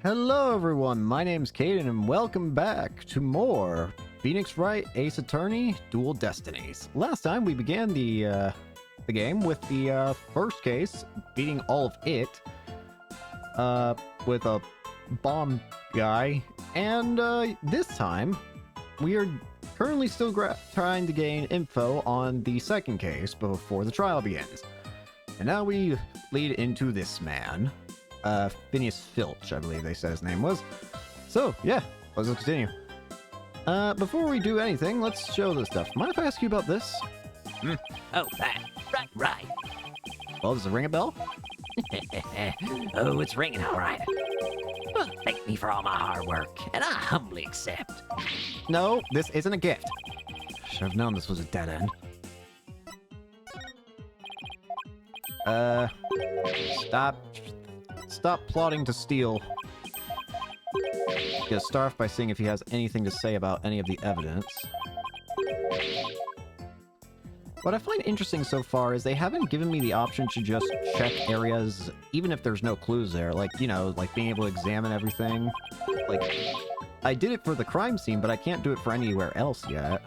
Hello everyone, my name's Caden and welcome back to more Phoenix Wright Ace Attorney Dual Destinies. Last time we began the game with the first case, beating all of it with a bomb guy, and this time we are currently still trying to gain info on the second case before the trial begins. And now we lead into this man. Phineas Filch, I believe they said his name was. So, yeah, let's continue. Before we do anything, let's show this stuff. Mind if I ask you about this? Oh, that. Right. Well, does it ring a bell? Oh, it's ringing all right. Well, thank me for all my hard work, and I humbly accept. No, this isn't a gift. Should have known this was a dead end. Stop plotting to steal. Gonna start off by seeing if he has anything to say about any of the evidence. What I find interesting so far is they haven't given me the option to just check areas, even if there's no clues there. Like, you know, like being able to examine everything. Like, I did it for the crime scene, but I can't do it for anywhere else yet.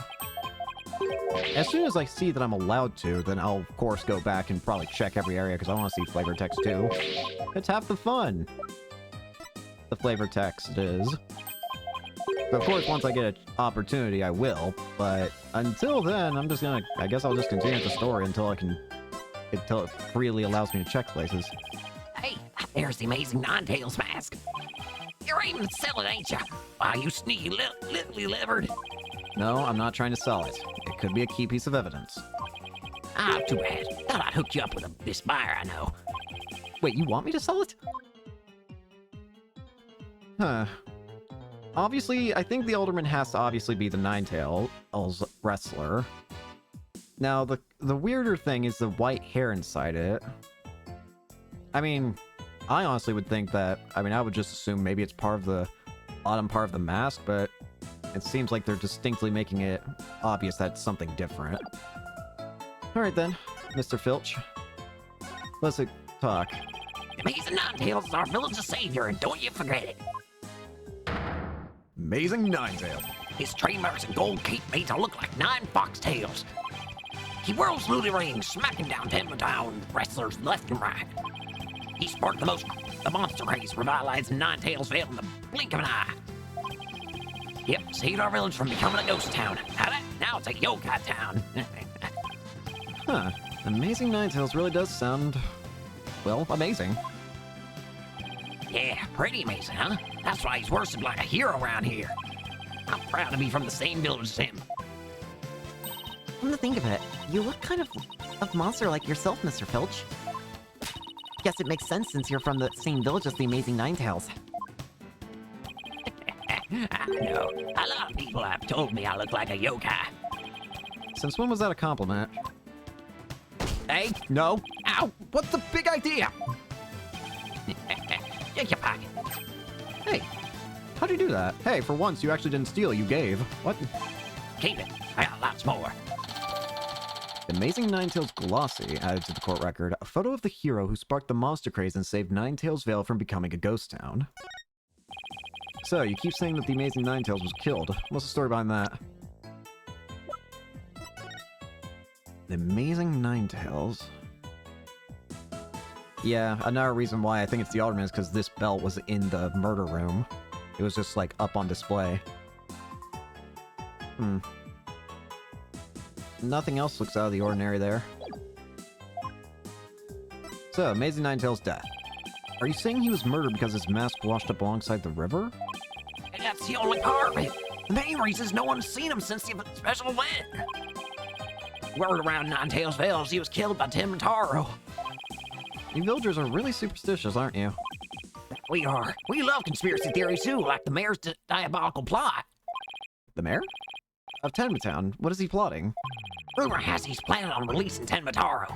As soon as I see that I'm allowed to, then I'll, of course, go back and probably check every area, because I want to see flavor text, too. It's half the fun. The flavor text is. So, of course, once I get an opportunity, I will. But until then, I'm just gonna... I guess I'll just continue the story until until it freely allows me to check places. Hey, there's the amazing Ninetales mask. You're aiming to sell it, ain't ya? Why, you sneaky little levered. No, I'm not trying to sell it. It could be a key piece of evidence. Ah, too bad. Thought I'd hook you up with this buyer I know. Wait, you want me to sell it? Huh. Obviously, I think the Alderman has to obviously be the Ninetales wrestler. Now, the weirder thing is the white hair inside it. I mean, I honestly would think that... I mean, I would just assume maybe it's part of the bottom part of the mask, but... it seems like they're distinctly making it obvious that it's something different. Alright then, Mr. Filch. Let's talk. Amazing Ninetales is our village's savior, and don't you forget it. Amazing Ninetales. His trademarks and gold cape made to look like 9 foxtails. He whirls through the ring, smacking down Town wrestlers left and right. He sparked the monster craze, revitalizing Ninetales Vale in the blink of an eye. Yep, saved our village from becoming a ghost town. Now it's a yokai town. Huh. Amazing Ninetales really does sound... well, amazing. Yeah, pretty amazing, huh? That's why he's worshipped like a hero around here. I'm proud to be from the same village as him. Come to think of it, you look kind of monster like yourself, Mr. Filch. Guess it makes sense since you're from the same village as the Amazing Ninetales. I know. A lot of people have told me I look like a yokai. Since when was that a compliment? Hey? No. Ow! What's the big idea? Check your pocket. Hey, how'd you do that? Hey, for once, you actually didn't steal, you gave. What? Keep it. I got lots more. Amazing Ninetales Glossy added to the court record. A photo of the hero who sparked the monster craze and saved Ninetales Vale from becoming a ghost town. So, you keep saying that the Amazing Ninetales was killed. What's the story behind that? The Amazing Ninetales. Yeah, another reason why I think it's the Alderman is because this belt was in the murder room. It was just, like, up on display. Nothing else looks out of the ordinary there. So, Amazing Ninetales' death. Are you saying he was murdered because his mask washed up alongside the river? And that's the only part of it. The main reason is no one's seen him since the special event. Word around Ninetales Vale is he was killed by Tim and Taro. You villagers are really superstitious, aren't you? We are. We love conspiracy theories too, like the mayor's diabolical plot. The mayor? Of Tenmatown? What is he plotting? Rumor has he's planning on releasing Tenmataro.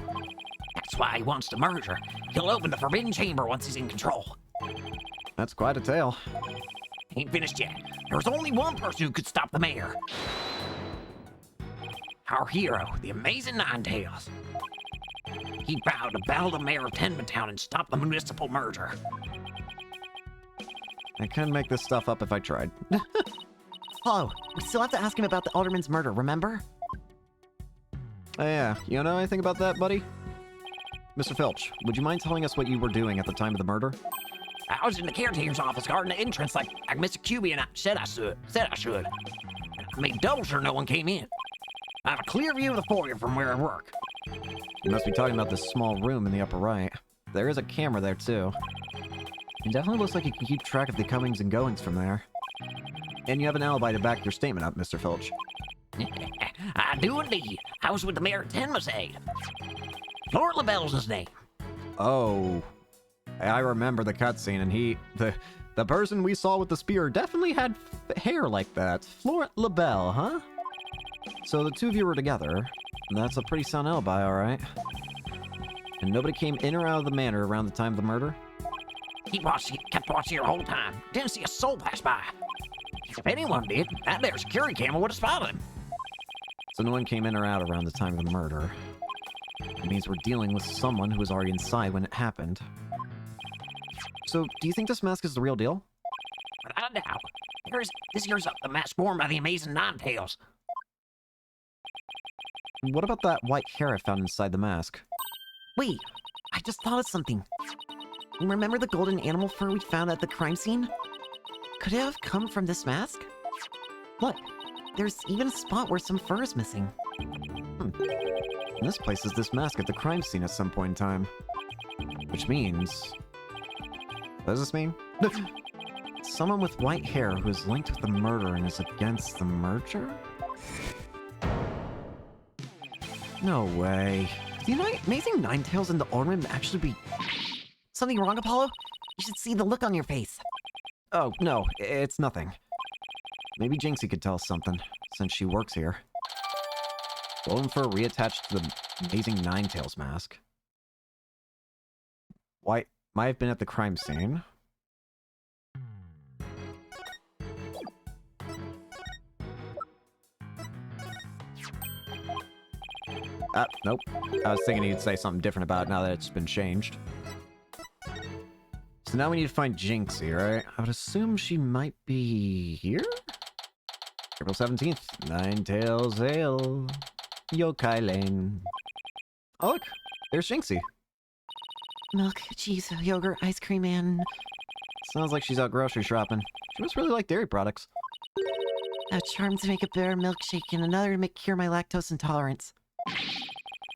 That's why he wants to merge her. He'll open the Forbidden Chamber once he's in control. That's quite a tale. Ain't finished yet. There's only one person who could stop the mayor. Our hero, the Amazing Ninetales. He vowed to battle the mayor of Tenmatown and stop the municipal merger. I couldn't make this stuff up if I tried. Apollo, we still have to ask him about the Alderman's murder, remember? Oh, yeah, you know anything about that, buddy? Mr. Filch, would you mind telling us what you were doing at the time of the murder? I was in the caretaker's office guarding the entrance like Mr. QB and I said I should. I made double sure no one came in. I have a clear view of the foyer from where I work. You must be talking about this small room in the upper right. There is a camera there, too. It definitely looks like you can keep track of the comings and goings from there. And you have an alibi to back your statement up, Mr. Filch. I do indeed. I was with the mayor at Tenma's aid. Lord LaBelle's his name. Oh. I remember the cutscene, and the person we saw with the spear definitely had hair like that. Florent LaBelle, huh? So the two of you were together. That's a pretty sound alibi, alright. And nobody came in or out of the manor around the time of the murder? He kept watching the whole time. Didn't see a soul pass by. If anyone did, that there security camera would have spotted him. So no one came in or out around the time of the murder. It means we're dealing with someone who was already inside when it happened. So, do you think this mask is the real deal? Without a doubt. This here's the mask worn by the amazing Ninetales. What about that white hair I found inside the mask? Wait, I just thought of something. Remember the golden animal fur we found at the crime scene? Could it have come from this mask? Look, there's even a spot where some fur is missing. And this places this mask at the crime scene at some point in time. Which means... What does this mean? Someone with white hair who is linked with the murder and is against the merger? No way. The amazing Ninetales and the Alderman actually be... Something wrong, Apollo? You should see the look on your face. Oh, no, it's nothing. Maybe Jinxie could tell us something, since she works here. Golden fur reattached to the amazing Ninetales mask. White might have been at the crime scene. Nope. I was thinking he'd say something different about it now that it's been changed. So now we need to find Jinxie, right? I would assume she might be here? April 17th, Ninetales Ale. Yokai Lane. Oh look, there's Jinxie. Milk, cheese, yogurt, ice cream, and... Sounds like she's out grocery shopping. She must really like dairy products. A charm to make a better milkshake and another to cure my lactose intolerance.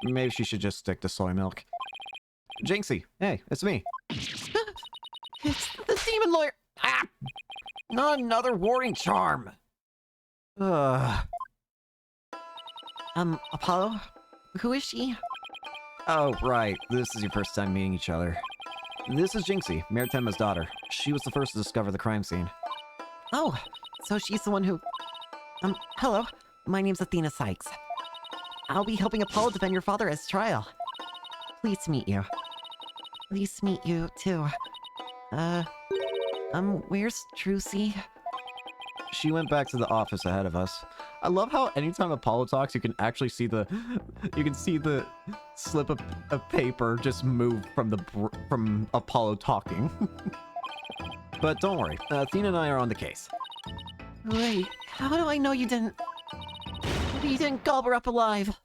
Maybe she should just stick to soy milk. Jinxie, hey, it's me. It's the demon lawyer! Ah! Not another warning charm. Apollo? Who is she? Oh, right. This is your first time meeting each other. This is Jinxie, Mayor Tenma's daughter. She was the first to discover the crime scene. Oh, so she's the one who... hello. My name's Athena Sykes. I'll be helping Apollo defend your father at his trial. Pleased to meet you. Pleased to meet you, too. Where's Trucy? She went back to the office ahead of us. I love how anytime Apollo talks, you can actually see the slip of paper just move from Apollo talking. But don't worry, Athena and I are on the case. Wait, how do I know you didn't gobble her up alive?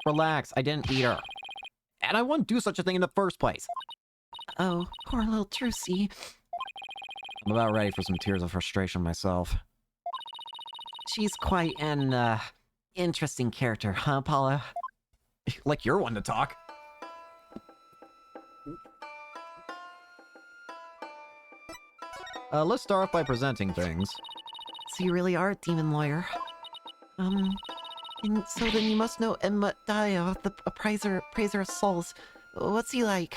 Relax, I didn't eat her. And I wouldn't do such a thing in the first place. Oh, poor little Trucy. I'm about ready for some tears of frustration myself. She's quite an, interesting character, huh, Apollo? Like you're one to talk. Let's start off by presenting things. So you really are a demon lawyer. And so then you must know Emma Dio, the praiser of souls. What's he like?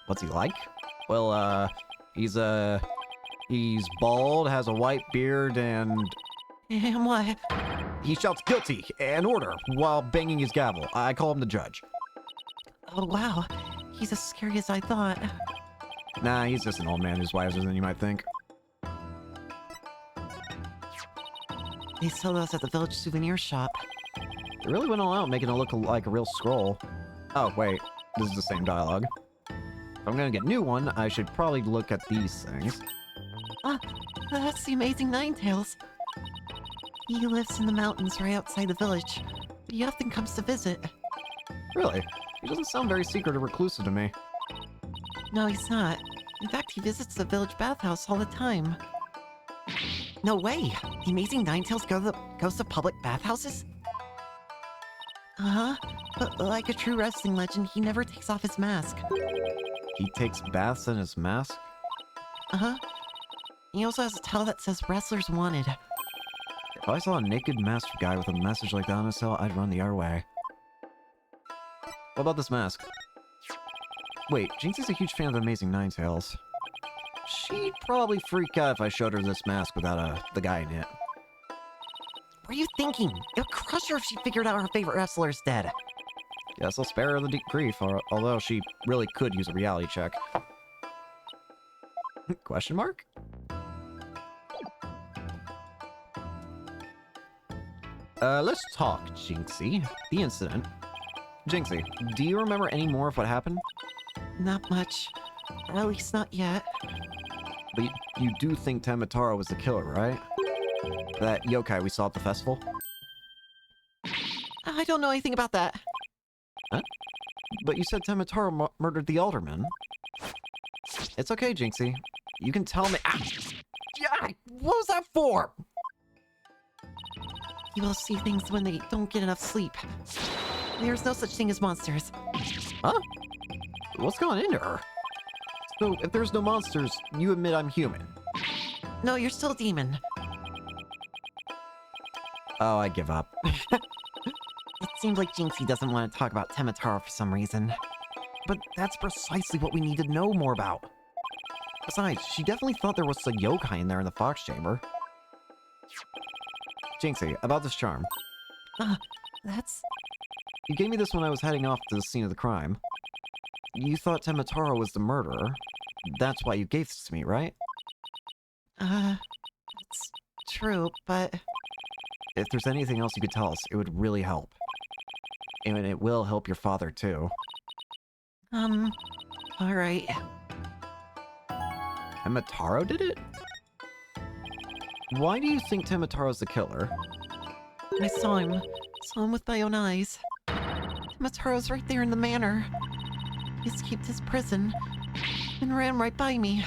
What's he like? Well, he's bald, has a white beard, and... And what? He shouts guilty and order while banging his gavel. I call him the judge. Oh, wow. He's as scary as I thought. Nah, he's just an old man who's wiser than you might think. They sell those at the village souvenir shop. They really went all out making it look like a real scroll. Oh, wait. This is the same dialogue. If I'm gonna get a new one, I should probably look at these things. Ah, that's the amazing Ninetales. He lives in the mountains right outside the village. He often comes to visit. Really? He doesn't sound very secret or reclusive to me. No, he's not. In fact, he visits the village bathhouse all the time. No way! The amazing Ninetales goes to public bathhouses? Uh-huh. But like a true wrestling legend, he never takes off his mask. He takes baths in his mask? Uh-huh. He also has a towel that says Wrestlers Wanted. If I saw a naked masked guy with a message like that on his cell, I'd run the other way. What about this mask? Wait, Jinxie's a huge fan of the Amazing Ninetales. She'd probably freak out if I showed her this mask without the guy in it. What are you thinking? It would crush her if she figured out her favorite wrestler is dead. Guess I'll spare her the deep grief, although she really could use a reality check. Question mark? Let's talk, Jinxie. The incident. Jinxie, do you remember any more of what happened? Not much. Or at least not yet. But you do think Tamataro was the killer, right? That yokai we saw at the festival? I don't know anything about that. Huh? But you said Tamataro murdered the alderman. It's okay, Jinxie. You can tell me— Yeah, what was that for? You will see things when they don't get enough sleep. There's no such thing as monsters. Huh? What's gone into her? So, if there's no monsters, you admit I'm human. No, you're still a demon. Oh, I give up. It seems like Jinxie doesn't want to talk about Temitaro for some reason. But that's precisely what we need to know more about. Besides, she definitely thought there was a yokai in there in the Fox Chamber. Jinxie, about this charm. That's... You gave me this when I was heading off to the scene of the crime. You thought Temitaro was the murderer. That's why you gave this to me, right? It's true, but... If there's anything else you could tell us, it would really help. And it will help your father, too. Alright. Temitaro did it? Why do you think Temitaro's the killer? I saw him. Saw him with my own eyes. Temitaro's right there in the manor. He escaped his prison and ran right by me.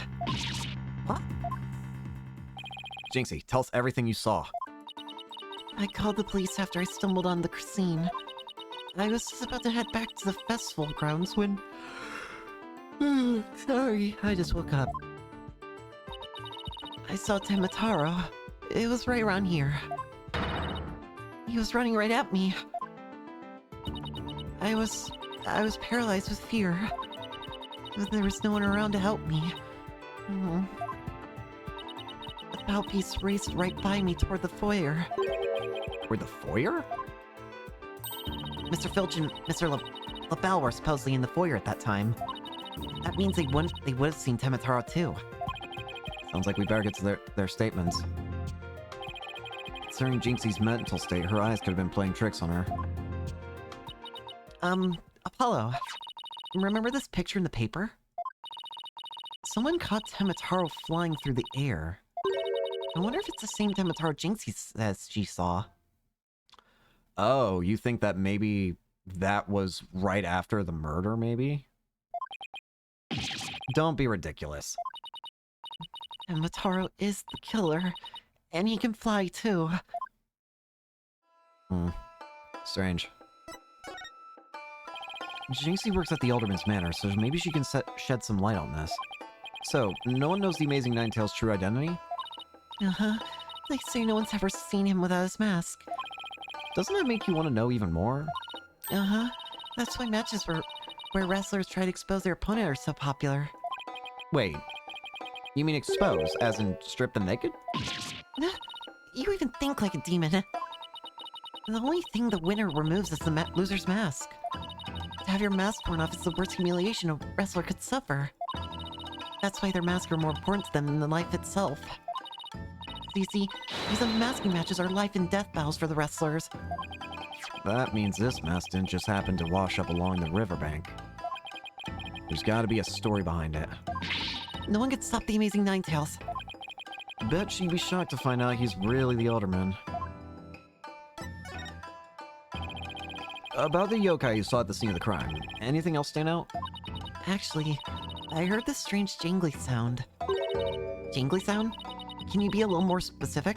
What? Jinxie, tell us everything you saw. I called the police after I stumbled on the scene. I was just about to head back to the festival grounds when... Sorry, I just woke up. I saw Temitaro. It was right around here. He was running right at me. I was paralyzed with fear. But there was no one around to help me. The Palpies raced right by me toward the foyer. Toward the foyer? Mr. Filch and Mr. LaBelle were supposedly in the foyer at that time. That means they would have seen Temitaro too. Sounds like we better get to their statements. Considering Jinxie's mental state, her eyes could have been playing tricks on her. Apollo, remember this picture in the paper? Someone caught Temitaro flying through the air. I wonder if it's the same Temitaro Jinxie says she saw. Oh, you think that maybe that was right after the murder, maybe? Don't be ridiculous. Temitaro is the killer, and he can fly too. Strange. Jinxie works at the Alderman's Manor, so maybe she can shed some light on this. So, no one knows the Amazing Ninetales' true identity? Uh-huh. They say no one's ever seen him without his mask. Doesn't that make you want to know even more? Uh-huh. That's why matches where wrestlers try to expose their opponent are so popular. Wait. You mean expose, as in strip them naked? You even think like a demon. The only thing the winner removes is the loser's mask. To have your mask torn off is the worst humiliation a wrestler could suffer. That's why their masks are more important to them than the life itself. So you see, these unmasking matches are life and death battles for the wrestlers. That means this mask didn't just happen to wash up along the riverbank. There's gotta be a story behind it. No one could stop the Amazing Ninetales. Bet she'd be shocked to find out he's really the alderman. About the yokai you saw at the scene of the crime, anything else stand out? Actually, I heard this strange jingly sound. Jingly sound? Can you be a little more specific?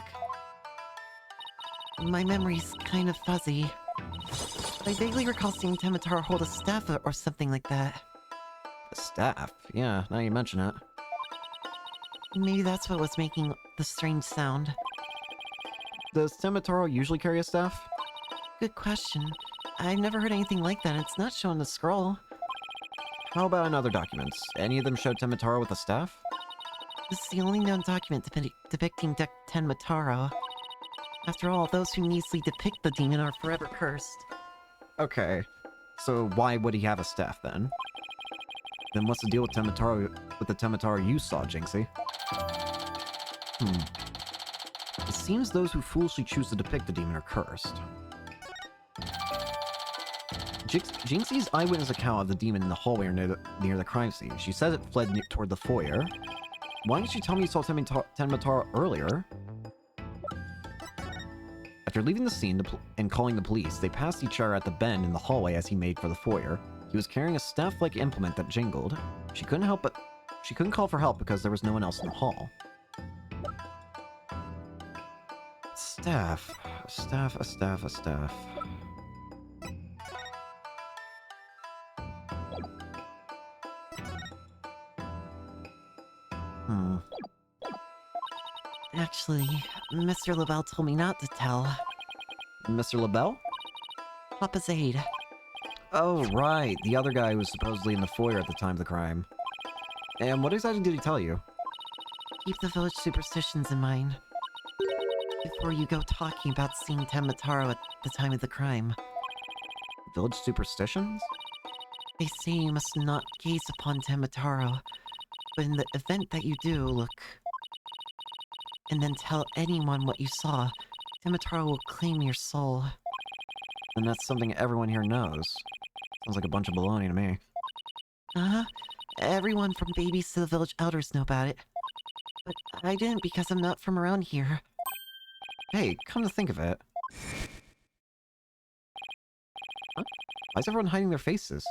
My memory's kind of fuzzy. I vaguely recall seeing Temitaro hold a staff or something like that. A staff? Yeah, now you mention it. Maybe that's what was making the strange sound. Does Temitaro usually carry a staff? Good question. I've never heard anything like that. It's not shown in the scroll. How about in other documents? Any of them show Temitaro with a staff? This is the only known document depicting Tenmataro. After all, those who easily depict the demon are forever cursed. Okay, so why would he have a staff then? Then what's the deal with Temitaro, with the Temitaro you saw, Jinxie? It seems those who foolishly choose to depict the demon are cursed. Jinxie's eyewitness account of the demon in the hallway are near the crime scene. She says it fled toward the foyer. Why didn't you tell me you saw Tenmataro earlier? After leaving the scene and calling the police, they passed each other at the bend in the hallway as he made for the foyer. He was carrying a staff-like implement that jingled. She couldn't call for help because there was no one else in the hall. Staff. A staff, a staff, a staff. Actually, Mr. LaBelle told me not to tell. Mr. LaBelle? Papa's aide. Oh, right. The other guy who was supposedly in the foyer at the time of the crime. And what exactly did he tell you? Keep the village superstitions in mind. Before you go talking about seeing Tenmataro at the time of the crime. Village superstitions? They say you must not gaze upon Tenmataro, but in the event that you do, look. And then tell anyone what you saw. Tenmataro will claim your soul. And that's something everyone here knows. Sounds like a bunch of baloney to me. Uh-huh. Everyone from babies to the village elders know about it. But I didn't because I'm not from around here. Hey, come to think of it. Huh? Why is everyone hiding their faces?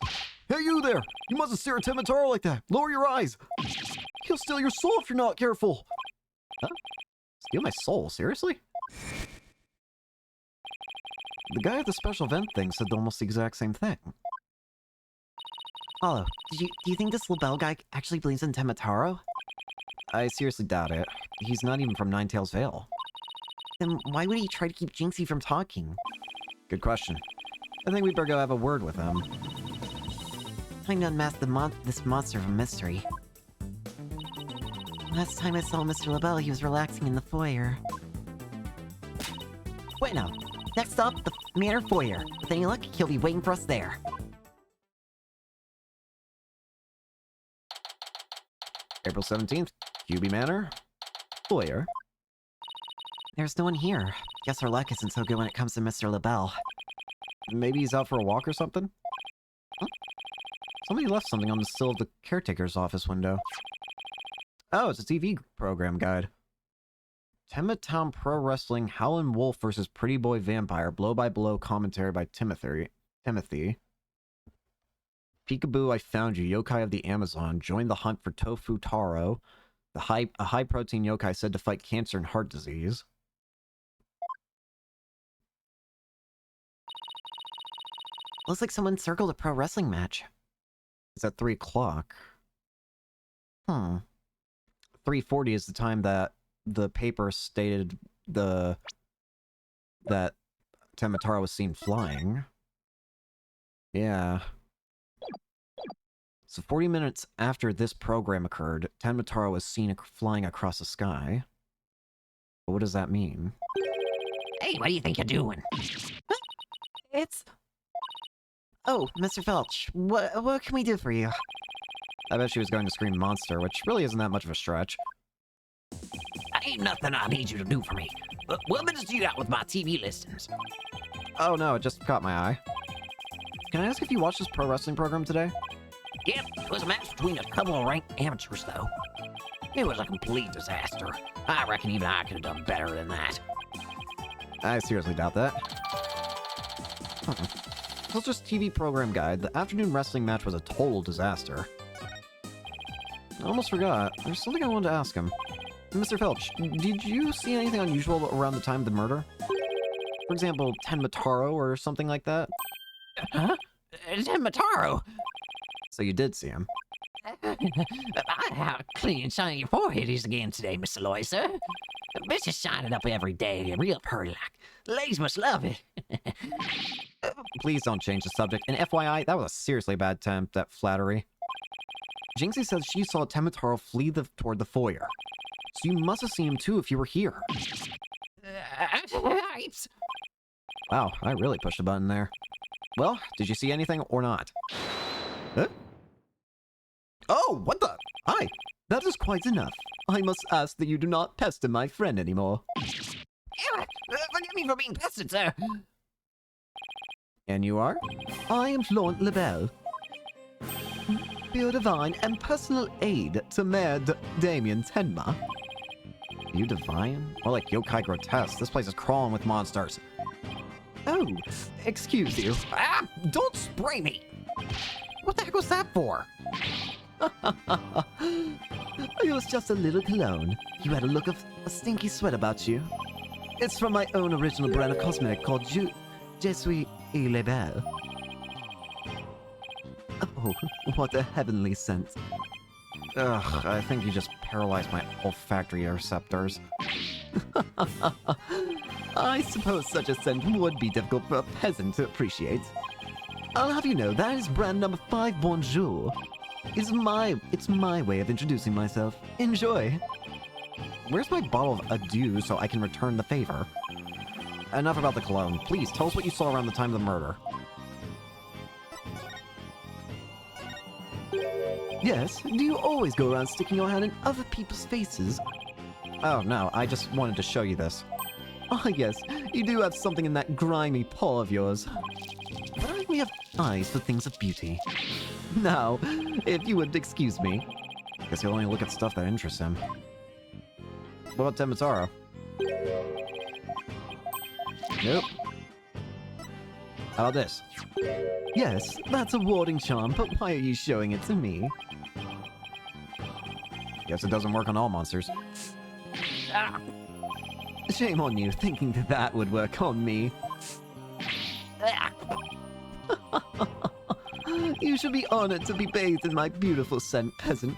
Hey, you there! You mustn't stare at Tenmataro like that! Lower your eyes! He'll steal your soul if you're not careful! Huh? Steal my soul? Seriously? The guy at the special event thing said almost the exact same thing. Hollow, do you think this LaBelle guy actually believes in Tenmataro? I seriously doubt it. He's not even from Ninetails Vale. Then why would he try to keep Jinxie from talking? Good question. I think we better go have a word with him. Time to unmask this monster of a mystery. Last time I saw Mr. LaBelle, he was relaxing in the foyer. Wait now. Next stop, the manor foyer. With any luck, he'll be waiting for us there. April 17th, QB Manor. Foyer. There's no one here. Guess our luck isn't so good when it comes to Mr. LaBelle. Maybe he's out for a walk or something? Huh? Somebody left something on the sill of the caretaker's office window. Oh, it's a TV program guide. Town Pro Wrestling Howlin' Wolf vs. Pretty Boy Vampire. Blow-by-blow commentary by Timothy. Peekaboo, I found you. Yokai of the Amazon. Join the hunt for Tofu Taro. A high-protein yokai said to fight cancer and heart disease. Looks like someone circled a pro wrestling match. It's at 3 o'clock. 3:40 is the time that the paper stated that Tenmataro was seen flying. Yeah. So 40 minutes after this program occurred, Tenmataro was seen flying across the sky. But what does that mean? Hey, what do you think you're doing? It's... Oh, Mr. Felch, what can we do for you? I bet she was going to scream monster, which really isn't that much of a stretch. Ain't nothing I need you to do for me. What business you got with my TV listings? Oh no, it just caught my eye. Can I ask if you watched this pro wrestling program today? Yep, it was a match between a couple of ranked amateurs, though. It was a complete disaster. I reckon even I could have done better than that. I seriously doubt that. It's just TV program guide. The afternoon wrestling match was a total disaster. I almost forgot. There's something I wanted to ask him. Mr. Filch, did you see anything unusual around the time of the murder? For example, Tenmataro or something like that? Huh? Mataro! So you did see him. How clean and shiny your forehead is again today, Mr. Loiser. Bitch is shining up every day, real pretty like. Ladies must love it. Please don't change the subject. And FYI, that was a seriously bad attempt at flattery. Jinxie says she saw Tenmataro flee toward the foyer. So you must have seen him too if you were here. Wow, I really pushed the button there. Well, did you see anything or not? Huh? Oh, what the? Hi, that is quite enough. I must ask that you do not pester my friend anymore. Forgive me for being pestered, sir. And you are? I am Florent Lebel, your divine and personal aide to Mayor Damien Tenma. You divine? More like yokai grotesque. This place is crawling with monsters. Oh, excuse you. Ah, don't spray me. What the heck was that for? It was just a little cologne. You had a look of a stinky sweat about you. It's from my own original brand of cosmetic called Je suis Lebel. Oh, what a heavenly scent. Ugh, I think you just paralyzed my olfactory receptors. I suppose such a scent would be difficult for a peasant to appreciate. I'll have you know that is brand number 5 Bonjour. It's my way of introducing myself. Enjoy. Where's my bottle of adieu so I can return the favor? Enough about the cologne. Please, tell us what you saw around the time of the murder. Yes, do you always go around sticking your hand in other people's faces? Oh, no, I just wanted to show you this. Ah, yes, you do have something in that grimy paw of yours. But we have eyes for things of beauty. Now, if you would excuse me. Guess he'll only look at stuff that interests him. What about Tenmataro? Nope. How about this? Yes, that's a warding charm, but why are you showing it to me? Guess it doesn't work on all monsters. Ah. Shame on you, thinking that would work on me. Ah. You should be honored to be bathed in my beautiful scent, peasant.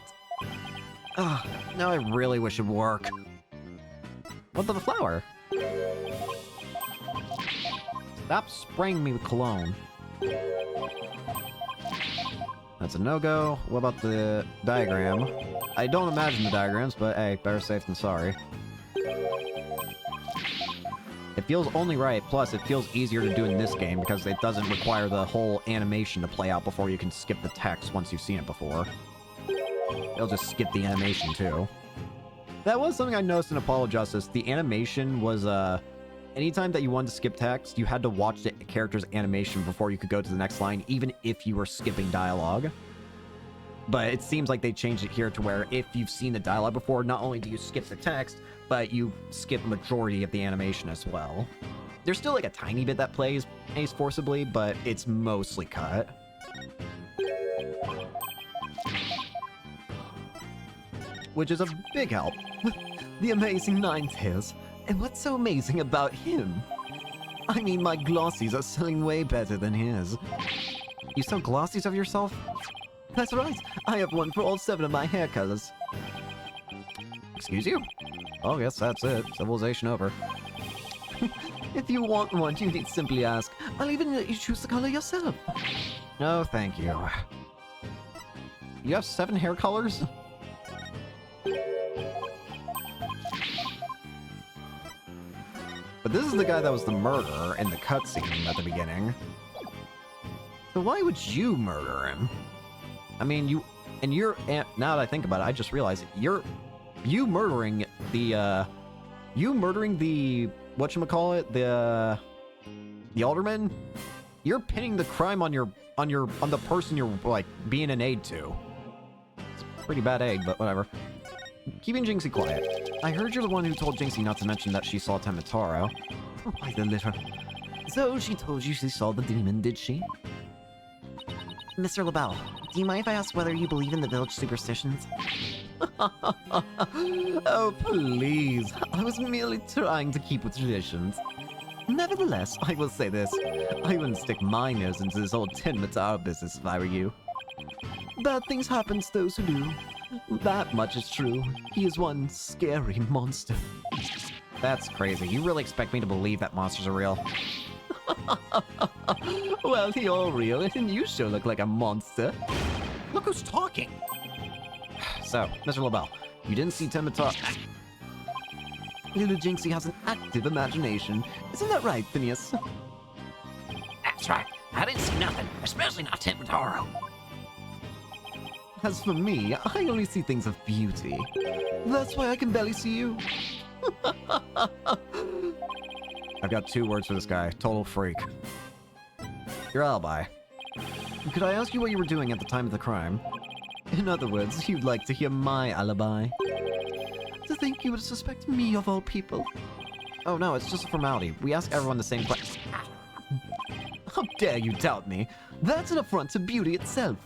Ah, now I really wish it would work. What the flower? Stop spraying me with cologne. That's a no-go. What about the diagram? I don't imagine the diagrams, but hey, better safe than sorry. It feels only right, plus it feels easier to do in this game because it doesn't require the whole animation to play out before you can skip the text once you've seen it before. It'll just skip the animation too. That was something I noticed in Apollo Justice. The animation was, anytime that you wanted to skip text, you had to watch the character's animation before you could go to the next line, even if you were skipping dialogue. But it seems like they changed it here to where if you've seen the dialogue before, not only do you skip the text, but you skip majority of the animation as well. There's still like a tiny bit that plays forcibly, but it's mostly cut. Which is a big help. The amazing Ninetales. And what's so amazing about him? I mean, my glossies are selling way better than his. You sell glossies of yourself? That's right. I have one for all 7 of my hair colors. Excuse you? Oh, yes, that's it. Civilization over. If you want one, you need simply ask. I'll even let you choose the color yourself. No, thank you. You have 7 hair colors? But this is the guy that was the murderer in the cutscene at the beginning. So why would you murder him? I mean, now that I think about it, I just realized you murdering the whatchamacallit, the alderman, you're pinning the crime on on the person you're, like, being an aide to. It's a pretty bad egg, but whatever. Keeping Jinxie quiet. I heard you're the one who told Jinxie not to mention that she saw Temitaro. Oh, by the litter. So she told you she saw the demon, did she? Mr. LaBelle, do you mind if I ask whether you believe in the village superstitions? Oh, please. I was merely trying to keep with traditions. Nevertheless, I will say this. I wouldn't stick my nose into this old Temitaro business if I were you. Bad things happen to those who do. That much is true. He is one scary monster. That's crazy. You really expect me to believe that monsters are real? Well, you're real, and you sure look like a monster. Look who's talking. So, Mr. LaBelle, you didn't see Temitaro. Little Jinxie has an active imagination. Isn't that right, Phineas? That's right. I didn't see nothing, especially not Temitaro. As for me, I only see things of beauty. That's why I can barely see you. I've got 2 words for this guy. Total freak. Your alibi. Could I ask you what you were doing at the time of the crime? In other words, you'd like to hear my alibi. To think you would suspect me of all people. Oh no, it's just a formality. We ask everyone the same question. How dare you doubt me? That's an affront to beauty itself.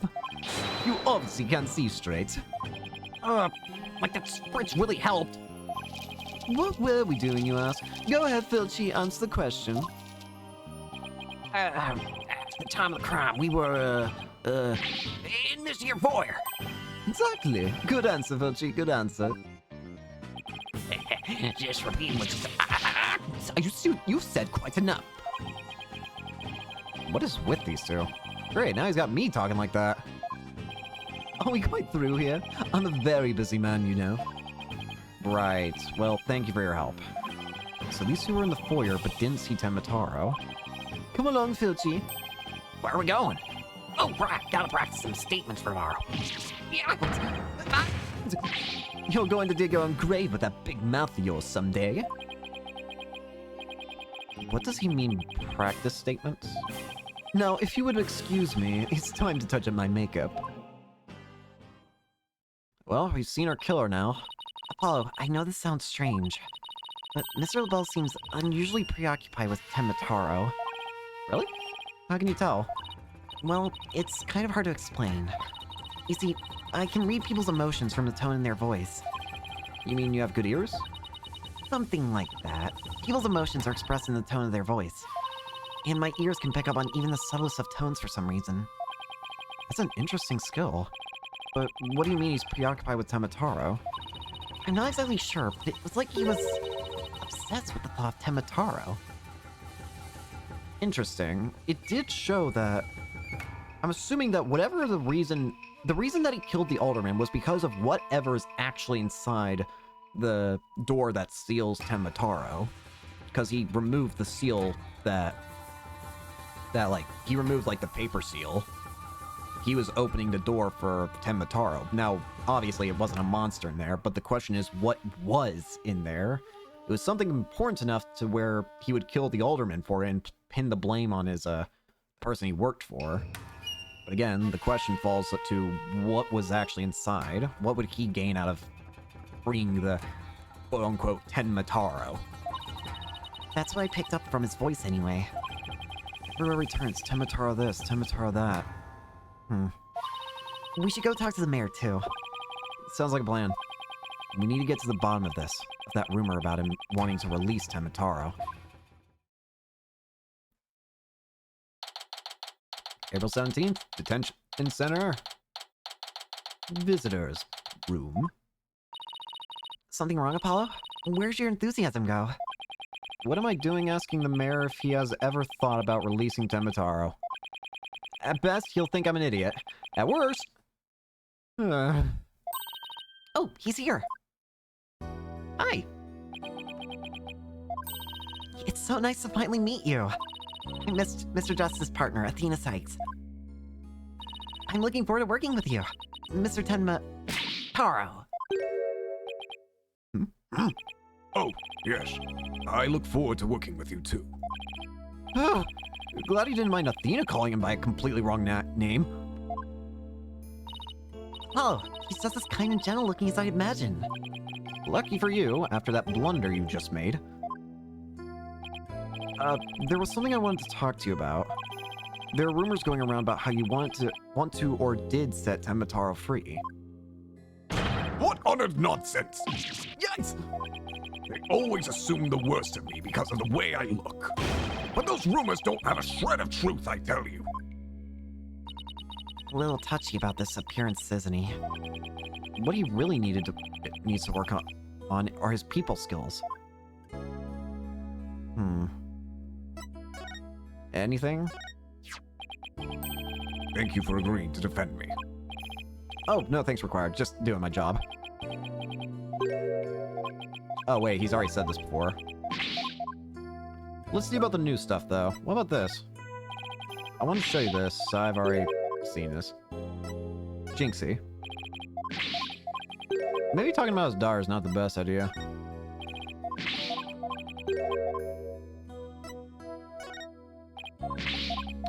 You obviously can't see straight. Like that spritz really helped. What were we doing, you ask? Go ahead, Filchi, answer the question. At the time of the crime, we were, in this here foyer. Exactly. Good answer, Filchi, good answer. Just repeating what you said. You said quite enough. What is with these two? Great, now he's got me talking like that. Are we quite through here? I'm a very busy man, you know. Right. Well, thank you for your help. So these two were in the foyer, but didn't see Temitaro. Come along, Filchi. Where are we going? Oh, right. Gotta practice some statements for tomorrow. You're going to dig your own grave with that big mouth of yours someday. What does he mean, practice statements? Now, if you would excuse me, it's time to touch up my makeup. Well, we've seen our killer now. Apollo, I know this sounds strange, but Mr. LaBelle seems unusually preoccupied with Temitaro. Really? How can you tell? Well, it's kind of hard to explain. You see, I can read people's emotions from the tone in their voice. You mean you have good ears? Something like that. People's emotions are expressed in the tone of their voice. And my ears can pick up on even the subtlest of tones for some reason. That's an interesting skill. But what do you mean he's preoccupied with Temitaro? I'm not exactly sure, but it was like he was obsessed with the thought of Temitaro. Interesting. It did show that... I'm assuming that whatever the reason that he killed the Alderman was because of whatever is actually inside the door that seals Temitaro. Because he removed the seal he removed, like, the paper seal. He was opening the door for Temitaro. Now, obviously, it wasn't a monster in there, but the question is, what was in there? It was something important enough to where he would kill the Alderman for it and pin the blame on his, person he worked for. But again, the question falls to what was actually inside. What would he gain out of freeing the quote-unquote Temitaro? That's what I picked up from his voice anyway. Everywhere returns, Temitaro this, Temitaro that. We should go talk to the mayor, too. Sounds like a plan. We need to get to the bottom of this, of that rumor about him wanting to release Temitaro. April 17th, Detention Center. Visitors room. Something wrong, Apollo? Where's your enthusiasm go? What am I doing asking the mayor if he has ever thought about releasing Temitaro? At best, he'll think I'm an idiot. At worst... Oh, he's here. Hi. It's so nice to finally meet you. I'm Mr. Justice's partner, Athena Sykes. I'm looking forward to working with you, Mr. Taro. Oh, yes. I look forward to working with you too. Oh, Glad he didn't mind Athena calling him by a completely wrong name. Oh, he's just as kind and gentle looking as I imagined. Lucky for you, after that blunder you just made. There was something I wanted to talk to you about. There are rumors going around about how you want to or did set Temitaro free. What utter nonsense! Yes! They always assume the worst of me because of the way I look. But those rumors don't have a shred of truth, I tell you. A little touchy about this appearance, isn't he? What he really needs to work on are his people skills. Anything? Thank you for agreeing to defend me. Oh, no thanks required. Just doing my job. Oh, wait, he's already said this before. Let's see about the new stuff, though. What about this? I want to show you this. I've already seen this. Jinxie. Maybe talking about his daughter is not the best idea.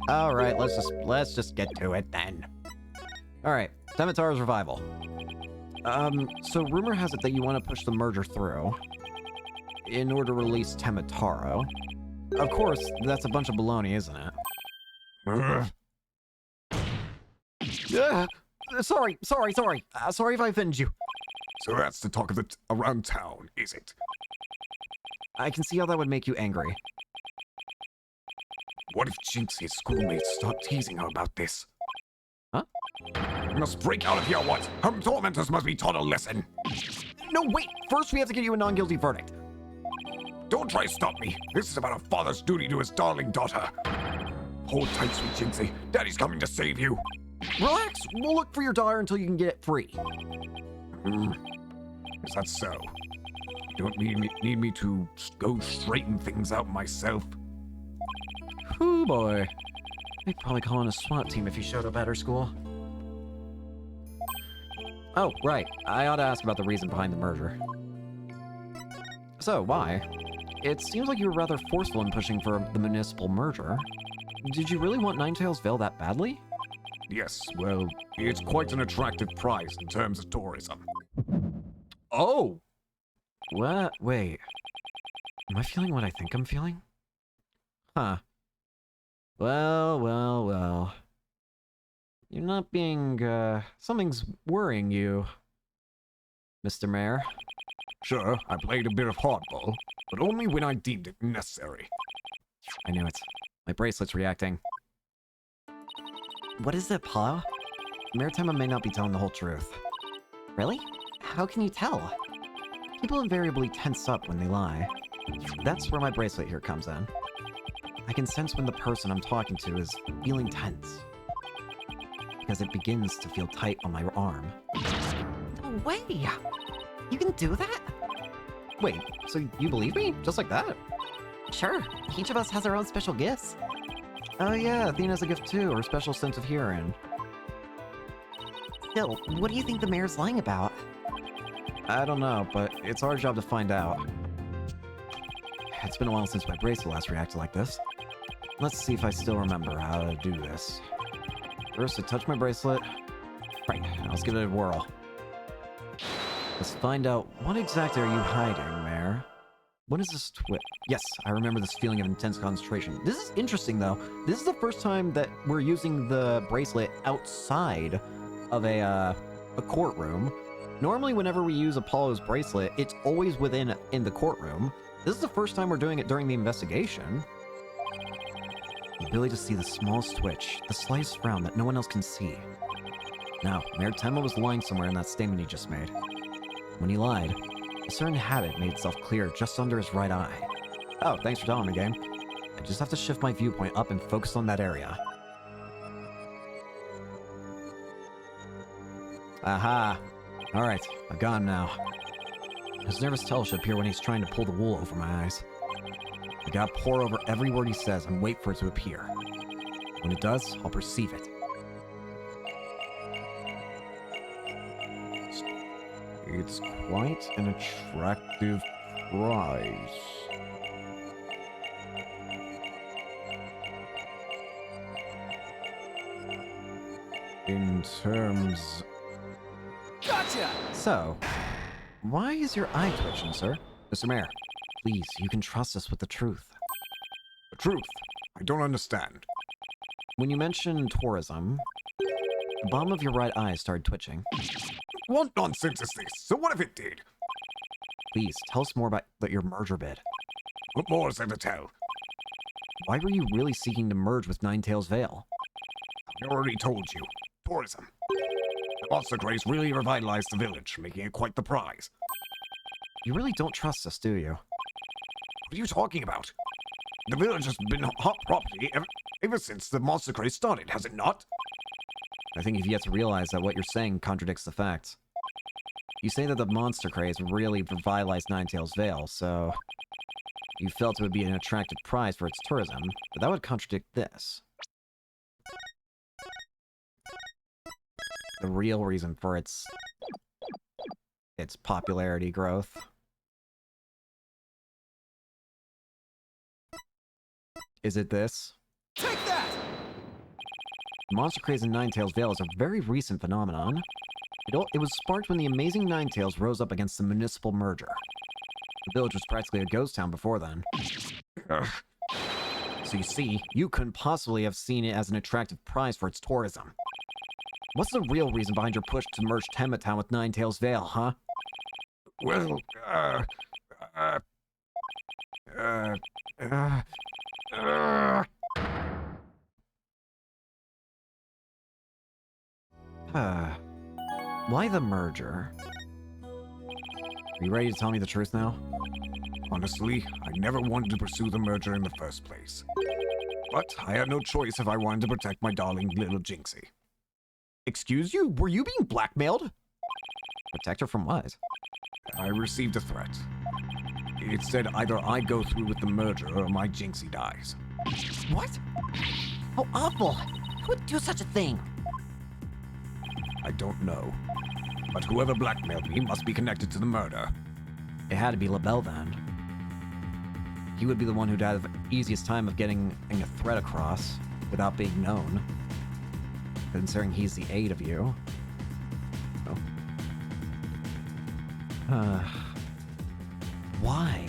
Alright, let's just get to it then. Alright, Temitaro's revival. So rumor has it that you want to push the merger through in order to release Temitaro. Of course, that's a bunch of baloney, isn't it? Sorry if I offended you. So that's the talk of it around town, is it? I can see how that would make you angry. What if Jinxie's schoolmates start teasing her about this? Huh? We must break out of here, what? Her tormentors must be taught a lesson. No, wait! First we have to get you a non-guilty verdict. Don't try to stop me. This is about a father's duty to his darling daughter. Hold tight, sweet Jinxie. Daddy's coming to save you. Relax! We'll look for your daughter until you can get it free. Is that so? You don't need me to go straighten things out myself? Ooh, boy. They'd probably call in a SWAT team if you showed up at her school. Oh, right. I ought to ask about the reason behind the merger. So, why? It seems like you were rather forceful in pushing for the municipal merger. Did you really want Ninetales Vale that badly? Yes, well, it's quite an attractive prize in terms of tourism. Oh! What? Wait. Am I feeling what I think I'm feeling? Huh. Well. You're not being, something's worrying you, Mr. Mayor. Sure, I played a bit of hardball, but only when I deemed it necessary. I knew it. My bracelet's reacting. What is it, Paul? Maritima may not be telling the whole truth. Really? How can you tell? People invariably tense up when they lie. That's where my bracelet here comes in. I can sense when the person I'm talking to is feeling tense. Because it begins to feel tight on my arm. No way! You can do that? Wait, so you believe me? Just like that? Sure. Each of us has our own special gifts. Oh yeah, Athena's a gift too, her special sense of hearing. Still, what do you think the mayor's lying about? I don't know, but it's our job to find out. It's been a while since my bracelet last reacted like this. Let's see if I still remember how to do this. First, I touch my bracelet. Right, now let's give it a whirl. Let's find out, what exactly are you hiding, Mayor? What is this Yes, I remember this feeling of intense concentration. This is interesting, though. This is the first time that we're using the bracelet outside of a courtroom. Normally, whenever we use Apollo's bracelet, it's always in the courtroom. This is the first time we're doing it during the investigation. The ability to see the smallest twitch, the slightest frown that no one else can see. Now, Mayor Tenma was lying somewhere in that statement he just made. When he lied, a certain habit made itself clear just under his right eye. Oh, thanks for telling me, game. I just have to shift my viewpoint up and focus on that area. Aha! Alright, I've got him now. His nervous tell should appear when he's trying to pull the wool over my eyes. I gotta pour over every word he says and wait for it to appear. When it does, I'll perceive it. It's quite an attractive prize. In terms... Gotcha! So, why is your eye twitching, sir? Mr. Mayor, please, you can trust us with the truth. The truth? I don't understand. When you mentioned tourism, the bottom of your right eye started twitching. What nonsense is this? So what if it did? Please, tell us more about your merger bid. What more is there to tell? Why were you really seeking to merge with Ninetales Vale? I already told you. Tourism. The monster craze really revitalized the village, making it quite the prize. You really don't trust us, do you? What are you talking about? The village has been hot property ever since the monster craze started, has it not? I think you've yet to realize that what you're saying contradicts the facts. You say that the monster craze really revitalized Ninetales Vale, so you felt it would be an attractive prize for its tourism, but that would contradict this. The real reason for its popularity growth. Is it this? Take that! Monster craze in Ninetales Vale is a very recent phenomenon. It was sparked when the amazing Ninetales rose up against the municipal merger. The village was practically a ghost town before then. Ugh. So you see, you couldn't possibly have seen it as an attractive prize for its tourism. What's the real reason behind your push to merge Tenma Town with Ninetales Vale, huh? Well, Why the merger? Are you ready to tell me the truth now? honestly, I never wanted to pursue the merger in the first place. But I had no choice if I wanted to protect my darling little Jinxie. Excuse you? Were you being blackmailed? Protect her from what? I received a threat. It said either I go through with the merger or my Jinxie dies. What? How awful! Who would do such a thing? I don't know. But whoever blackmailed me must be connected to the murder. It had to be LaBelle then. He would be the one who'd have the easiest time of getting a threat across without being known. Considering he's the aide of you. Oh. Why?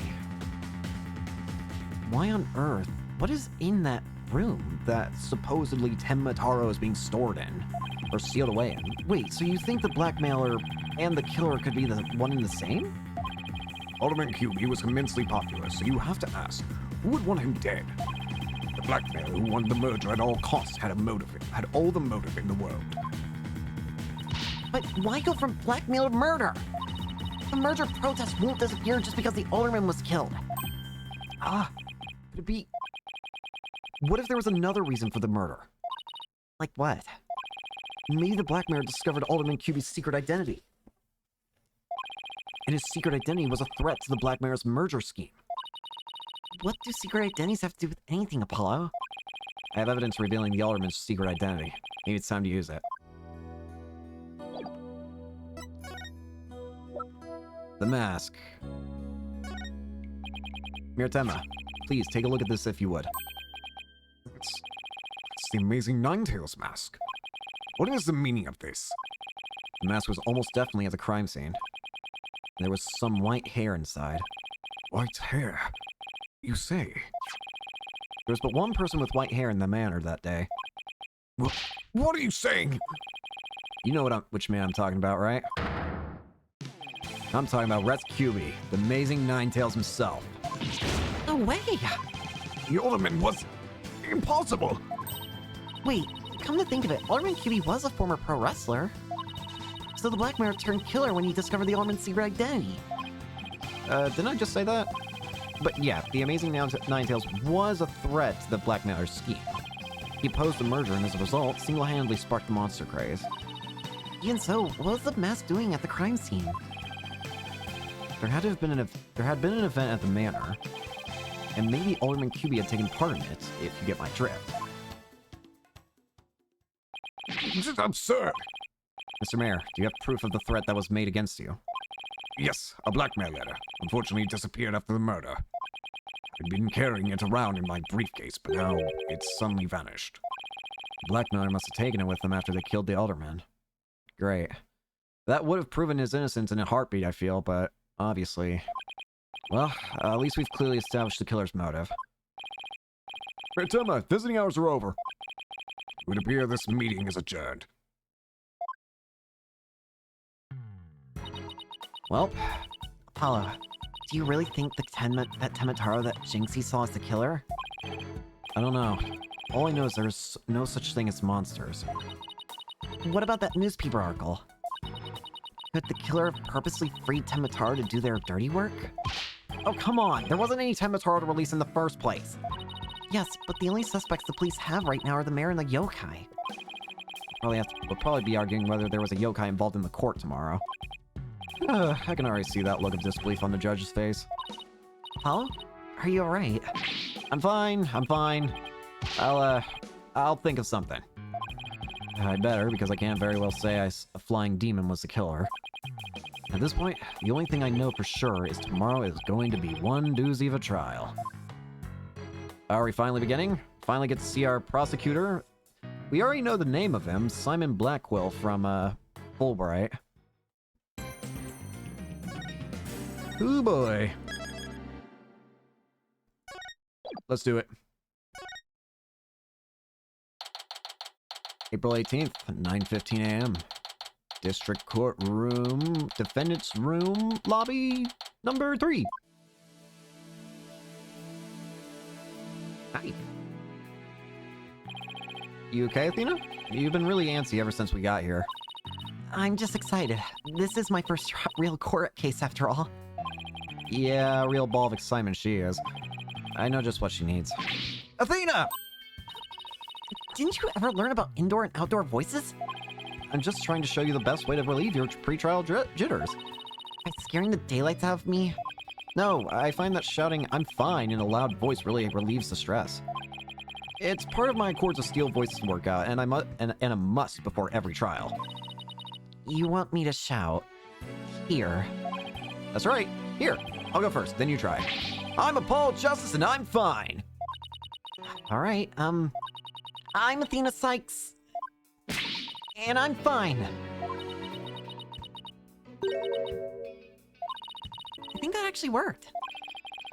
Why on earth? What is in that room that supposedly Tenma Taro is being stored in? Or sealed away in? Wait, so you think the blackmailer and the killer could be the one and the same? Alderman QB was immensely popular, so you have to ask, who would want him dead? The blackmailer who wanted the merger at all costs had all the motive in the world. But why go from blackmail to murder? The merger protest won't disappear just because the alderman was killed. Could it be... What if there was another reason for the murder? Like what? Maybe the blackmailer discovered Alderman QB's secret identity. And his secret identity was a threat to the blackmailer's merger scheme. What do secret identities have to do with anything, Apollo? I have evidence revealing the Alderman's secret identity. Maybe it's time to use it. The mask. Miratema, please take a look at this if you would. It's the amazing Ninetales mask. What is the meaning of this? The mask was almost definitely at the crime scene. There was some white hair inside. White hair? You say? There was but one person with white hair in the manor that day. What are you saying? You know which man I'm talking about, right? I'm talking about Rex QB, the amazing Ninetales himself. No way! The Alderman was... impossible! Wait, come to think of it, Alderman QB was a former pro wrestler. So the blackmailer turned killer when he discovered the alderman's secret identity. Didn't I just say that? But yeah, the amazing Ninetales was a threat to the blackmailer's scheme. He opposed the merger and as a result, single-handedly sparked the monster craze. Even so, what was the mask doing at the crime scene? There had been an event at the manor, and maybe Alderman QB had taken part in it, if you get my drift. This is absurd! Mr. Mayor, do you have proof of the threat that was made against you? Yes, a blackmail letter. Unfortunately, it disappeared after the murder. I'd been carrying it around in my briefcase, but now it's suddenly vanished. Blackmailer must have taken it with them after they killed the alderman. Great. That would have proven his innocence in a heartbeat, I feel, but obviously... Well, at least we've clearly established the killer's motive. Hey, Emma, visiting hours are over. It would appear this meeting is adjourned. Well, Apollo, do you really think that Temitaro that Jinxie saw is the killer? I don't know. All I know is there's no such thing as monsters. What about that newspaper article? Could the killer have purposely freed Temitaro to do their dirty work? Oh, come on! There wasn't any Temitaro to release in the first place! Yes, but the only suspects the police have right now are the mayor and the yokai. We'll probably be arguing whether there was a yokai involved in the court tomorrow. I can already see that look of disbelief on the judge's face. Apollo? Are you alright? I'm fine. I'll think of something. I'd better, because I can't very well say a flying demon was the killer. At this point, the only thing I know for sure is tomorrow is going to be one doozy of a trial. Are we finally beginning? Finally get to see our prosecutor? We already know the name of him, Simon Blackwell from, Fulbright. Ooh boy. Let's do it. April 18th, 9:15 a.m. District Court Room, Defendant's Room, Lobby number 3. Hi. You okay, Athena? You've been really antsy ever since we got here. I'm just excited. This is my first real court case after all. Yeah, a real ball of excitement she is. I know just what she needs. Athena! Didn't you ever learn about indoor and outdoor voices? I'm just trying to show you the best way to relieve your pretrial jitters. By scaring the daylights out of me? No, I find that shouting "I'm fine" in a loud voice really relieves the stress. It's part of my Chords of Steel voice workout, and a must before every trial. You want me to shout? Here. That's right. Here, I'll go first, then you try. I'm Paul Justice, and I'm fine. Alright, I'm Athena Sykes. And I'm fine. I think that actually worked.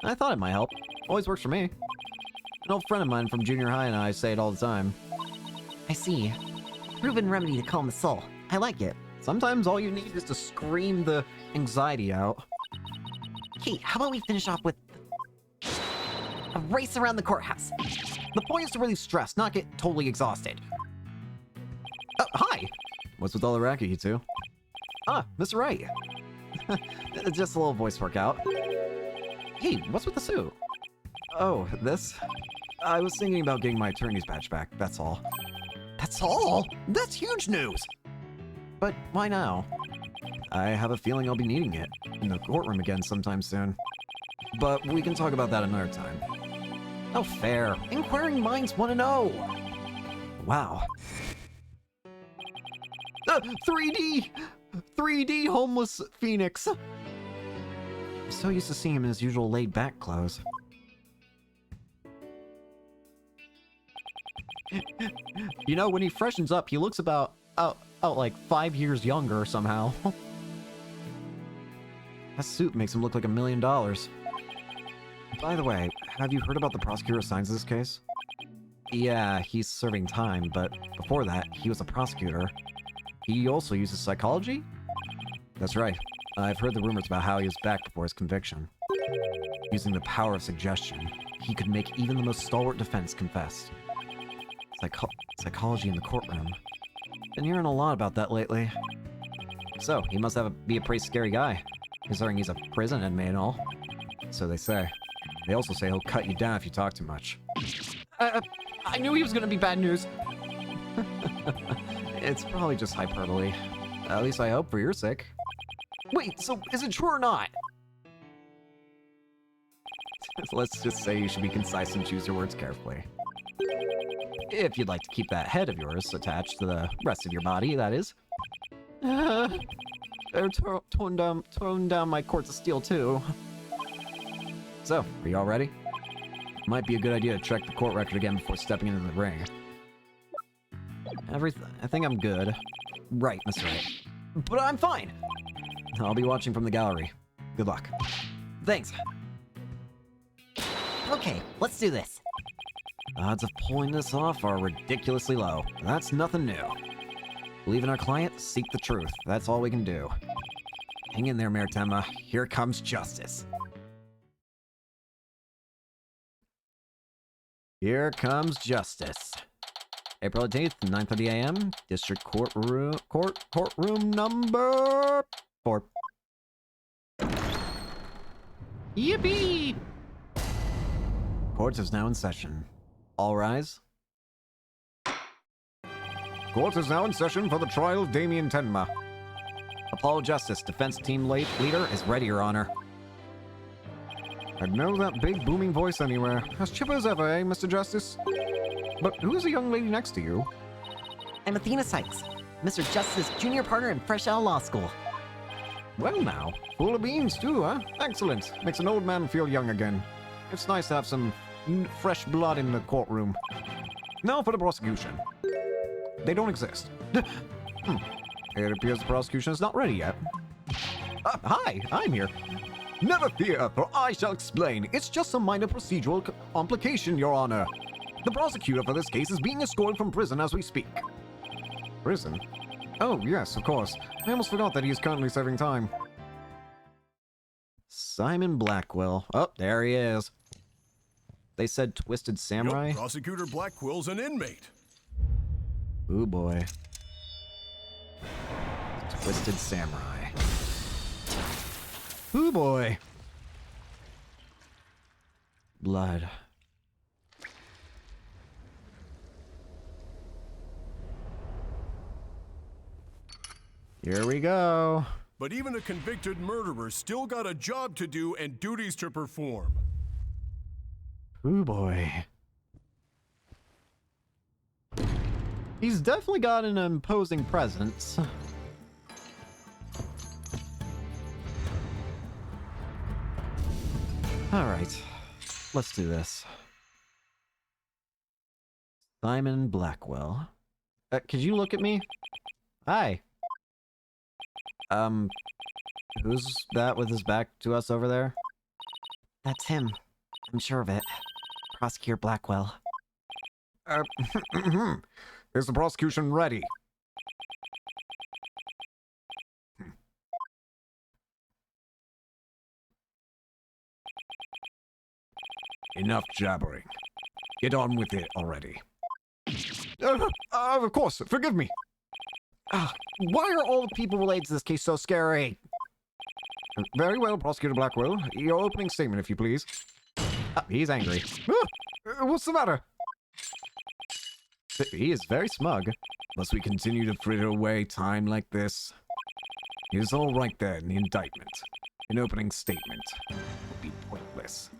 I thought it might help. Always works for me. An old friend of mine from junior high and I say it all the time. I see. Proven remedy to calm the soul. I like it. Sometimes all you need is to scream the anxiety out. Hey, how about we finish off with a race around the courthouse? The point is to relieve stress, not get totally exhausted. Hi! What's with all the racket, you two? Ah, Mr. Wright. Just a little voice workout. Hey, what's with the suit? Oh, this? I was thinking about getting my attorney's badge back, that's all. That's all? That's huge news! But why now? I have a feeling I'll be needing it in the courtroom again sometime soon. But we can talk about that another time. Oh, fair. Inquiring minds want to know. Wow. 3D homeless Phoenix. I'm so used to seeing him in his usual laid-back clothes. You know, when he freshens up, he looks about like 5 years younger somehow. That suit makes him look like $1 million. By the way, have you heard about the prosecutor assigns this case? Yeah, he's serving time, but before that, he was a prosecutor. He also uses psychology? That's right. I've heard the rumors about how he was back before his conviction. Using the power of suggestion, he could make even the most stalwart defense confess. Psychology in the courtroom. Been hearing a lot about that lately. So, he must be a pretty scary guy, considering he's a prison inmate and all. So they say. They also say he'll cut you down if you talk too much. I knew he was gonna be bad news! It's probably just hyperbole. At least I hope for your sake. Wait, so is it true or not? Let's just say you should be concise and choose your words carefully. If you'd like to keep that head of yours attached to the rest of your body, that is. They're tone down my Chords of Steel too. So, are you all ready? Might be a good idea to check the court record again before stepping into the ring. I think I'm good. Right, Mr. Wright. But I'm fine! I'll be watching from the gallery. Good luck. Thanks. Okay, let's do this. Odds of pulling this off are ridiculously low. That's nothing new. Believe in our client, seek the truth. That's all we can do. Hang in there, Mayor Tenma. Here comes justice. Here comes justice. April 18th, 9:30 a.m. District courtroom number 4. Yippee! Court is now in session. All rise. Court is now in session for the trial of Damien Tenma. Apollo Justice, defense team leader, is ready, Your Honor. I'd know that big booming voice anywhere. As chipper as ever, eh, Mr. Justice? But who's the young lady next to you? I'm Athena Sykes, Mr. Justice's junior partner in Fresh Out of Law School. Well now, full of beans too, huh? Excellent. Makes an old man feel young again. It's nice to have some fresh blood in the courtroom. Now for the prosecution. They don't exist. It appears the prosecution is not ready yet. Hi, I'm here. Never fear, for I shall explain. It's just a minor procedural complication, Your Honor. The prosecutor for this case is being escorted from prison as we speak. Prison? Oh, yes, of course. I almost forgot that he is currently serving time. Simon Blackwell. Oh, there he is. They said Twisted Samurai? Yep, Prosecutor Blackwell's an inmate. Ooh, boy. Twisted Samurai. Ooh, boy. Blood. Here we go. But even a convicted murderer still got a job to do and duties to perform. Ooh, boy. He's definitely got an imposing presence. Alright, let's do this. Simon Blackwell. Could you look at me? Hi. Who's that with his back to us over there? That's him. I'm sure of it. Prosecutor Blackwell. Is the prosecution ready? Enough jabbering. Get on with it already. Of course, forgive me. Why are all the people related to this case so scary? Very well, Prosecutor Blackwell. Your opening statement, if you please. He's angry. What's the matter? He is very smug. Must we continue to fritter away time like this? It is all right there in the indictment. An opening statement would be pointless.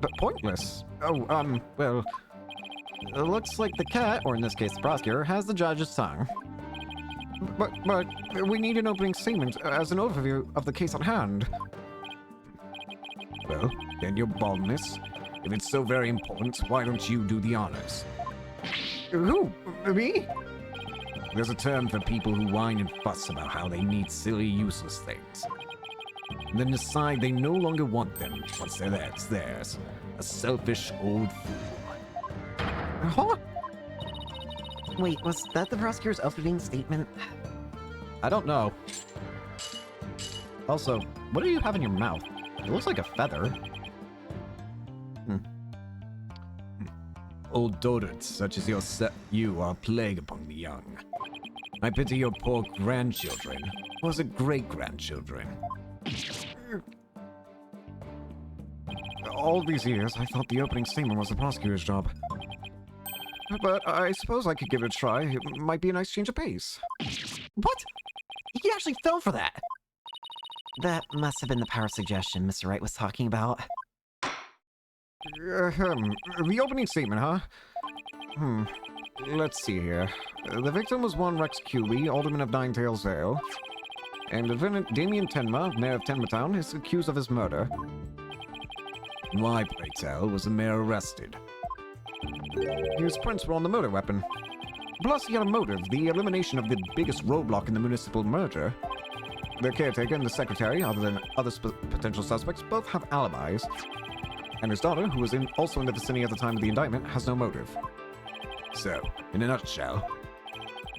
But pointless? Oh, well... It looks like the cat, or in this case the prosecutor, has the judge's tongue. But we need an opening statement as an overview of the case at hand. Well, then your baldness. If it's so very important, why don't you do the honors? Who? Me? There's a term for people who whine and fuss about how they need silly, useless things. And then decide they no longer want them. Once they're there, it's theirs. A selfish old fool. Huh? Wait, was that the prosecutor's opening statement? I don't know. Also, what do you have in your mouth? It looks like a feather. Old dotards such as you are a plague upon the young. I pity your poor grandchildren. Or was it great-grandchildren? All these years, I thought the opening statement was the prosecutor's job. But I suppose I could give it a try. It might be a nice change of pace. What? He actually fell for that! That must have been the power suggestion Mr. Wright was talking about. The opening statement, huh? Let's see here. The victim was one Rex Cuby, alderman of Nine Tails Vale. And Lieutenant Damien Tenma, mayor of Tenmatown, is accused of his murder. Why, pray tell, was the mayor arrested? His prints were on the murder weapon. Plus, he had a motive, the elimination of the biggest roadblock in the municipal merger. The caretaker and the secretary, other than other potential suspects, both have alibis. And his daughter, who was also in the vicinity at the time of the indictment, has no motive. So, in a nutshell,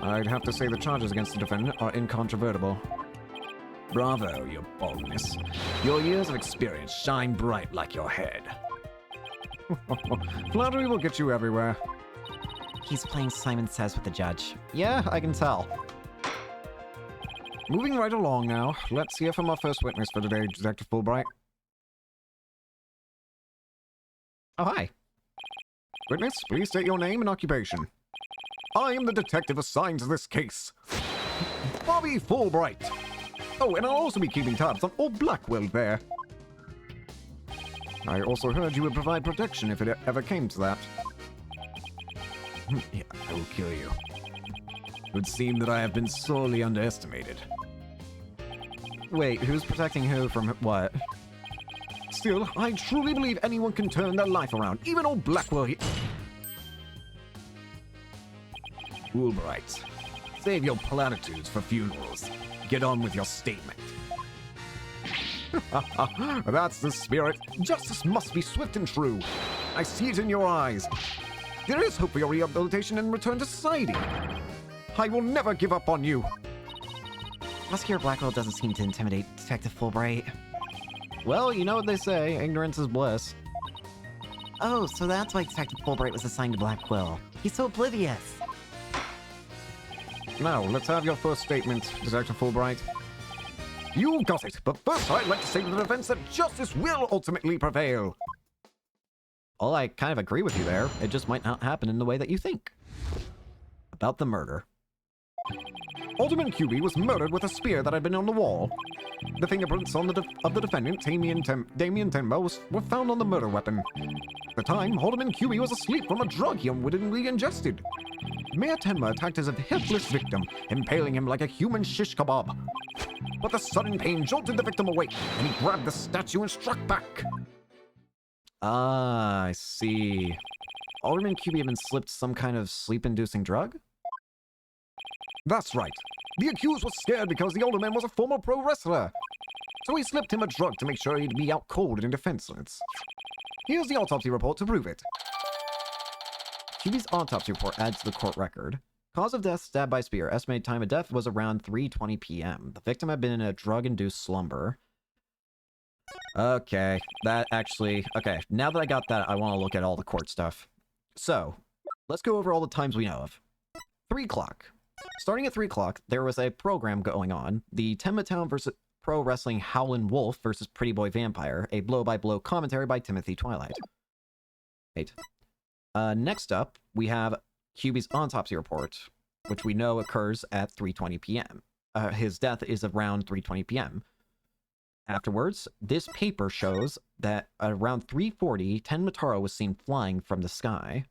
I'd have to say the charges against the defendant are incontrovertible. Bravo, your boldness. Your years of experience shine bright like your head. Flattery will get you everywhere. He's playing Simon Says with the judge. Yeah, I can tell. Moving right along now, let's hear from our first witness for today, Detective Fulbright. Oh, hi. Witness, please state your name and occupation. I am the detective assigned to this case. Bobby Fulbright. Oh, and I'll also be keeping tabs on all Blackwell there. I also heard you would provide protection if it ever came to that. Yeah, I will kill you. It would seem that I have been sorely underestimated. Wait, who's protecting who from what? Still, I truly believe anyone can turn their life around, even old Blackwell here. Fulbright, save your platitudes for funerals. Get on with your statement. That's the spirit. Justice must be swift and true. I see it in your eyes. There is hope for your rehabilitation and return to society. I will never give up on you. Prosecutor Blackwell doesn't seem to intimidate Detective Fulbright. Well, you know what they say, ignorance is bliss. Oh, so that's why Detective Fulbright was assigned to Blackwell. He's so oblivious. Now, let's have your first statement, Detective Fulbright. You got it, but first I'd like to say to the defense that justice will ultimately prevail. Well, I kind of agree with you there. It just might not happen in the way that you think. About the murder. Alderman QB was murdered with a spear that had been on the wall. The fingerprints of the defendant, Damien Tenma, were found on the murder weapon. At the time, Alderman QB was asleep from a drug he unwittingly ingested. Mayor Tenma attacked his helpless victim, impaling him like a human shish kebab. But the sudden pain jolted the victim awake, and he grabbed the statue and struck back. Ah, I see. Alderman QB had been slipped some kind of sleep-inducing drug? That's right. The accused was scared because the alderman was a former pro wrestler. So he slipped him a drug to make sure he'd be out cold and defenseless. Here's the autopsy report to prove it. QB's autopsy report adds to the court record. Cause of death, stabbed by spear. Estimated time of death was around 3:20 p.m. The victim had been in a drug-induced slumber. Okay, that actually... Okay, now that I got that, I want to look at all the court stuff. So, let's go over all the times we know of. 3 o'clock. Starting at 3 o'clock, there was a program going on. The Tenma Town versus Pro Wrestling Howlin' Wolf versus Pretty Boy Vampire. A blow-by-blow commentary by Timothy Twilight. 8. Next up, we have QB's autopsy report, which we know occurs at 3:20 p.m. His death is around 3:20 p.m. Afterwards, this paper shows that around 3:40, Tenma Taro was seen flying from the sky.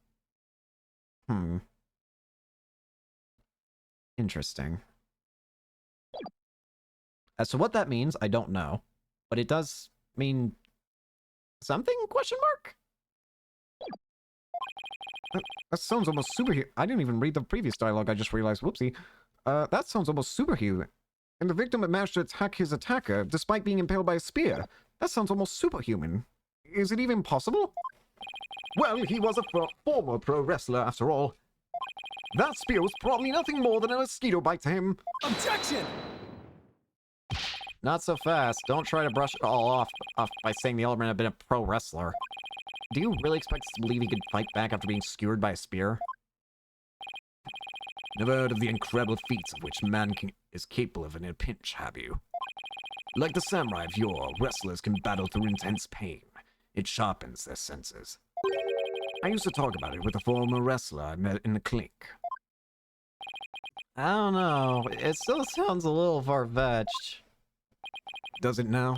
Interesting. As to what that means, I don't know. But it does mean something? Question mark? That sounds almost superhuman. I didn't even read the previous dialogue, I just realized. Whoopsie. That sounds almost superhuman. And the victim had managed to attack his attacker despite being impaled by a spear. That sounds almost superhuman. Is it even possible? Well, he was a former pro wrestler after all. That spear was probably nothing more than a mosquito bite to him. Objection! Not so fast. Don't try to brush it all off by saying the alderman had been a pro wrestler. Do you really expect us to believe he could fight back after being skewered by a spear? Never heard of the incredible feats of which man is capable of in a pinch, have you? Like the samurai of yore, wrestlers can battle through intense pain. It sharpens their senses. I used to talk about it with a former wrestler I met in the clink. I don't know. It still sounds a little far-fetched. Does it now?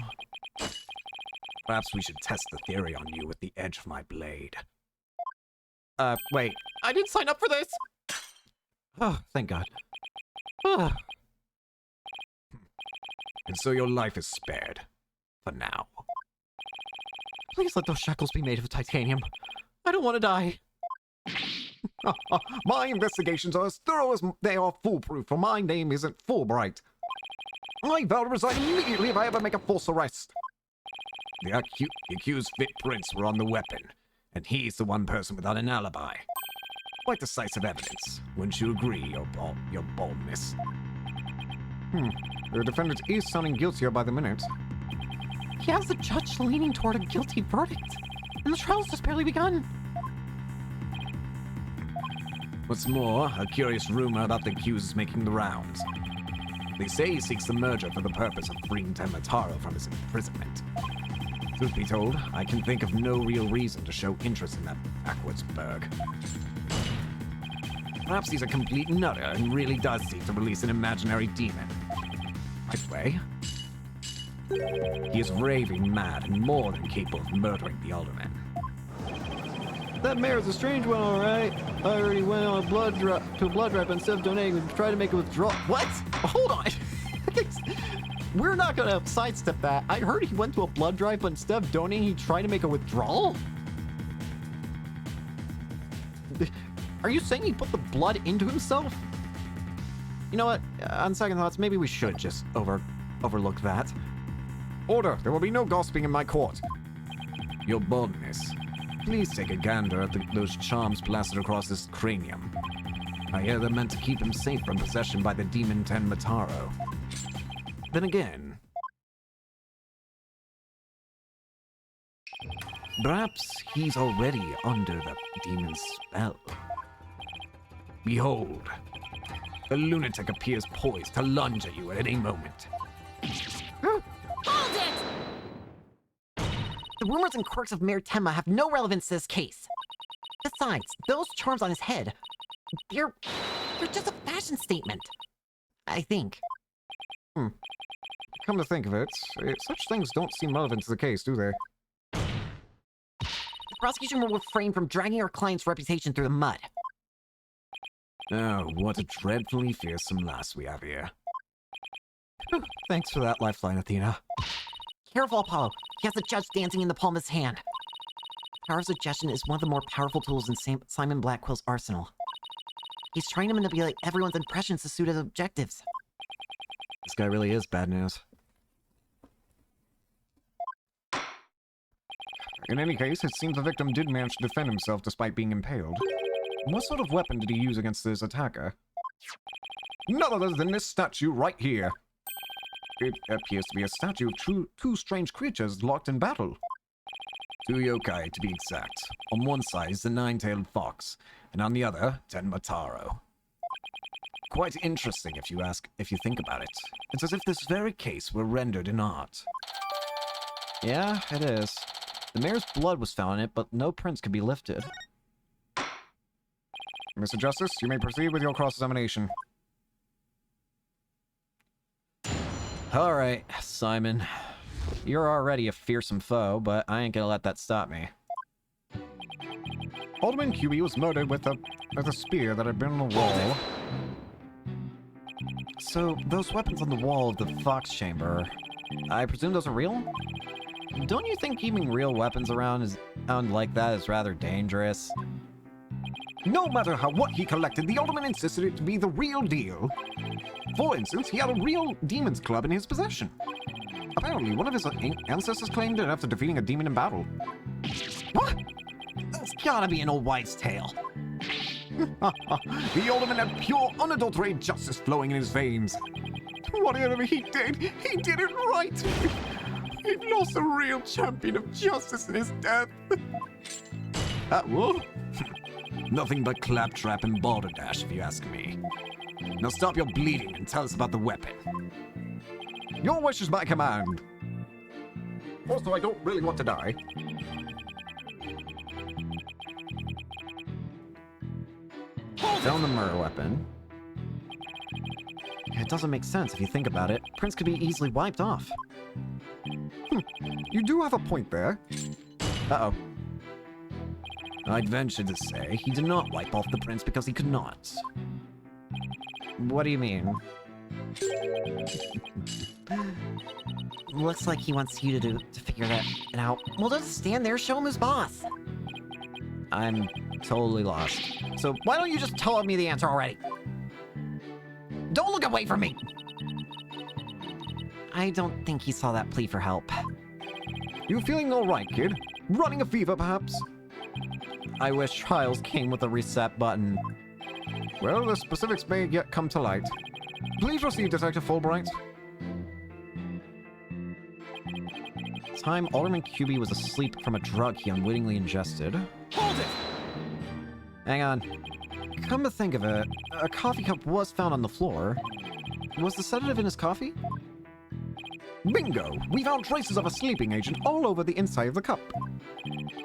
Perhaps we should test the theory on you with the edge of my blade. Wait. I didn't sign up for this! Oh, thank God. Oh. And so your life is spared. For now. Please let those shackles be made of titanium. I don't want to die. My investigations are as thorough as they are foolproof, for my name isn't Fulbright. I vow to resign immediately if I ever make a false arrest. The accused footprints were on the weapon, and he's the one person without an alibi. Quite decisive evidence. Wouldn't you agree, your boldness? The defendant is sounding guiltier by the minute. He has the judge leaning toward a guilty verdict, and the trial's just barely begun. What's more, a curious rumor about the accused is making the rounds. They say he seeks the merger for the purpose of freeing Tenmataro from his imprisonment. Truth be told, I can think of no real reason to show interest in that backwards burg. Perhaps he's a complete nutter and really does seek to release an imaginary demon. Either way, he is raving mad and more than capable of murdering the alderman. That mayor's a strange one, all right. I already went on a blood drive but instead of donating, we tried to make a withdrawal. What? Hold on. We're not gonna sidestep that. I heard he went to a blood drive, but instead of donating, he tried to make a withdrawal? Are you saying he put the blood into himself? You know what? On second thoughts, maybe we should just overlook that. Order! There will be no gossiping in my court. Your boldness. Please take a gander at those charms plastered across his cranium. I hear they're meant to keep him safe from possession by the demon Tenmataro. Then again, perhaps he's already under the demon's spell. Behold, a lunatic appears poised to lunge at you at any moment. Hold it! The rumors and quirks of Mayor Tenma have no relevance to this case. Besides, those charms on his head, they're just a fashion statement. I think. Come to think of it, such things don't seem relevant to the case, do they? The prosecution will refrain from dragging our client's reputation through the mud. Oh, what a dreadfully fearsome lass we have here. Thanks for that lifeline, Athena. Careful, Apollo. He has the judge dancing in the palm of his hand. Power of suggestion is one of the more powerful tools in Simon Blackwell's arsenal. He's trying to manipulate everyone's impressions to suit his objectives. This guy really is bad news. In any case, it seems the victim did manage to defend himself despite being impaled. What sort of weapon did he use against his attacker? None other than this statue right here. It appears to be a statue of two strange creatures locked in battle. Two yokai, to be exact. On one side is the nine-tailed fox, and on the other, Tenmataro. Quite interesting if you think about it. It's as if this very case were rendered in art. Yeah, it is. The mayor's blood was found in it, but no prints could be lifted. Mr. Justice, you may proceed with your cross-examination. Alright, Simon. You're already a fearsome foe, but I ain't gonna let that stop me. Alderman QB was murdered with a spear that had been on the wall. So, those weapons on the wall of the Fox Chamber, I presume those are real? Don't you think keeping real weapons around like that is rather dangerous? No matter what he collected, the Alderman insisted it to be the real deal. For instance, he had a real demon's club in his possession. Apparently, one of his ancestors claimed it after defeating a demon in battle. What? That's gotta be an old wives' tale. The Alderman had pure, unadulterated justice flowing in his veins. Whatever he did it right. He lost a real champion of justice in his death. What? Nothing but claptrap and balderdash, if you ask me. Now stop your bleeding and tell us about the weapon. Your wish is my command. Also, I don't really want to die. Found the murder weapon. It doesn't make sense if you think about it. Prince could be easily wiped off. You do have a point there. Uh-oh. I'd venture to say he did not wipe off the prince because he could not. What do you mean? Looks like he wants you to figure that out. Well, just stand there, show him who's boss. I'm totally lost. So why don't you just tell me the answer already? Don't look away from me! I don't think he saw that plea for help. You feeling alright, kid? Running a fever, perhaps? I wish trials came with a reset button. Well, the specifics may yet come to light. Please receive Detective Fulbright. Time Alderman QB was asleep from a drug he unwittingly ingested. Hold it! Hang on. Come to think of it, a coffee cup was found on the floor. Was the sedative in his coffee? Bingo! We found traces of a sleeping agent all over the inside of the cup.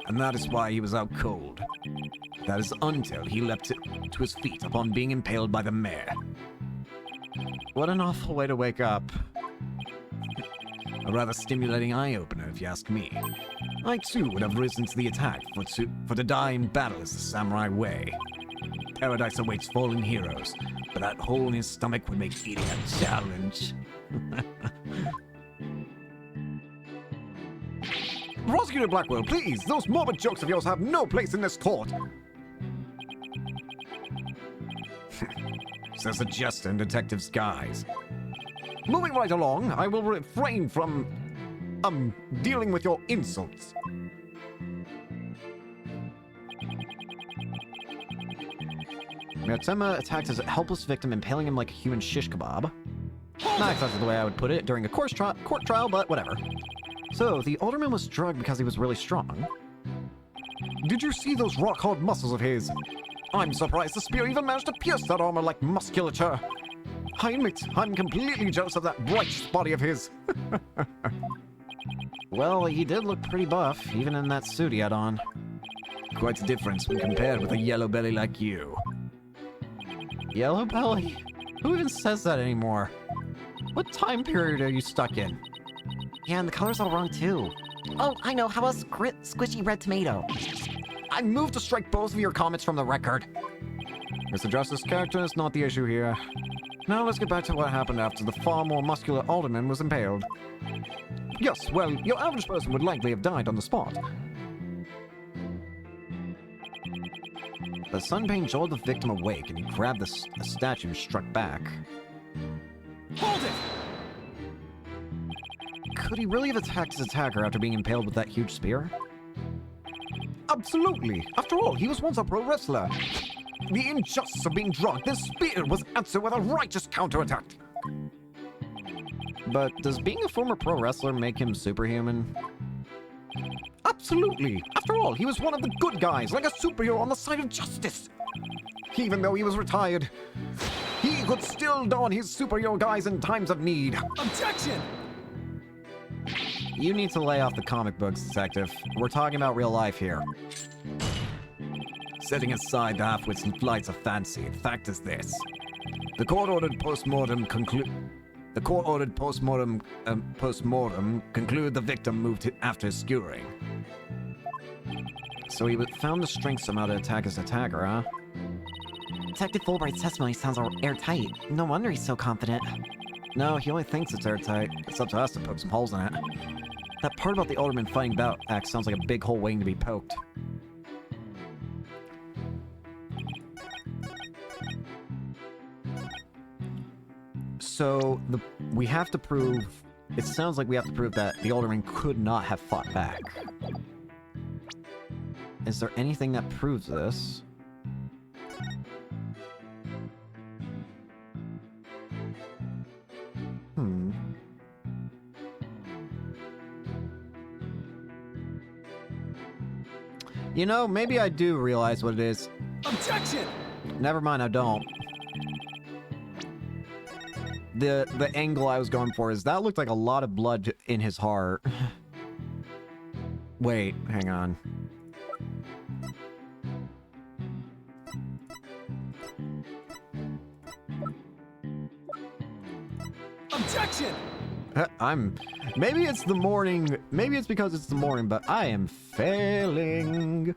And that is why he was out cold. That is until he leapt to his feet upon being impaled by the mare. What an awful way to wake up. A rather stimulating eye-opener, if you ask me. I too would have risen to the attack, for to die in battle is the samurai way. Paradise awaits fallen heroes, but that hole in his stomach would make eating a challenge. Prosecutor Blackwell, please! Those morbid jokes of yours have no place in this court! Says a jester in detective's guise. Moving right along, I will refrain from, dealing with your insults. Mitsuma attacked his helpless victim, impaling him like a human shish kebab. Not exactly the way I would put it during a court trial, but whatever. So, the alderman was drugged because he was really strong. Did you see those rock-hard muscles of his? I'm surprised the spear even managed to pierce that armor-like musculature. I admit, I'm completely jealous of that righteous body of his. Well, he did look pretty buff, even in that suit he had on. Quite a difference when compared with a yellow belly like you. Yellow belly? Who even says that anymore? What time period are you stuck in? Yeah, and the color's all wrong too. Oh, I know, how about squishy red tomato? I move to strike both of your comments from the record. Mr. Justice, character is not the issue here. Now let's get back to what happened after the far more muscular alderman was impaled. Yes, well, your average person would likely have died on the spot. The sun pain jolted the victim awake, and he grabbed the statue and struck back. Hold it! Could he really have attacked his attacker after being impaled with that huge spear? Absolutely. After all, he was once a pro wrestler. The injustice of being drugged, this spear was answered with a righteous counterattack. But does being a former pro wrestler make him superhuman? Absolutely. After all, he was one of the good guys, like a superhero on the side of justice. Even though he was retired, he could still don his superhero guise in times of need. Objection! You need to lay off the comic books, detective. We're talking about real life here. Setting aside the half-wits and flights of fancy, the fact is this. The court-ordered post-mortem conclude the victim moved after his skewering. So he found the strength somehow to attack his attacker, huh? Detective Fulbright's testimony sounds all airtight. No wonder he's so confident. No, he only thinks it's airtight. It's up to us to poke some holes in it. That part about the alderman fighting back sounds like a big hole waiting to be poked. So, we have to prove... It sounds like we have to prove that the alderman could not have fought back. Is there anything that proves this? You know, maybe I do realize what it is. Objection! Never mind, I don't. The angle I was going for is that looked like a lot of blood in his heart. Wait, hang on. Objection! Maybe it's the morning. Maybe it's because it's the morning, but I am failing.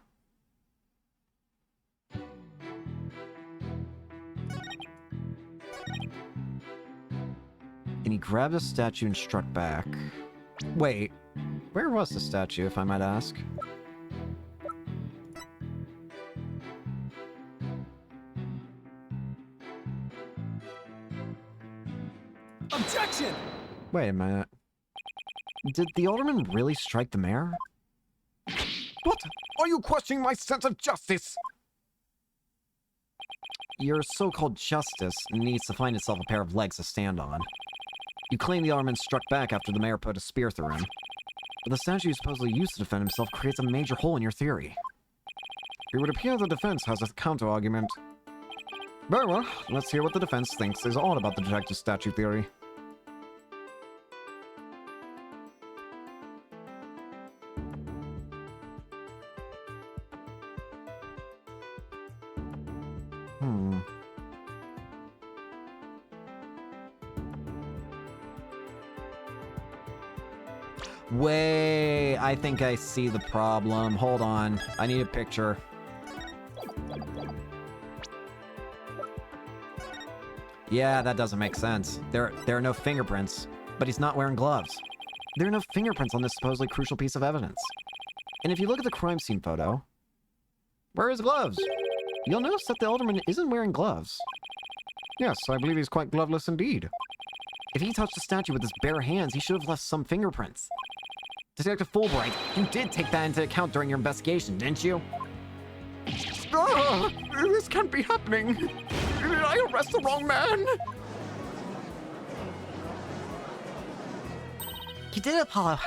And he grabbed a statue and struck back. Wait, where was the statue, if I might ask? Wait a minute. Did the alderman really strike the mayor? What? Are you questioning my sense of justice? Your so-called justice needs to find itself a pair of legs to stand on. You claim the alderman struck back after the mayor put a spear through him. But the statue you supposedly used to defend himself creates a major hole in your theory. It would appear the defense has a counter-argument. Very well, let's hear what the defense thinks is odd about the detective statue theory. Wait, I think I see the problem. Hold on. I need a picture. Yeah, that doesn't make sense. There are no fingerprints, but he's not wearing gloves. There are no fingerprints on this supposedly crucial piece of evidence. And if you look at the crime scene photo, where are his gloves? You'll notice that the alderman isn't wearing gloves. Yes, I believe he's quite gloveless indeed. If he touched the statue with his bare hands, he should have left some fingerprints. Detective Fulbright, you did take that into account during your investigation, didn't you? Ah, this can't be happening. Did I arrest the wrong man? You did it, Apollo.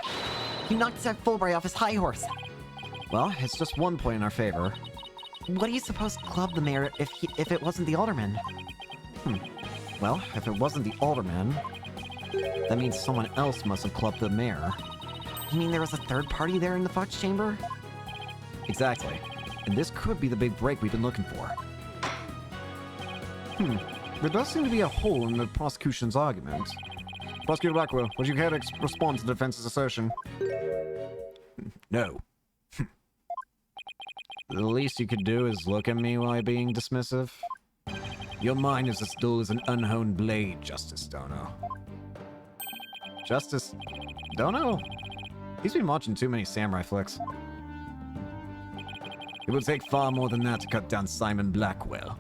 You knocked Detective Fulbright off his high horse. Well, it's just 1 point in our favor. What do you suppose clubbed the mayor if it wasn't the alderman? Well, if it wasn't the alderman, that means someone else must have clubbed the mayor. You mean there was a third party there in the Fox chamber? Exactly. And this could be the big break we've been looking for. There does seem to be a hole in the prosecution's argument. Prosecutor Blackwell, would you care to respond to the defense's assertion? No. The least you could do is look at me while you're being dismissive. Your mind is as dull as an unhoned blade, Justice Dono. Justice Dono? He's been watching too many samurai flicks. It will take far more than that to cut down Simon Blackwell.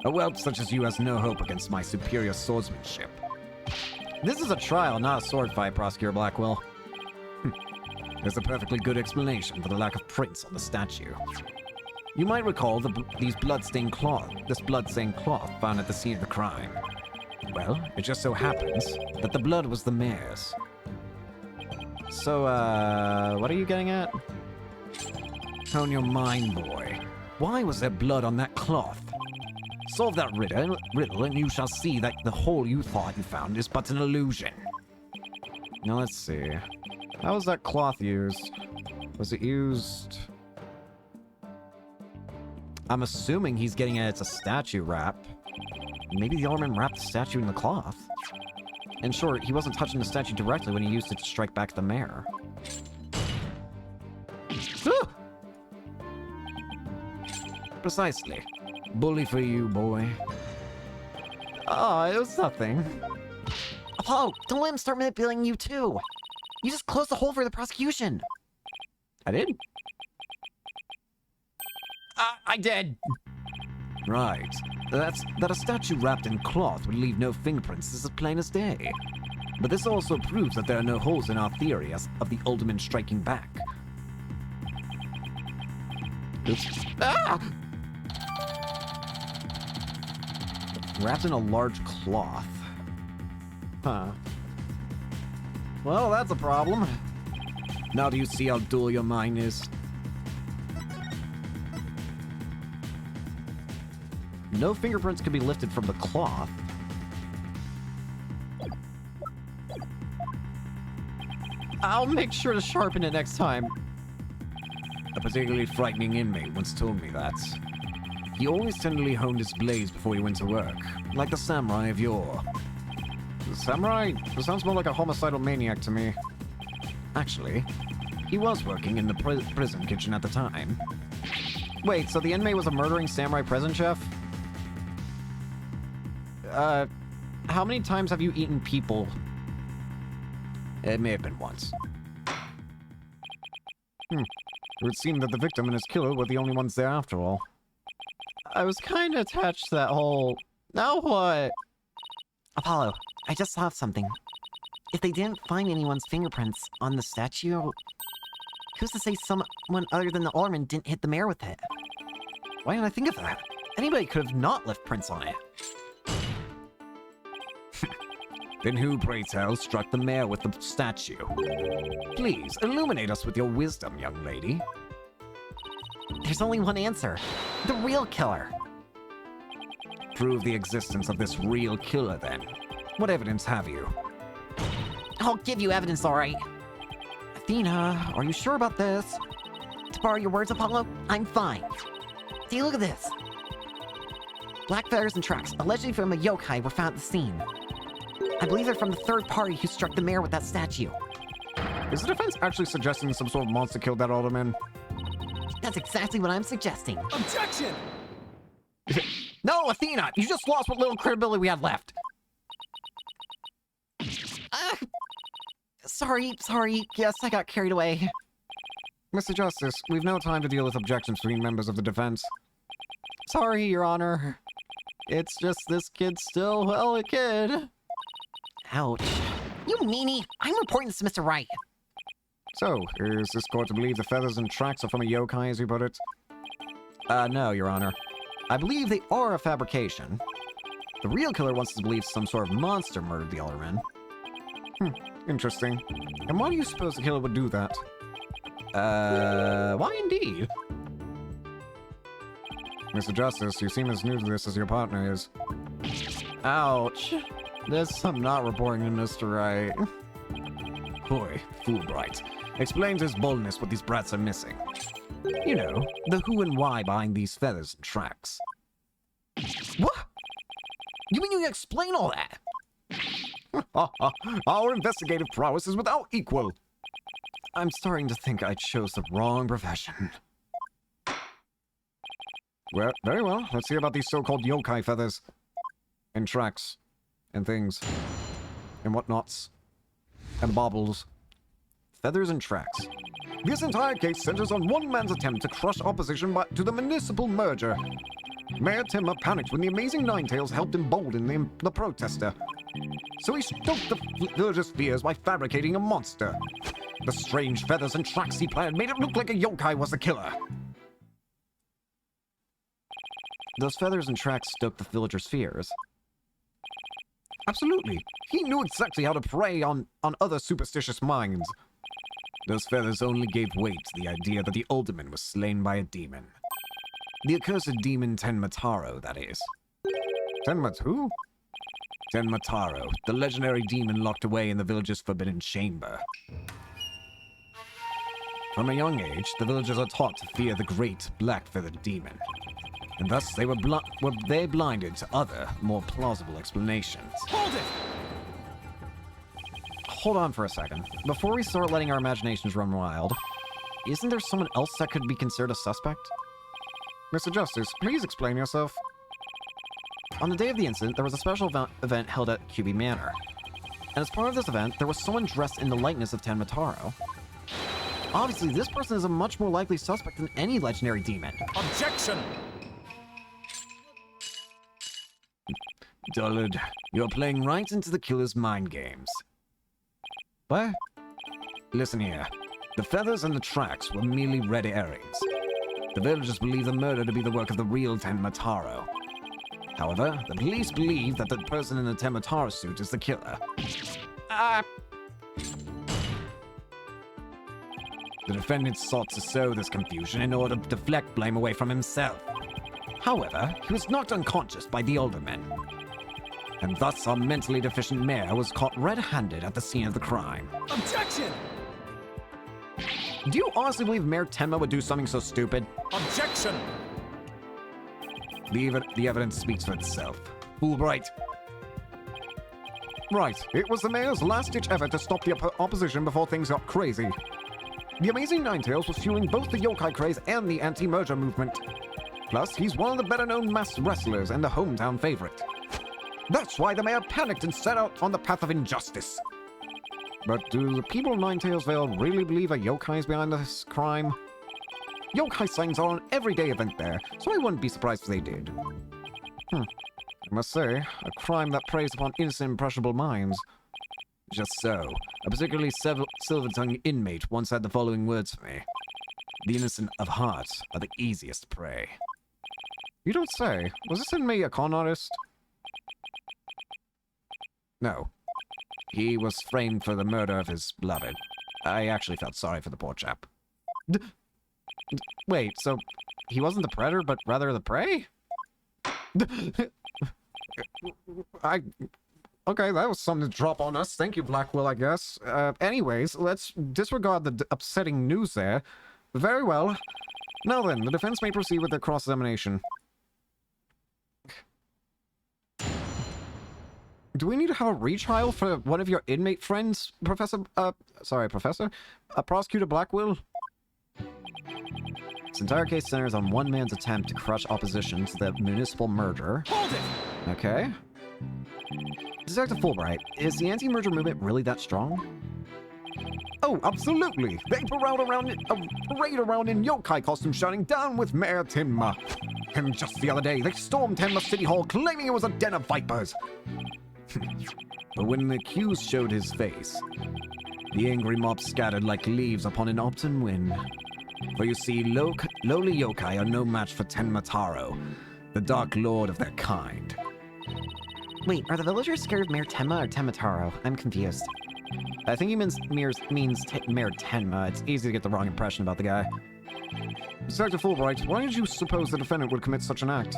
A whelp such as you has no hope against my superior swordsmanship. This is a trial, not a sword fight, Prosecutor Blackwell. There's a perfectly good explanation for the lack of prints on the statue. You might recall this blood-stained cloth found at the scene of the crime. Well, it just so happens that the blood was the mayor's. So, what are you getting at? Tone your mind, boy. Why was there blood on that cloth? Solve that riddle, and you shall see that the hole you thought you found is but an illusion. Now, let's see. How was that cloth used? Was it used... I'm assuming he's getting at it's a statue wrap. Maybe the alderman wrapped the statue in the cloth. In short, he wasn't touching the statue directly when he used it to strike back the mayor. Ah! Precisely. Bully for you, boy. Oh, it was nothing. Apollo, don't let him start manipulating you too. You just closed the hole for the prosecution. I did? I did. Right. That a statue wrapped in cloth would leave no fingerprints is as plain as day. But this also proves that there are no holes in our theory of the alderman striking back. Oops. Ah! Wrapped in a large cloth. Huh. Well, that's a problem. Now do you see how dull your mind is? No fingerprints can be lifted from the cloth. I'll make sure to sharpen it next time. A particularly frightening inmate once told me that. He always tenderly honed his blades before he went to work, like the samurai of yore. The samurai? This sounds more like a homicidal maniac to me. Actually, he was working in the prison kitchen at the time. Wait, so the inmate was a murdering samurai prison chef? How many times have you eaten people? It may have been once. It would seem that the victim and his killer were the only ones there after all. I was kind of attached to that whole Now what? Apollo, I just thought of something. If they didn't find anyone's fingerprints on the statue, who's to say someone other than the alderman didn't hit the mayor with it? Why didn't I think of that? Anybody could have not left prints on it. Then who, pray tell, struck the mayor with the statue? Please, illuminate us with your wisdom, young lady. There's only one answer. The real killer. Prove the existence of this real killer, then. What evidence have you? I'll give you evidence, all right. Athena, are you sure about this? To borrow your words, Apollo, I'm fine. See, look at this. Black feathers and tracks, allegedly from a yokai, were found at the scene. I believe they're from the third party who struck the mayor with that statue. Is the defense actually suggesting some sort of monster killed that alderman? That's exactly what I'm suggesting. Objection! No, Athena, you just lost what little credibility we had left. Sorry. Yes, I got carried away. Mr. Justice, we've no time to deal with objections between members of the defense. Sorry, Your Honor. It's just this kid's still, well, a kid. Ouch. You meanie! I'm reporting this to Mr. Wright. So, is this court to believe the feathers and tracks are from a yokai, as you put it? No, Your Honor. I believe they are a fabrication. The real killer wants to believe some sort of monster murdered the alderman. Interesting. And why do you suppose the killer would do that? Why indeed? Mr. Justice, you seem as new to this as your partner is. Ouch. This I'm not reporting to Mr. Wright. Boy, Fulbright. Explains his boldness what these brats are missing. You know, the who and why behind these feathers and tracks. What? You mean you can explain all that? Our investigative prowess is without equal. I'm starting to think I chose the wrong profession. Well, very well. Let's hear about these so-called yokai feathers. And tracks. And things. And whatnots. And baubles. Feathers and tracks. This entire case centers on one man's attempt to crush opposition to the municipal merger. Mayor Timmer panicked when the amazing Ninetales helped embolden the protester. So he stoked the villagers' fears by fabricating a monster. The strange feathers and tracks he planned made it look like a yokai was the killer. Those feathers and tracks stoked the villagers' fears. Absolutely. He knew exactly how to prey on other superstitious minds. Those feathers only gave weight to the idea that the alderman was slain by a demon. The accursed demon Tenmataro, that is. Who? Tenmataro, the legendary demon locked away in the village's forbidden chamber. From a young age, the villagers are taught to fear the great black-feathered demon. And thus they were blinded to other, more plausible explanations. Hold it! Hold on for a second. Before we start letting our imaginations run wild, isn't there someone else that could be considered a suspect? Mr. Justice, please explain yourself. On the day of the incident, there was a special event held at QB Manor. And as part of this event, there was someone dressed in the likeness of Tenmataro. Obviously, this person is a much more likely suspect than any legendary demon. Objection! Dullard, you're playing right into the killer's mind games. What? Listen here. The feathers and the tracks were merely red herrings. The villagers believe the murder to be the work of the real Tenmataro. However, the police believe that the person in the Tenmataro suit is the killer. The defendant sought to sow this confusion in order to deflect blame away from himself. However, he was knocked unconscious by the aldermen. And thus our mentally deficient mayor was caught red-handed at the scene of the crime. Objection! Do you honestly believe Mayor Tenma would do something so stupid? Objection! The evidence speaks for itself. Fulbright. Right, it was the mayor's last-ditch effort to stop the opposition before things got crazy. The amazing Ninetales was fueling both the yokai craze and the anti-merger movement. Plus, he's one of the better-known masked wrestlers and a hometown favorite. That's why the mayor panicked and set out on the path of injustice. But do the people of Ninetales really believe a yokai is behind this crime? Yokai sightings are an everyday event there, so I wouldn't be surprised if they did. I must say, a crime that preys upon innocent, impressionable minds. Just so, a particularly silver-tongued inmate once had the following words for me. The innocent of heart are the easiest prey. You don't say. Was this inmate a con artist? No. He was framed for the murder of his beloved. I actually felt sorry for the poor chap. Wait, so he wasn't the predator, but rather the prey? Okay, that was something to drop on us. Thank you, Blackwell, I guess. Anyways, let's disregard the upsetting news there. Very well. Now then, the defense may proceed with their cross-examination. Do we need to have a retrial for one of your inmate friends, Prosecutor Blackwell? This entire case centers on one man's attempt to crush opposition to the municipal murder. Hold it! Okay. Detective Fulbright, is the anti-merger movement really that strong? Oh, absolutely! They parade around in yokai costumes shouting down with Mayor Tenma. And just the other day, they stormed Tenma City Hall claiming it was a den of vipers. But when the accused showed his face, the angry mob scattered like leaves upon an autumn wind. For you see, lowly yokai are no match for Tenma Taro, the dark lord of their kind. Wait, are the villagers scared of Mayor Tenma or Temataro? I'm confused. I think he means Mayor Tenma. It's easy to get the wrong impression about the guy. Detective Fulbright, why did you suppose the defendant would commit such an act?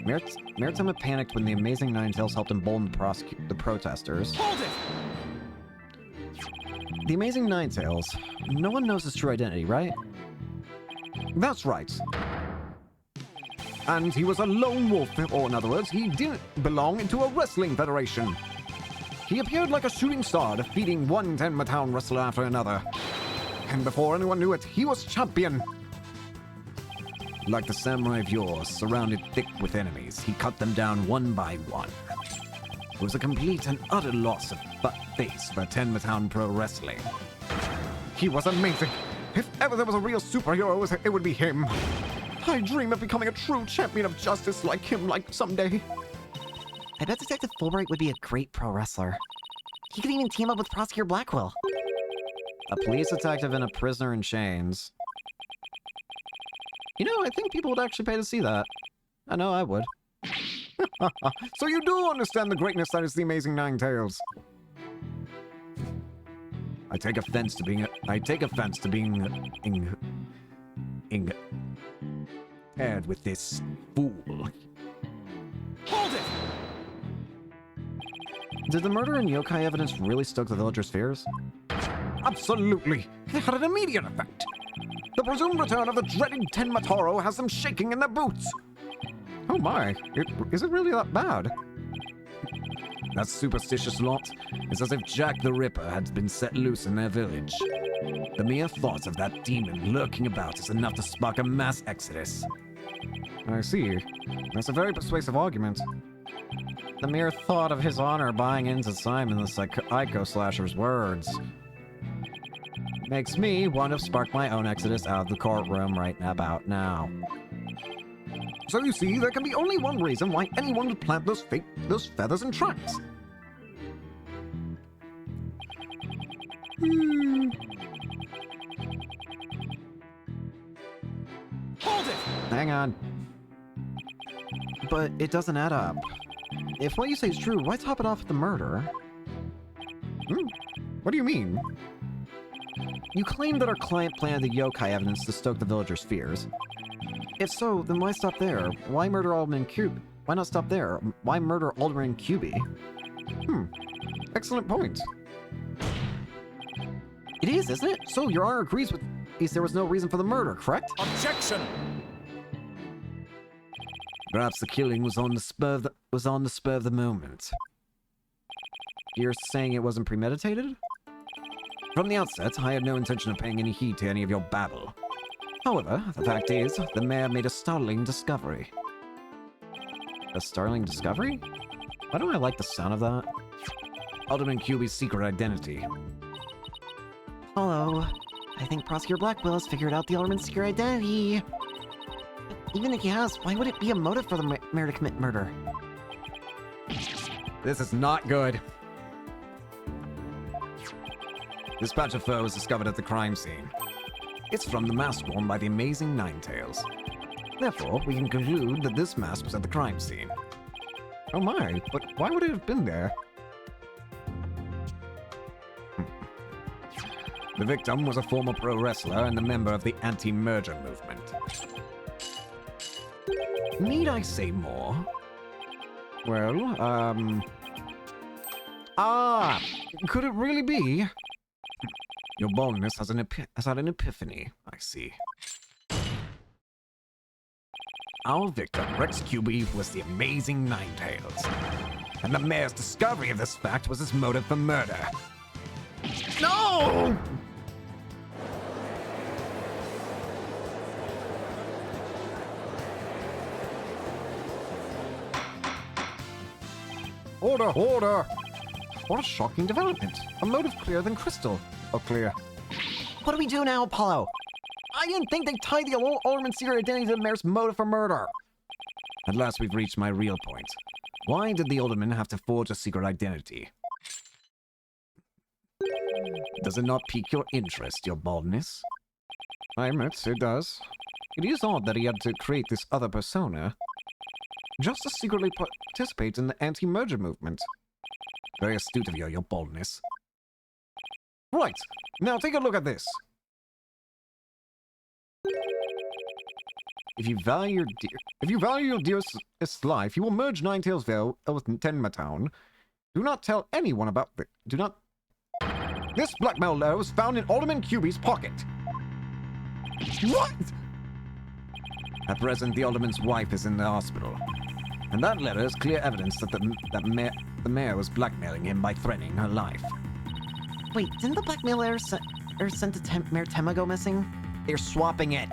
Mayor Tenma panicked when the Amazing Ninetales helped embolden the protesters. Hold it! The Amazing Ninetales. No one knows his true identity, right? That's right. And he was a lone wolf, or in other words, he didn't belong into a wrestling federation. He appeared like a shooting star, defeating one Tenma Town wrestler after another. And before anyone knew it, he was champion. Like the samurai of yore, surrounded thick with enemies, he cut them down one by one. It was a complete and utter loss of face for Tenma Town Pro Wrestling. He was amazing. If ever there was a real superhero, it would be him. I dream of becoming a true champion of justice like him, someday. I bet Detective Fulbright would be a great pro wrestler. He could even team up with Prosecutor Blackwell. A police detective and a prisoner in chains. You know, I think people would actually pay to see that. I know I would. So you do understand the greatness that is the Amazing Ninetales. I take offense to being paired with this fool. Hold it! Did the murder and yokai evidence really stoke the villagers' fears? Absolutely. It had an immediate effect. The presumed return of the dreaded Tenma Taro has them shaking in their boots. Oh my, is it really that bad? That superstitious lot is as if Jack the Ripper had been set loose in their village. The mere thought of that demon lurking about is enough to spark a mass exodus. I see. That's a very persuasive argument. The mere thought of his honor buying into Simon the Psycho Slasher's words makes me want to spark my own exodus out of the courtroom right about now. So you see, there can be only one reason why anyone would plant those feathers and tracks. Hold it! Hang on. But it doesn't add up. If what you say is true, why top it off with the murder? What do you mean? You claim that our client planted the yokai evidence to stoke the villagers' fears. If so, then why stop there? Why murder Alderman Cube? Why not stop there? Why murder Alderman Cubey? Excellent point. It is, isn't it? So, Your Honor agrees with... At least there was no reason for the murder, correct? Objection! Perhaps the killing was on the spur of the moment. You're saying it wasn't premeditated? From the outset, I had no intention of paying any heed to any of your babble. However, the fact is, the mayor made a startling discovery. A startling discovery? Why don't I like the sound of that? Alderman Cubey's secret identity. Hello. I think Prosecutor Blackwell has figured out the Alderman's secret identity. Even if he has, why would it be a motive for the mayor to commit murder? This is not good. This patch of fur was discovered at the crime scene. It's from the mask worn by the amazing Ninetails. Therefore, we can conclude that this mask was at the crime scene. Oh my, but why would it have been there? The victim was a former pro wrestler and a member of the anti-merger movement. Need I say more? Well, could it really be? Your baldness has had an epiphany, I see. Our victim, Rex QB, was the amazing Ninetails. And the mayor's discovery of this fact was his motive for murder. No! Order, order! What a shocking development. A motive clearer than crystal. Oh, clear. What do we do now, Apollo? I didn't think they tied the Alderman's secret identity to the mayor's motive for murder. At last we've reached my real point. Why did the Alderman have to forge a secret identity? Does it not pique your interest, your baldness? I admit, it does. It is odd that he had to create this other persona, just to secretly participate in the anti-merger movement. Very astute of you, your baldness. Right, now take a look at this. If you value your dearest life, you will merge Ninetailsville with Tenma. Do not tell anyone about it. This blackmail letter was found in Alderman QB's pocket. What? At present, the Alderman's wife is in the hospital. And that letter is clear evidence that the mayor was blackmailing him by threatening her life. Wait, didn't the blackmail letter sent to Mayor Temma go missing? They're swapping it.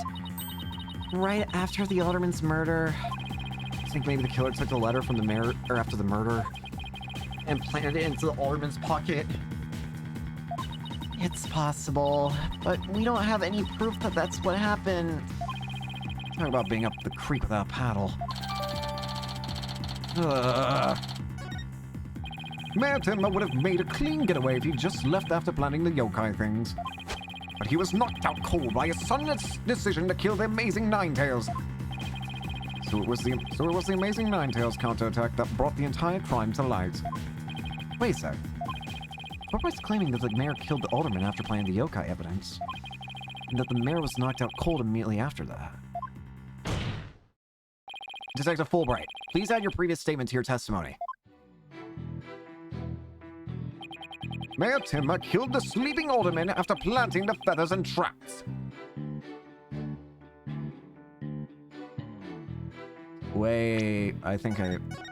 Right after the Alderman's murder. I think maybe the killer took the letter from the mayor, or after the murder, and planted it into the Alderman's pocket. It's possible, but we don't have any proof that that's what happened. Talk about being up the creek without a paddle. Mayor Timber would have made a clean getaway if he just left after planning the yokai things. But he was knocked out cold by his son's decision to kill the amazing Ninetails. So it was the amazing Ninetails counterattack that brought the entire crime to light. Wait a sec. Corporite's claiming that the mayor killed the alderman after planting the yokai evidence, and that the mayor was knocked out cold immediately after that. Detective Fulbright, please add your previous statement to your testimony. Mayor Timber killed the sleeping alderman after planting the feathers and traps. Wait, I think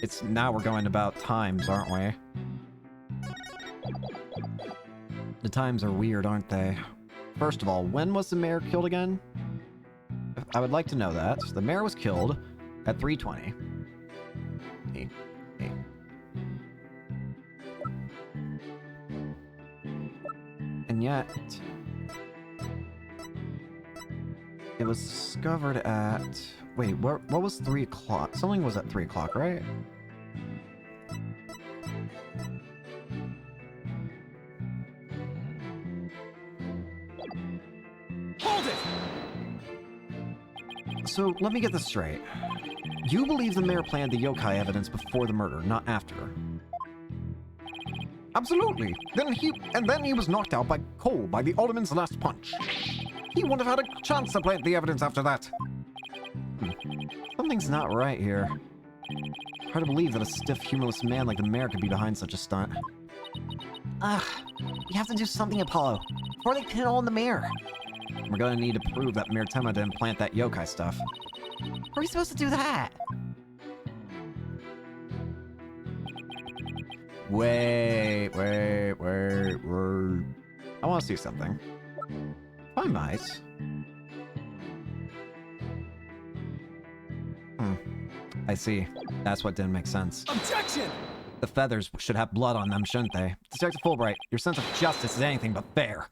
it's now we're going about times, aren't we? The times are weird, aren't they? First of all, when was the mayor killed again? I would like to know that. The mayor was killed at 3:20. Hey. And yet, it was discovered at... Wait, what was 3 o'clock? Something was at 3 o'clock, right? Hold it! So, let me get this straight. You believe the mayor planned the yokai evidence before the murder, not after? Absolutely. Then he was knocked out cold by the alderman's last punch. He wouldn't have had a chance to plant the evidence after that. Something's not right here. Hard to believe that a stiff, humorless man like the mayor could be behind such a stunt. We have to do something, Apollo, before they pin it all on the mayor. We're gonna need to prove that Mayor Temma didn't plant that yokai stuff. How are we supposed to do that? Wait. I want to see something. I might. I see. That's what didn't make sense. Objection! The feathers should have blood on them, shouldn't they? Detective Fulbright, your sense of justice is anything but fair.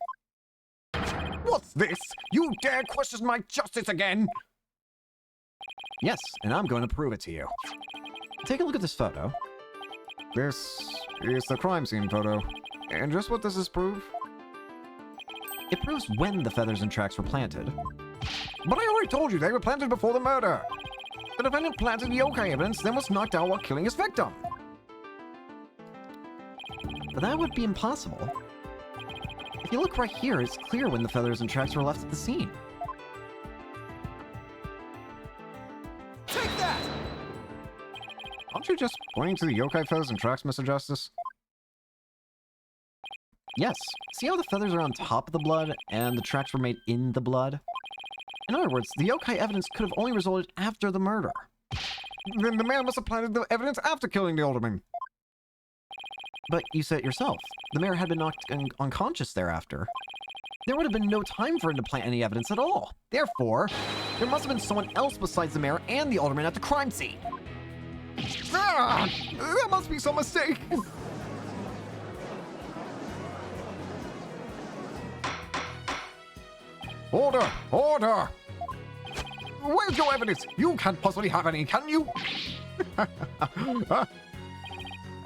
What's this? You dare question my justice again? Yes, and I'm going to prove it to you. Take a look at this photo. This is the crime scene photo. And just what does this prove? It proves when the feathers and tracks were planted. But I already told you they were planted before the murder. The defendant planted yokai evidence, then was knocked out while killing his victim. But that would be impossible. If you look right here, it's clear when the feathers and tracks were left at the scene. Take that! Aren't you just pointing to the yokai feathers and tracks, Mr. Justice? Yes. See how the feathers are on top of the blood, and the tracks were made in the blood? In other words, the yokai evidence could have only resulted after the murder. Then the man must have planted the evidence after killing the alderman. But you said it yourself. The mayor had been knocked unconscious thereafter. There would have been no time for him to plant any evidence at all. Therefore, there must have been someone else besides the mayor and the alderman at the crime scene. Ah! There must be some mistake! Order! Order! Where's your evidence? You can't possibly have any, can you?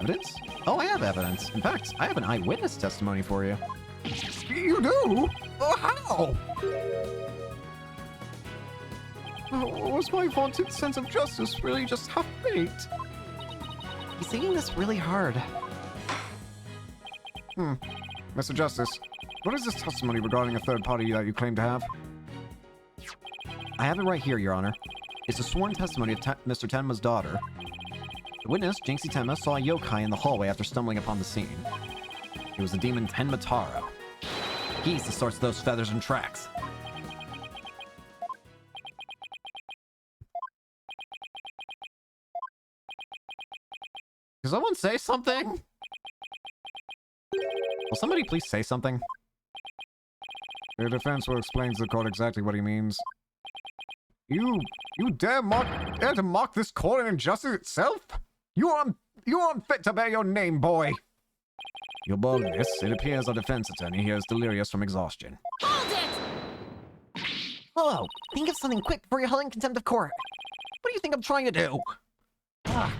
Evidence? Oh, I have evidence. In fact, I have an eyewitness testimony for you. You do? How? Was my vaunted sense of justice really just half-baked? He's taking this really hard. Mr. Justice, what is this testimony regarding a third party that you claim to have? I have it right here, Your Honor. It's a sworn testimony of Mr. Tenma's daughter. The witness, Jinxie Tenma, saw a yokai in the hallway after stumbling upon the scene. It was the demon Tenma Taro. He's the source of those feathers and tracks. Can someone say something? Will somebody please say something? The defense will explain to the court exactly what he means. You dare to mock this court and injustice itself? You're unfit to bear your name, boy! Your boldness, it appears our defense attorney here is delirious from exhaustion. Hold it! Hello, think of something quick before you're held in contempt of court. What do you think I'm trying to do? Ah.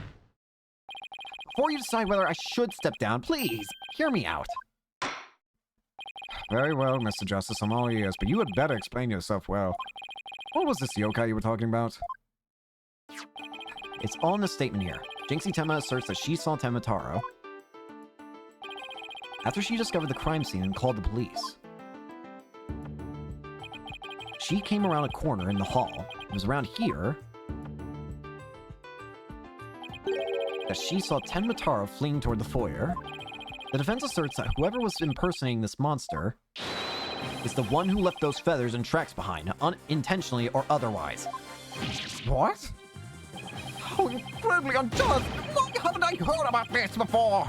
Before you decide whether I should step down, please, hear me out. Very well, Mr. Justice, I'm all ears, but you had better explain yourself well. What was this yokai you were talking about? It's all in the statement here. Jinxie Tenma asserts that she saw Tenma Taro after she discovered the crime scene and called the police. She came around a corner in the hall. It was around here that she saw Tenma Taro fleeing toward the foyer. The defense asserts that whoever was impersonating this monster is the one who left those feathers and tracks behind, unintentionally or otherwise. What? How incredibly unjust! Why haven't I heard about this before?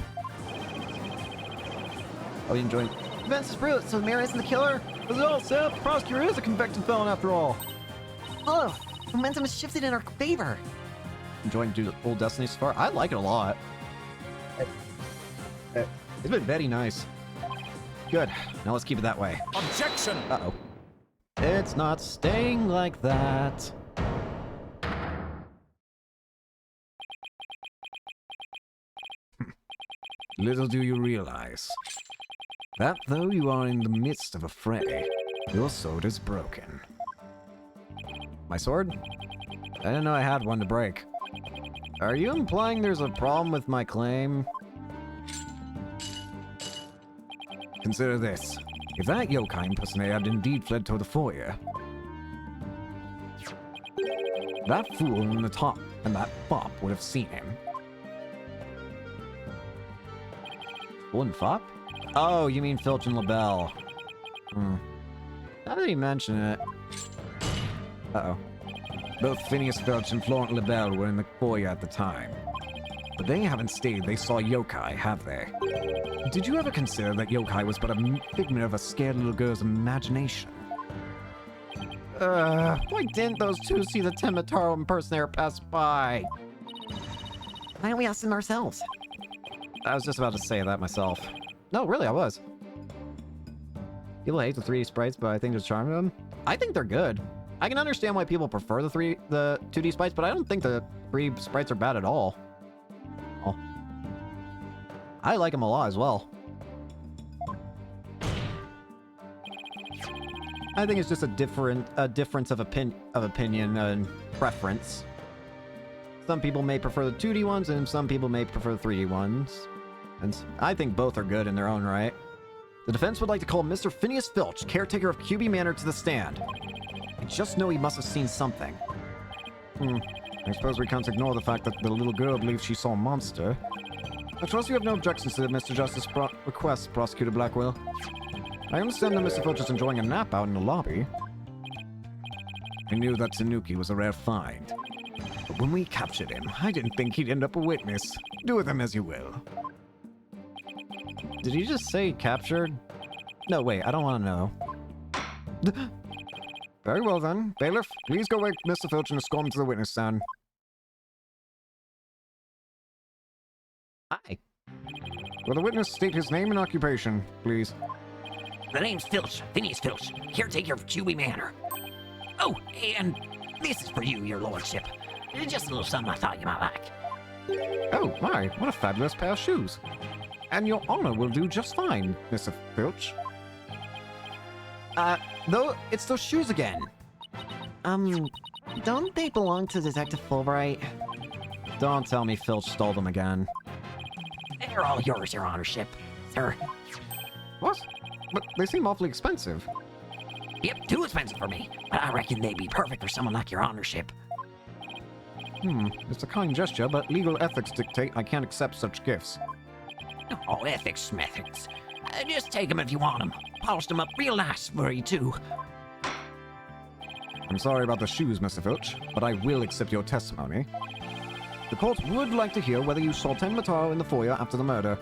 Are you enjoying? Defense is brilliant, so the mayor isn't the killer? As it all said, the prosecutor is a convicted felon after all. Hello, momentum has shifted in our favor. Enjoying old Destinies so far? I like it a lot. It's been very nice. Good. Now let's keep it that way. Objection! Uh-oh. It's not staying like that. Little do you realize that though you are in the midst of a fray, your sword is broken. My sword? I didn't know I had one to break. Are you implying there's a problem with my claim? Consider this. If that yokai impersonator had indeed fled toward the foyer, that fool in the top and that fop would have seen him. One fop? Oh, you mean Filch and LaBelle. Now that you mention it... Uh-oh. Both Phineas Filch and Florent LaBelle were in the foyer at the time. But they haven't stated they saw yokai, have they? Did you ever consider that yokai was but a figment of a scared little girl's imagination? Why didn't those two see the Tenma Taro impersonator pass by? Why don't we ask them ourselves? I was just about to say that myself. No, really, I was. People hate the 3D sprites, but I think there's charm in them. I think they're good. I can understand why people prefer the 2D sprites, but I don't think the 3 sprites are bad at all. Oh. I like them a lot as well. I think it's just a difference of opinion and preference. Some people may prefer the 2D ones, and some people may prefer the 3D ones. And I think both are good in their own right. The defense would like to call Mr. Phineas Filch, caretaker of QB Manor, to the stand. I just know he must have seen something. I suppose we can't ignore the fact that the little girl believes she saw a monster. I trust you have no objections to Mr. Justice's request, Prosecutor Blackwell. I understand that Mr. Filch is enjoying a nap out in the lobby. I knew that Tanuki was a rare find. But when we captured him, I didn't think he'd end up a witness. Do with him as you will. Did he just say captured? No, wait, I don't want to know. Very well then. Bailiff, please go wake Mr. Filch and escort him to the witness stand. Hi. Will the witness state his name and occupation, please? The name's Filch, Phineas Filch, caretaker of QB Manor. Oh, and this is for you, your lordship. Just a little something I thought you might like. Oh my, what a fabulous pair of shoes. And your honor will do just fine, Mr. Filch. Though, it's those shoes again. Don't they belong to Detective Fulbright? Don't tell me Filch stole them again. They're all yours, your honorship, sir. What? But they seem awfully expensive. Yep, too expensive for me, but I reckon they'd be perfect for someone like your honorship. It's a kind gesture, but legal ethics dictate I can't accept such gifts. Oh, ethics, methods. Just take them if you want them. Polished them up real nice for you, too. I'm sorry about the shoes, Mr. Filch, but I will accept your testimony. The court would like to hear whether you saw Ten Mataro in the foyer after the murder.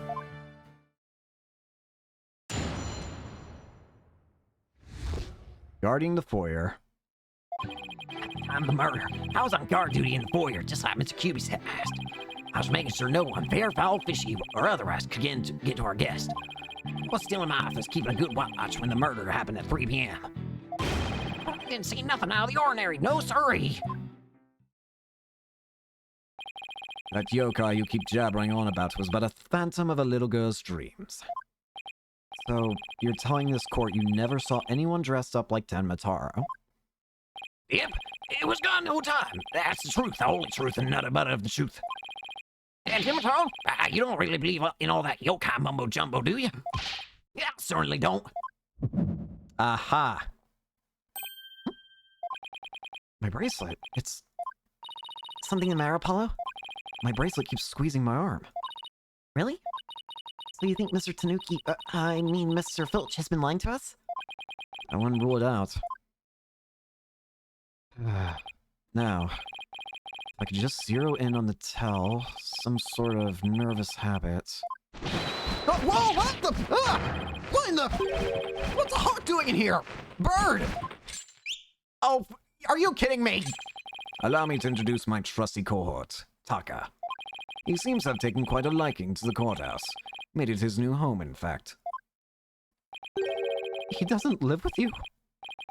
Guarding the foyer. I'm the murder. I was on guard duty in the foyer, just like Mr. Cubie said asked. I was making sure no one, fair, foul, fishy, or otherwise, could get to our guest. I was still in my office, keeping a good watch when the murder happened at 3 p.m. I didn't see nothing out of the ordinary, no siree. That yokai you keep jabbering on about was but a phantom of a little girl's dreams. So, you're telling this court you never saw anyone dressed up like Ten Mataro? Yep, it was gone the whole time. That's the truth, the only truth, and nothing but of the truth. And Timothy, you don't really believe in all that yokai mumbo jumbo, do you? Yeah, I certainly don't. Aha! My bracelet, it's... Something the matter, Apollo? My bracelet keeps squeezing my arm. Really? So you think Mr. Tanuki, Mr. Filch has been lying to us? I wouldn't rule it out. Now, if I could just zero in on the tell, some sort of nervous habit. Oh, whoa, what the? What in the? What's a hawk doing in here? Bird! Oh, are you kidding me? Allow me to introduce my trusty cohort, Taka. He seems to have taken quite a liking to the courthouse. Made it his new home, in fact. He doesn't live with you?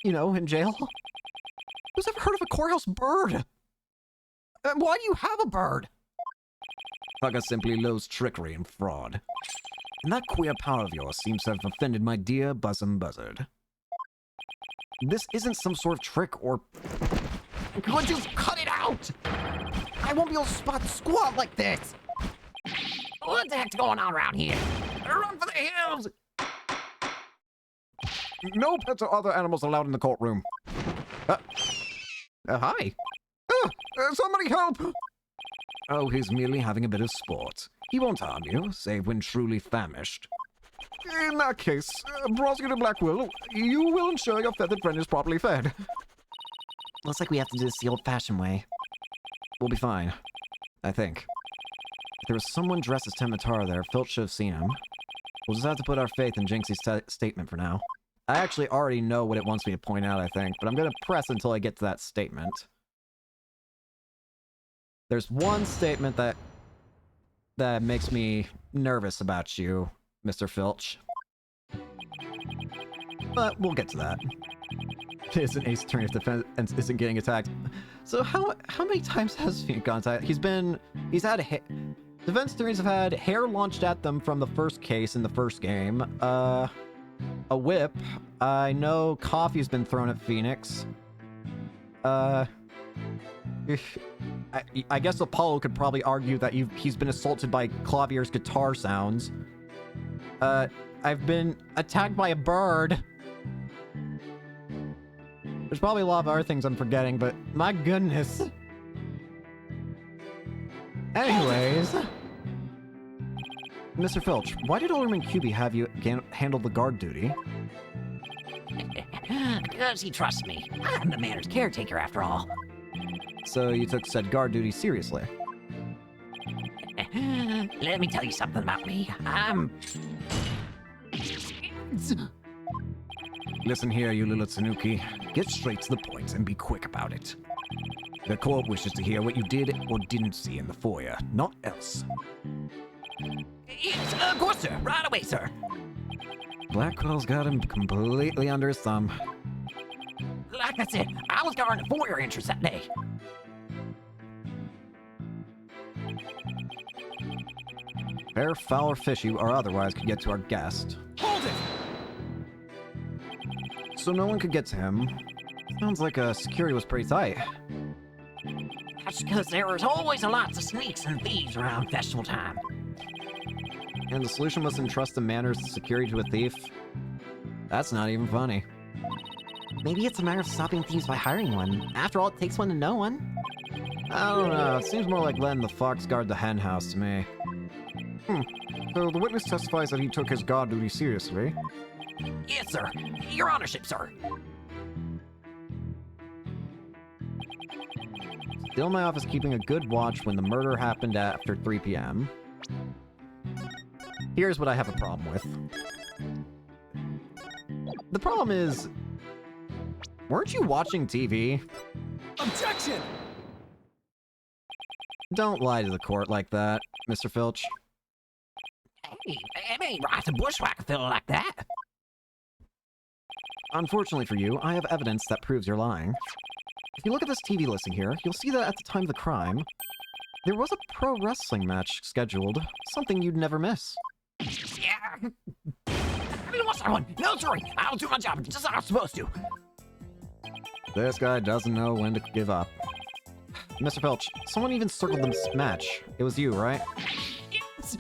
You know, in jail? Who's ever heard of a courthouse bird? Why do you have a bird? Taka simply loathes trickery and fraud. And that queer power of yours seems to have offended my dear bosom buzzard. This isn't some sort of trick or... Could you cut it out? I won't be able to spot squat like this. What the heck's going on around here? Run for the hills! No pets or other animals allowed in the courtroom. Hi. Somebody help! Oh, he's merely having a bit of sport. He won't harm you, save when truly famished. In that case, Prosecutor Blackwell, you will ensure your feathered friend is properly fed. Looks like we have to do this the old-fashioned way. We'll be fine. I think. If there was someone dressed as Ten Mataro there, Filch should have seen him. We'll just have to put our faith in Jinxie's statement for now. I actually already know what it wants me to point out, I think, but I'm gonna press until I get to that statement. There's one statement that makes me nervous about you, Mr. Filch. But we'll get to that. Isn't Ace Attorney of Defense and isn't getting attacked. So how many times has Phoenix gone attacked? He's had defense attorneys have had hair launched at them from the first case in the first game. A whip. I know coffee's been thrown at Phoenix. I guess Apollo could probably argue that he's been assaulted by Clavier's guitar sounds. I've been attacked by a bird. There's probably a lot of other things I'm forgetting, but my goodness. Anyways. Mr. Filch, why did Alderman QB have you handle the guard duty? Because he trusts me. I'm the manor's caretaker, after all. So you took said guard duty seriously? Let me tell you something about me. Listen here, you little Tanuki. Get straight to the point and be quick about it. The court wishes to hear what you did or didn't see in the foyer, not else. Yes, of course, sir. Right away, sir. Blackwell's got him completely under his thumb. Like I said, I was guarding the foyer entrance that day. Fair, foul, or fishy, or otherwise could get to our guest. Hold it! So no one could get to him. Sounds like security was pretty tight. That's because there was always lots of sneaks and thieves around festival time. And the solution was to entrust the manor's security to a thief? That's not even funny. Maybe it's a matter of stopping thieves by hiring one. After all, it takes one to know one. I don't know, it seems more like letting the fox guard the hen house to me. So the witness testifies that he took his guard duty seriously. Yes, sir. Your honorship, sir. Still in my office keeping a good watch when the murder happened after 3 p.m. Here's what I have a problem with. The problem is... weren't you watching TV? Objection! Don't lie to the court like that, Mr. Filch. Hey, it ain't right to bushwhack a fella like that. Unfortunately for you, I have evidence that proves you're lying. If you look at this TV listing here, you'll see that at the time of the crime, there was a pro wrestling match scheduled, something you'd never miss. Yeah. I mean, what's that one? No, sorry. I'll do my job just as I was supposed to. This guy doesn't know when to give up. Mr. Filch, someone even circled this match. It was you, right? Yes.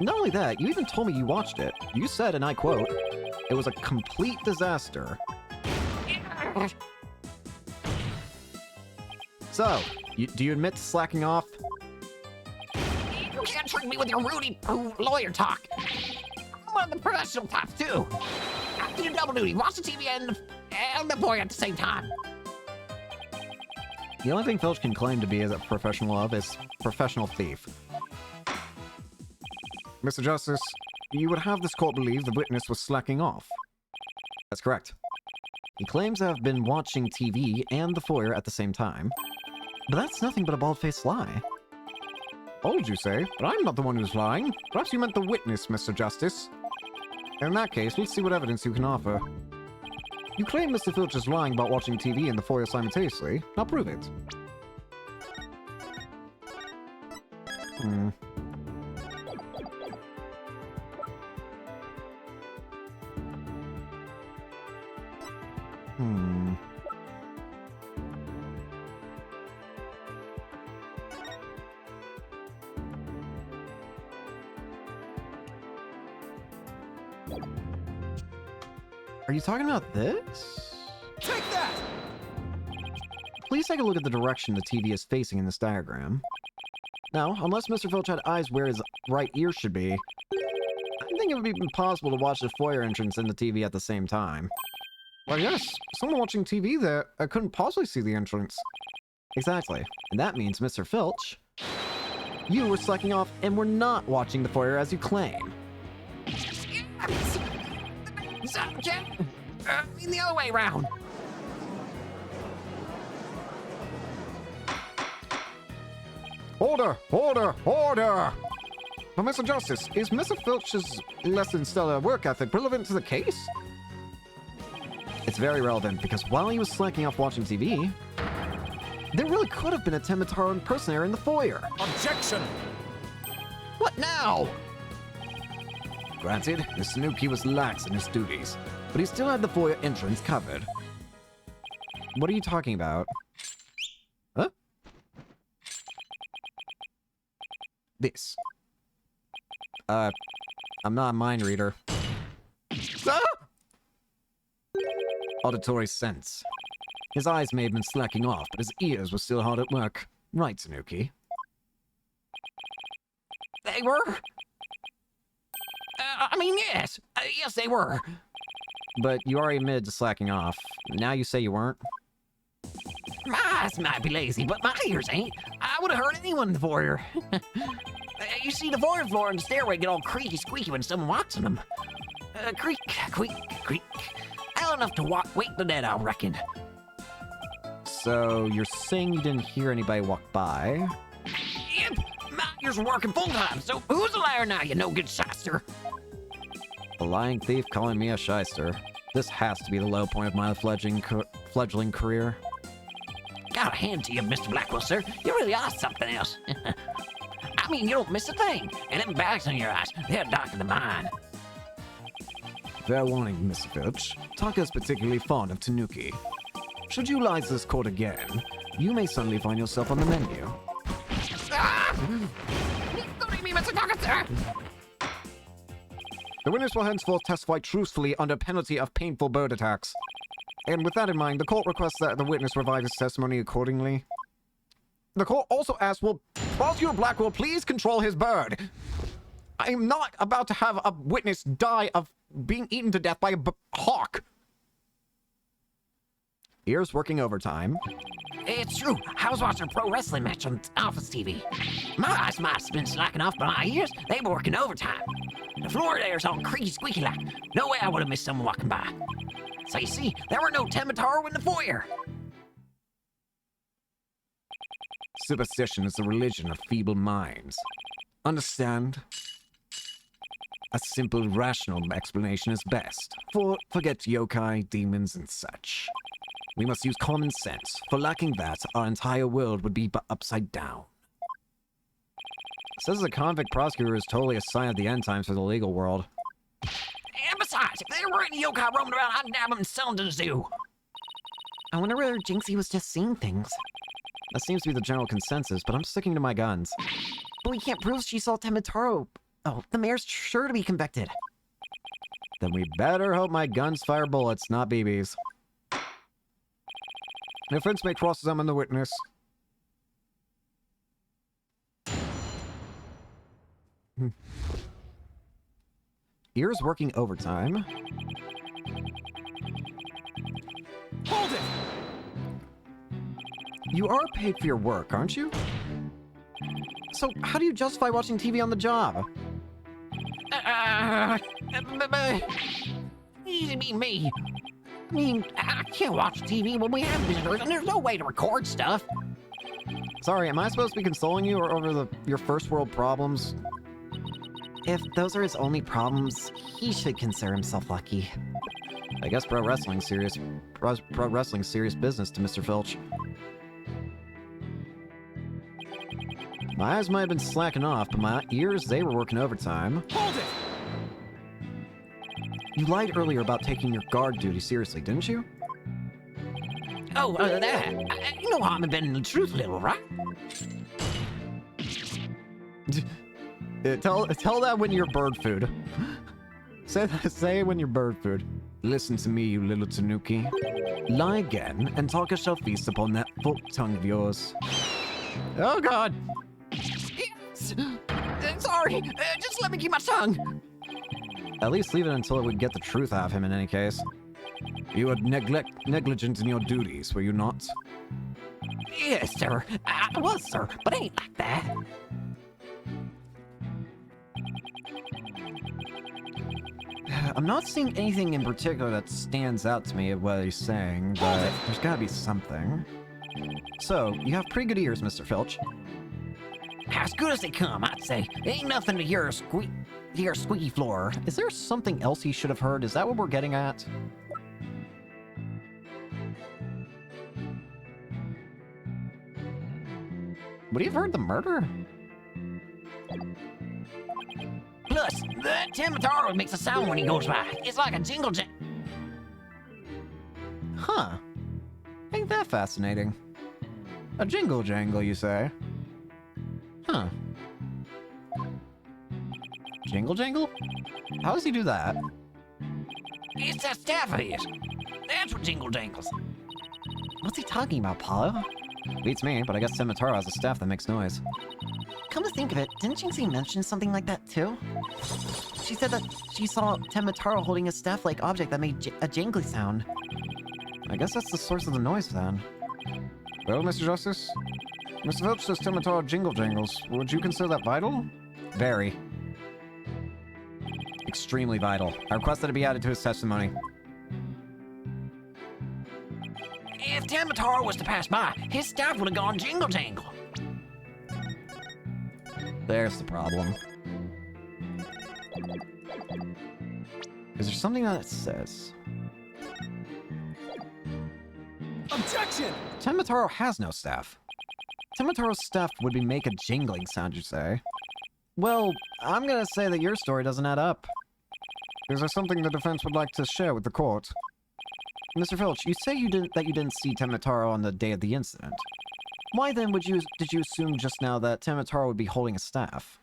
Not only that, you even told me you watched it. You said, and I quote, "It was a complete disaster." So, do you admit to slacking off? You can't trick me with your Rudy lawyer talk. I'm one of the professional types, too. I can do double duty, watch the TV and the boy at the same time. The only thing Filch can claim to be as a professional of is professional thief. Mr. Justice, you would have this court believe the witness was slacking off. That's correct. He claims to have been watching TV and the foyer at the same time. But that's nothing but a bald-faced lie. Bold, you say, but I'm not the one who's lying. Perhaps you meant the witness, Mr. Justice. In that case, let's see what evidence you can offer. You claim Mr. Filch is lying about watching TV and the foyer simultaneously. Now prove it. Are you talking about this? Take that! Please take a look at the direction the TV is facing in this diagram. Now, unless Mr. Filch had eyes where his right ear should be, I think it would be impossible to watch the foyer entrance and the TV at the same time. Well, yes. Someone watching TV there couldn't possibly see the entrance. Exactly. And that means, Mr. Filch, you were slacking off and were not watching the foyer as you claim. In the other way around. Order! Order! Order! But Mr. Justice, is Mr. Filch's less than stellar work ethic relevant to the case? It's very relevant because while he was slacking off watching TV, there really could have been a Temitaro impersonator in the foyer. Objection! What now? Granted, the Tanuki was lax in his duties, but he still had the foyer entrance covered. What are you talking about? Huh? This. I'm not a mind reader. Ah! Auditory sense. His eyes may have been slacking off, but his ears were still hard at work. Right, Tanuki? They were? Yes. Yes, they were. But you already admitted to slacking off. Now you say you weren't? My eyes might be lazy, but my ears ain't. I would have heard anyone in the foyer. You see, the foyer floor and the stairway get all creaky squeaky when someone walks on them. Creak, creak, creak. Hell enough to wake the dead, I reckon. So you're saying you didn't hear anybody walk by? Yep, my ears were working full time, so who's a liar now, you no good shyster? A lying thief calling me a shyster. This has to be the low point of my fledgling career. Got a hand to you, Mr. Blackwell, sir. You really are something else. I mean, you don't miss a thing. And them bags on your eyes, they're darker than mine. Fair warning, Mr. Filch. Taka's particularly fond of Tanuki. Should you utilize this court again, you may suddenly find yourself on the menu. Ah! Don't eat me, Mr. Tucker, sir! The witness will henceforth testify truthfully under penalty of painful bird attacks. And with that in mind, the court requests that the witness revive his testimony accordingly. The court also asks, will Prosecutor Blackwell please control his bird? I am not about to have a witness die of being eaten to death by a hawk. Ears working overtime. It's true. I was watching a pro wrestling match on Office TV. My eyes might have been slacking off, but my ears, they were working overtime. The floor there's all creaky squeaky like. No way I would have missed someone walking by. So you see, there were no Temitaro in the foyer. Superstition is the religion of feeble minds. Understand? A simple, rational explanation is best. Forget yokai, demons, and such. We must use common sense. For lacking that, our entire world would be upside down. Says the convict prosecutor is totally a sign of the end times for the legal world. And besides, if there were any yokai roaming around, I'd nab them and sell them to the zoo. I wonder whether Jinxie was just seeing things. That seems to be the general consensus, but I'm sticking to my guns. But we can't prove she saw Temitaro. Oh, the mayor's sure to be convicted. Then we better hope my guns fire bullets, not BBs. The defense may cross-examine the witness. Ears working overtime. Hold it! You are paid for your work, aren't you? So how do you justify watching TV on the job? Easy be me. I mean, I can't watch TV when we have visitors, and there's no way to record stuff. Sorry, am I supposed to be consoling you over your first world problems? If those are his only problems, he should consider himself lucky. I guess pro wrestling's serious business to Mr. Filch. My eyes might have been slacking off, but my ears, they were working overtime. Hold it! You lied earlier about taking your guard duty seriously, didn't you? Oh, that. You know how I'm bending the truth a little, right? Tell that when you're bird food. Say it when you're bird food. Listen to me, you little Tanuki. Lie again, and Taka shall feast upon that forked tongue of yours. Oh god! Yes! Sorry, just let me keep my tongue. At least leave it until it would get the truth out of him in any case. You were negligent in your duties, were you not? Yes, sir. I was, sir, but ain't like that. I'm not seeing anything in particular that stands out to me of what he's saying, but there's gotta be something. So, you have pretty good ears, Mr. Filch. As good as they come, I'd say. Ain't nothing to hear a squeaky floor. Is there something else he should have heard? Is that what we're getting at? Would he have heard the murder? Plus, that Tamataro makes a sound when he goes by. It's like a jingle jangle. Huh. Ain't that fascinating? A jingle jangle, you say? Huh. Jingle jangle? How does he do that? It's that staff of his. That's what jingle jangles. What's he talking about, Paulo? Beats me, but I guess Semitaro has a staff that makes noise. Come to think of it, didn't Jinxie mention something like that too? She said that she saw Temitaro holding a staff-like object that made a jangly sound. I guess that's the source of the noise, then. Well, Mr. Justice? Mr. Filch says Temitaro jingle jangles. Would you consider that vital? Very. Extremely vital. I request that it be added to his testimony. If Tamataro was to pass by, his staff would have gone jingle jangle. There's the problem. Is there something that it says? Objection! Temitaro has no staff. Temitaro's staff would be make a jingling sound, you say? Well, I'm gonna say that your story doesn't add up. Is there something the defense would like to share with the court? Mr. Filch, you say you didn't see Temitaro on the day of the incident. Why then did you assume just now that Temitaro would be holding a staff?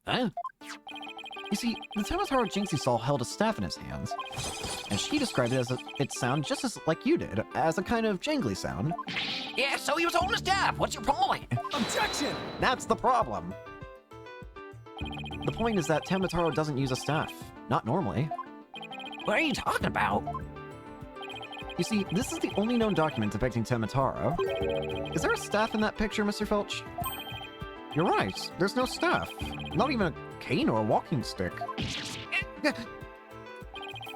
Huh? You see, the Temitaro Jinxie saw held a staff in his hands, and she described it as its sound just as like you did, as a kind of jangly sound. Yeah, so he was holding a staff. What's your point? Objection! That's the problem! The point is that Temitaro doesn't use a staff. Not normally. What are you talking about? You see, this is the only known document depicting Temitaro. Is there a staff in that picture, Mr. Filch? You're right. There's no staff. Not even a cane or a walking stick.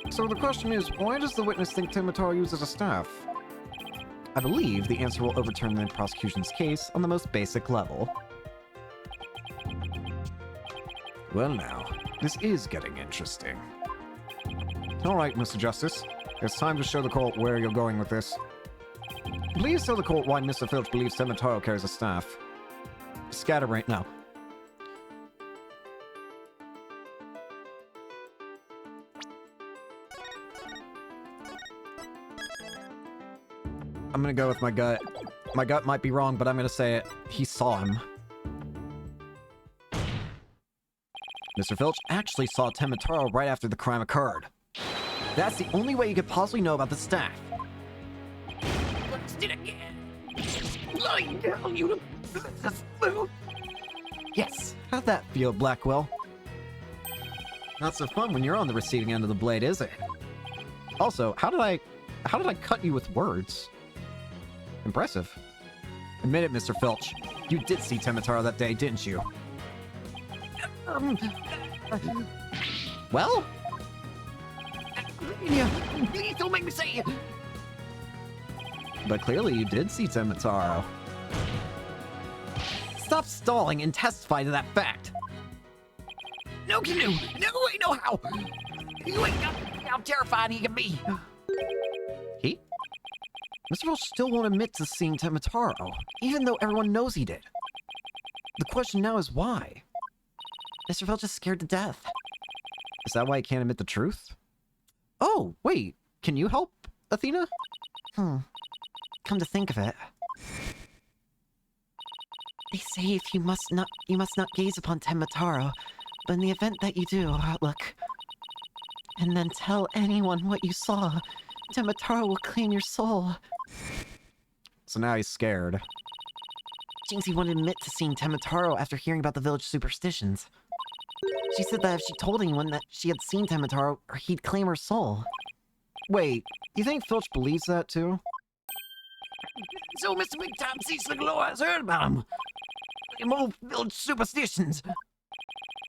So the question is, why does the witness think Temitaro uses a staff? I believe the answer will overturn the prosecution's case on the most basic level. Well now, this is getting interesting. All right, Mr. Justice. It's time to show the court where you're going with this. Please tell the court why Mr. Filch believes Temitaro carries a staff. Scatterbrain, no. I'm gonna go with my gut. My gut might be wrong, but I'm gonna say it. He saw him. Mr. Filch actually saw Temitaro right after the crime occurred. That's the only way you could possibly know about the staff. Let's do it again. Lying down, you. Yes, how'd that feel, Blackwell? Not so fun when you're on the receiving end of the blade, is it? Also, how did I cut you with words? Impressive. Admit it, Mr. Filch. You did see Temitaro that day, didn't you? Well? Please don't make me say it. But clearly you did see Temitaro. Stop stalling and testify to that fact. No canoe. No way, no how. You ain't got how terrified he can be. He? Mr. Filch still won't admit to seeing Temitaro, even though everyone knows he did. The question now is why? Mr. Filch is scared to death. Is that why he can't admit the truth? Oh, wait. Can you help, Athena? Come to think of it. They say if you must not gaze upon Temitaro, but in the event that you do, look, and then tell anyone what you saw, Temitaro will claim your soul. So now he's scared. Jinxie wouldn't admit to seeing Temitaro after hearing about the village superstitions. She said that if she told anyone that she had seen Temitaro, he'd claim her soul. Wait, you think Filch believes that too? So Mr. Big Time Cecil Glow has heard about him. Them old village superstitions.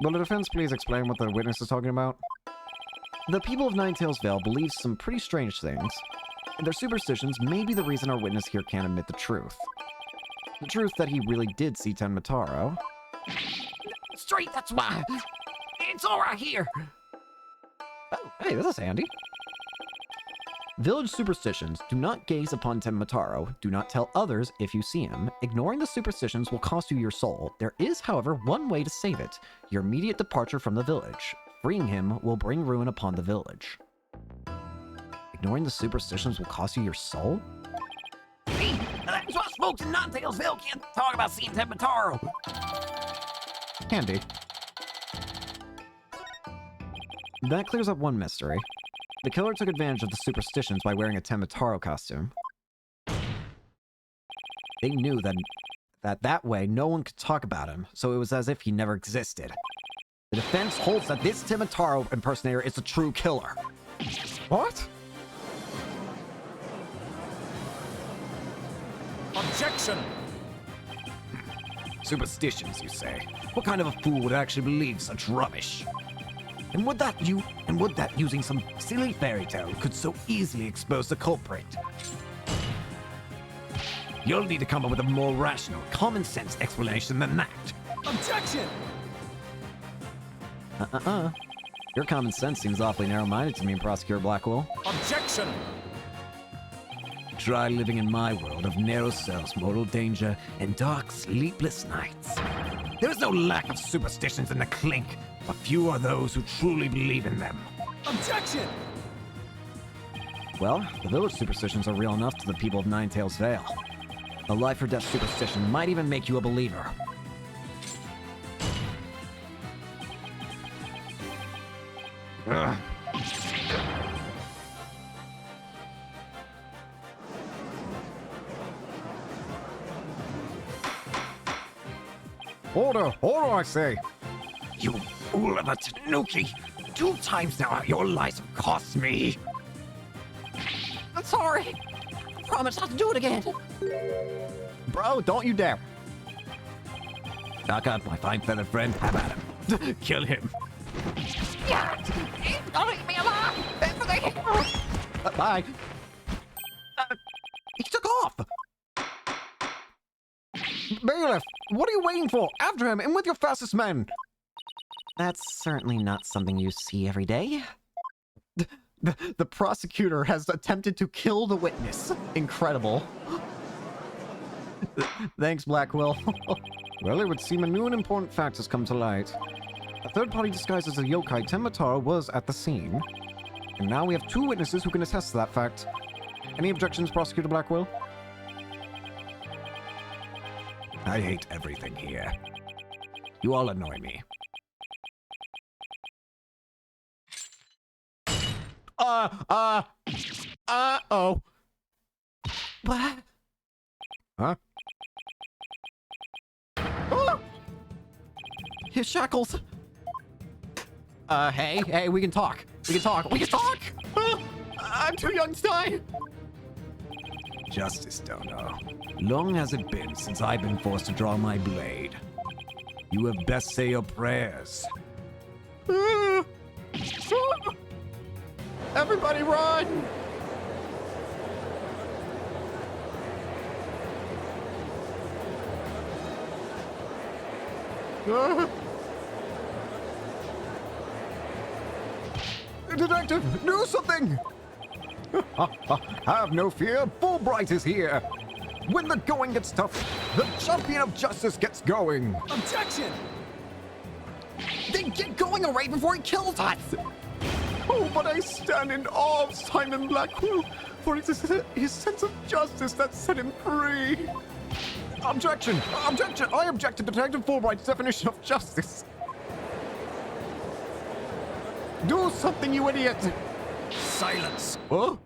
Will the defense please explain what the witness is talking about? The people of Ninetails Vale believe some pretty strange things, and their superstitions may be the reason our witness here can't admit the truth. The truth that he really did see Temitaro. Straight, that's why. It's all right here. Oh, hey, this is handy. Village superstitions. Do not gaze upon Tenmataro. Do not tell others if you see him. Ignoring the superstitions will cost you your soul. There is, however, one way to save it. Your immediate departure from the village. Freeing him will bring ruin upon the village. Ignoring the superstitions will cost you your soul? See? That's why folks in Ninetales can't talk about seeing Tempataro. Handy. That clears up one mystery. The killer took advantage of the superstitions by wearing a Tenmataro costume. They knew that way no one could talk about him, so it was as if he never existed. The defense holds that this Tenmataro impersonator is the true killer. What? Objection! Superstitions, you say? What kind of a fool would actually believe such rubbish? And would that using some silly fairy tale could so easily expose the culprit? You'll need to come up with a more rational, common sense explanation than that. Objection! Your common sense seems awfully narrow-minded to me, Prosecutor Blackwell. Objection! Try living in my world of narrow cells, mortal danger, and dark, sleepless nights. There is no lack of superstitions in the Clink, but few are those who truly believe in them. Objection! Well, the village superstitions are real enough to the people of Ninetales Vale. A life or death superstition might even make you a believer. Ugh. Order! Order, I say! You fool of a Tanuki! 2 times now your lies have cost me! I'm sorry. I promise not to do it again. Bro, don't you dare! Knock out my fine feathered friend, have at him. Kill him. Yeah. Don't eat me alive. Bye! He took off. Bailiff, what are you waiting for? After him, and with your fastest men! That's certainly not something you see every day. The prosecutor has attempted to kill the witness. Incredible. Thanks, Blackwell. Well, it would seem a new and important fact has come to light. A third party disguised as a yokai, Tenmataro, was at the scene. And now we have 2 witnesses who can attest to that fact. Any objections, Prosecutor Blackwell? I hate everything here. You all annoy me. Oh. What? Huh? Oh! His shackles. Hey, we can talk. We can talk. I'm too young to die. Justice, Dono. Long has it been since I've been forced to draw my blade. You have best say your prayers. Everybody run! Detective, do something! Have no fear, Fulbright is here! When the going gets tough, the champion of justice gets going! Objection! Then get going already before he kills us. Oh, but I stand in awe of Simon Blackwell, for it is his sense of justice that set him free. Objection! Objection! I object to Detective Fulbright's definition of justice. Do something, you idiot! Silence! Huh?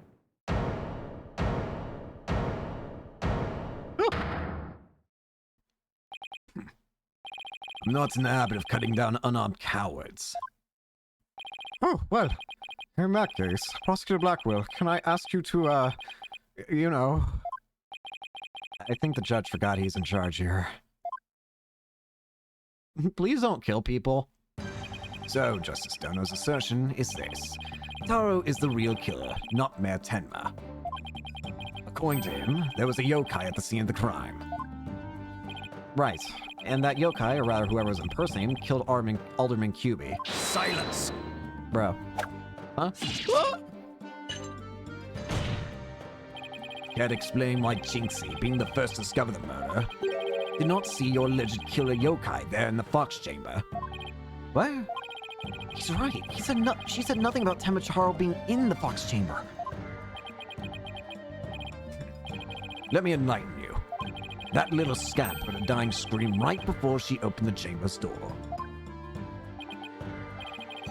I'm not in the habit of cutting down unarmed cowards. Oh, well, in that case, Prosecutor Blackwell, can I ask you to, you know... I think the judge forgot he's in charge here. Please don't kill people. So, Justice Dono's assertion is this. Taro is the real killer, not Mayor Tenma. According to him, there was a yokai at the scene of the crime. Right. And that yokai, or rather whoever was impersonating him, killed Alderman Cuby. Silence! Bro. Huh? Can't explain why Jinxie, being the first to discover the murder, did not see your alleged killer yokai there in the fox chamber. What? He's right. She said nothing about Temacharo being in the fox chamber. Let me enlighten you. That little scamp heard a dying scream right before she opened the chamber's door.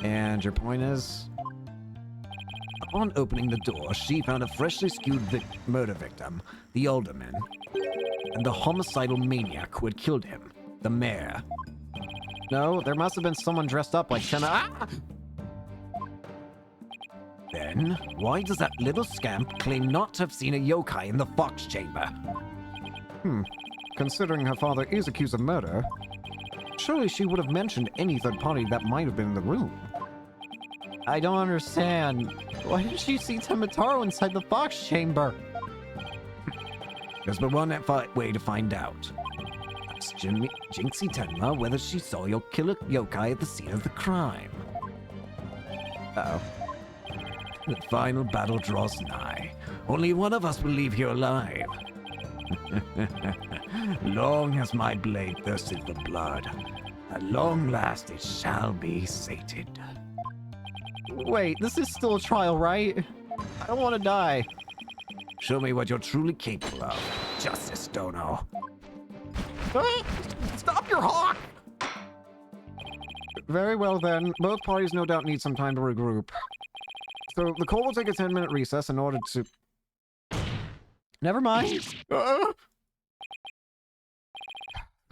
And your point is? Upon opening the door, she found a freshly skewed murder victim, the alderman, and the homicidal maniac who had killed him, the mayor. No, there must have been someone dressed up like Shema. Ah! Then, why does that little scamp claim not to have seen a yokai in the fox chamber? Considering her father is accused of murder, surely she would have mentioned any third party that might have been in the room. I don't understand. Why did she see Temotaro inside the fox chamber? There's but one way to find out. Ask Jinxie Tenma whether she saw your killer yokai at the scene of the crime. Uh-oh. The final battle draws nigh. Only one of us will leave here alive. Long has my blade thirsted for blood. At long last it shall be sated. Wait, this is still a trial, right? I don't want to die. Show me what you're truly capable of, Justice Dono. Stop your hawk! Very well then, both parties no doubt need some time to regroup. So the court will take a 10-minute recess in order to... Never mind.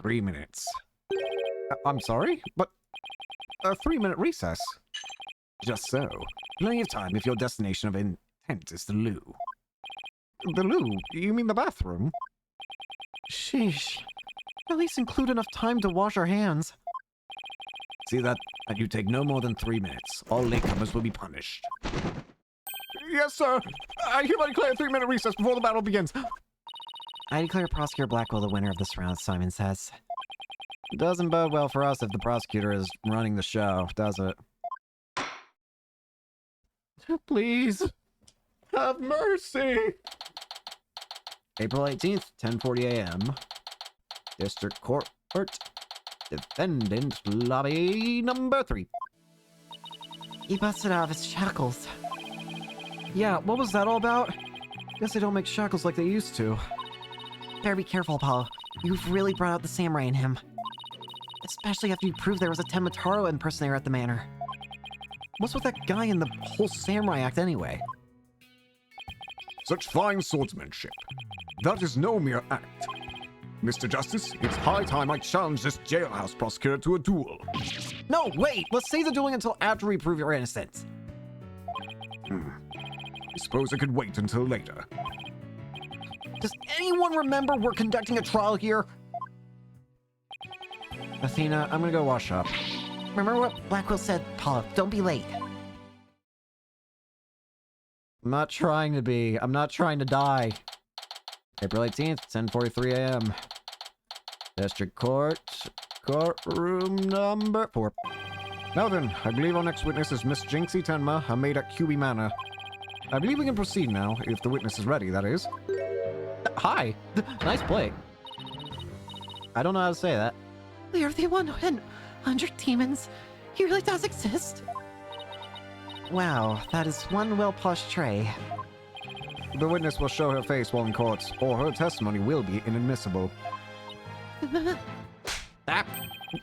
3 minutes. I'm sorry, but a 3-minute recess. Just so. Plenty of time if your destination of intent is the loo. The loo? You mean the bathroom? Sheesh. At least include enough time to wash our hands. See that? And you take no more than 3 minutes. All latecomers will be punished. Yes, sir. I hereby declare a 3-minute recess before the battle begins. I declare Prosecutor Blackwell the winner of this round, Simon says. Doesn't bode well for us if the prosecutor is running the show, does it? Please, have mercy. April 18th, 10:40 a.m. District Court, Defendant Lobby number 3. He busted out of his shackles. Yeah, what was that all about? Guess they don't make shackles like they used to. Better be careful, Apollo. You've really brought out the samurai in him. Especially after you proved there was a Temotaro impersonator at the manor. What's with that guy in the whole samurai act anyway? Such fine swordsmanship. That is no mere act. Mr. Justice, it's high time I challenge this jailhouse prosecutor to a duel. No, wait! Let's save the dueling until after we prove your innocence. I suppose I could wait until later. Does anyone remember we're conducting a trial here? Athena, I'm gonna go wash up. Remember what Blackwell said, Apollo. Don't be late. I'm not trying to be. I'm not trying to die. April 18th, 10:43 a.m. District Court, courtroom number 4. Now then, I believe our next witness is Miss Jinxie Tenma, a maid at QB Manor. I believe we can proceed now, if the witness is ready, that is. Hi. Nice play. I don't know how to say that. We are the 100 demons. He really does exist. Wow, that is one well-polished tray. The witness will show her face while in court, or her testimony will be inadmissible. Ah,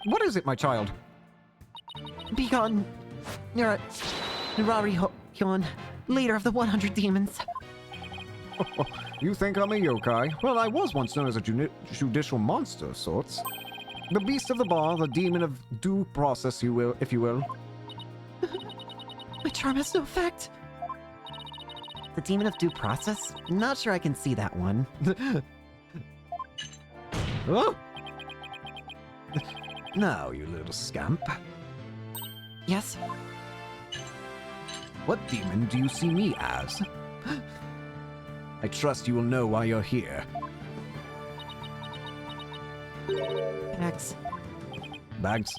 What is it, my child? Be gone, Nurari Hyon, leader of the 100 demons. You think I'm a yokai? Well, I was once known as a judicial monster of sorts. The beast of the bar, the demon of due process, if you will. My charm has no effect. The demon of due process? Not sure I can see that one. oh, Now, you little scamp. Yes? What demon do you see me as? I trust you will know why you're here. X. Bags?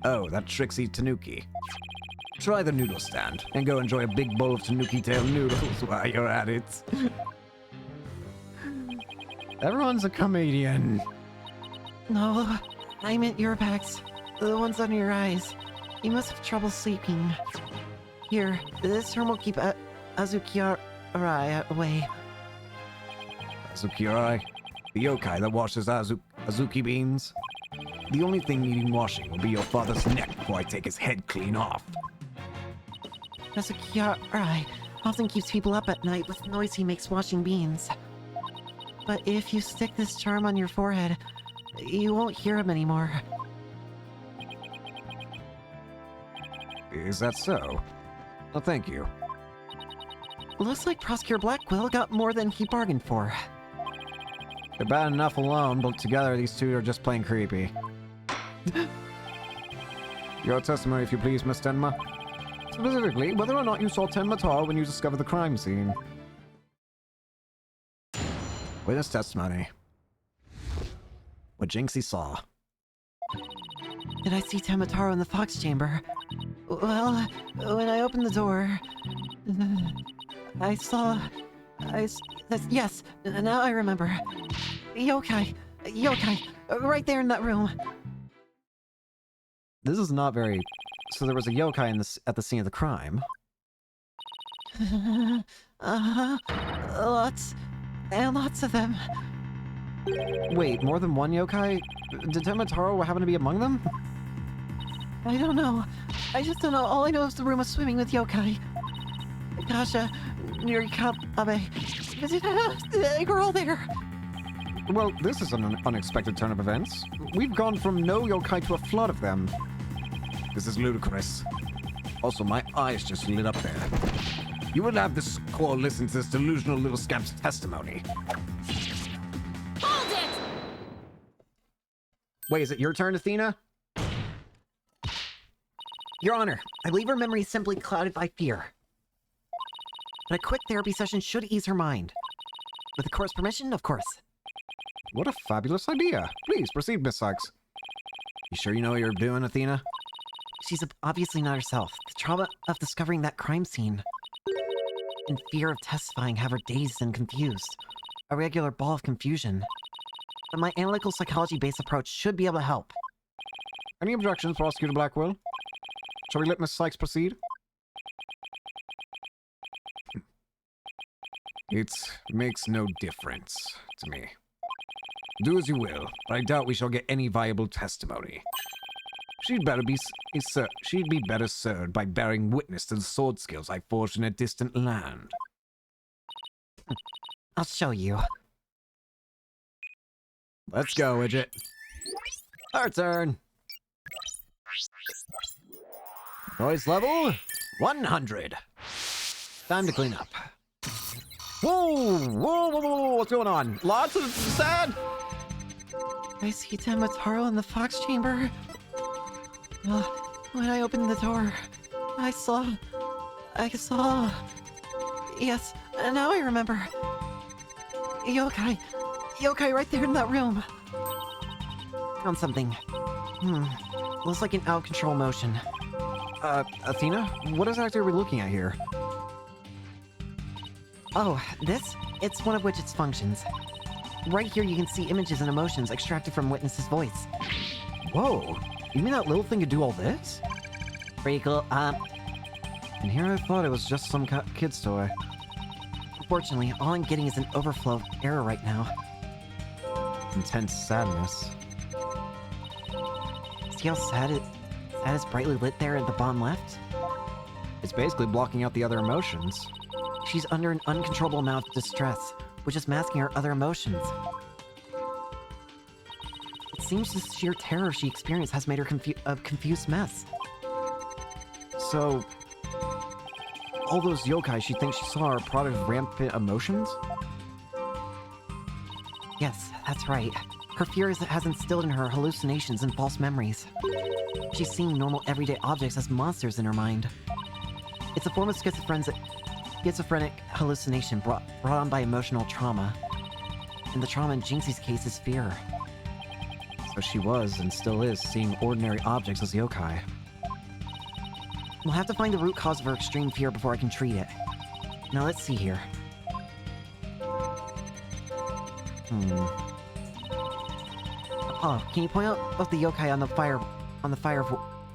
Oh, that tricksy Tanuki. Try the noodle stand, and go enjoy a big bowl of Tanuki tail noodles while you're at it. Everyone's a comedian. No, I meant your bags. The ones under your eyes. You must have trouble sleeping. Here, this charm will keep Azuki-Arai away. Azuki-Arai? The yokai that washes Azuki beans? The only thing needing washing will be your father's neck before I take his head clean off. Azuki-Arai often keeps people up at night with the noise he makes washing beans. But if you stick this charm on your forehead, you won't hear him anymore. Is that so? Well, thank you. Looks like Prosecutor Blackwell got more than he bargained for. They're bad enough alone, but together these two are just plain creepy. Your testimony, if you please, Miss Tenma. Specifically, whether or not you saw Tenma Taro when you discovered the crime scene. Witness testimony. What Jinxie saw. Did I see Tamataro in the Fox Chamber? Well, when I opened the door, I saw... yes, now I remember. Yokai, right there in that room. This is not very... So there was a yokai in at the scene of the crime. Lots and lots of them. Wait, more than one yokai? Did Temataro happen to be among them? I don't know. I just don't know. All I know is the room was swimming with yokai. Kasha, Nurikabe, they were all there. Well, this is an unexpected turn of events. We've gone from no yokai to a flood of them. This is ludicrous. Also, my eyes just lit up there. You would have this squall listen to this delusional little scamp's testimony. Hold it! Wait, is it your turn, Athena? Your Honor, I believe her memory is simply clouded by fear. But a quick therapy session should ease her mind. With the court's permission, of course. What a fabulous idea. Please proceed, Miss Sykes. You sure you know what you're doing, Athena? She's obviously not herself. The trauma of discovering that crime scene and fear of testifying have her dazed and confused. A regular ball of confusion. But my analytical psychology-based approach should be able to help. Any objections, Prosecutor Blackwell? Shall we let Miss Sykes proceed? It makes no difference to me. Do as you will, but I doubt we shall get any viable testimony. She'd be better served by bearing witness to the sword skills I forged in a distant land. I'll show you. Let's go, Widget. Our turn. Noise level 100. Time to clean up. Whoa, what's going on? Lots of sad? I see Tamataro in the Fox Chamber. When I opened the door, I saw... Yes, now I remember. Yokai right there in that room. Found something. Looks like an out-of-control motion. Athena? What exactly are we looking at here? Oh, this? It's one of Widget's functions. Right here you can see images and emotions extracted from Witness's voice. Whoa, you mean that little thing could do all this? Pretty cool, And here I thought it was just some kid's toy. Unfortunately, all I'm getting is an overflow of error right now. Intense sadness. See how sad it's brightly lit there at the bottom left? It's basically blocking out the other emotions. She's under an uncontrollable amount of distress, which is masking her other emotions. It seems the sheer terror she experienced has made her a confused mess. So, all those yokai she thinks she saw are a product of rampant emotions? Yes, that's right. Her fear has instilled in her hallucinations and false memories. She's seeing normal everyday objects as monsters in her mind. It's a form of schizophrenic hallucination brought on by emotional trauma. And the trauma in Jinxie's case is fear. So she was, and still is, seeing ordinary objects as yokai. We'll have to find the root cause of her extreme fear before I can treat it. Now let's see here. Oh, can you point out of the yokai on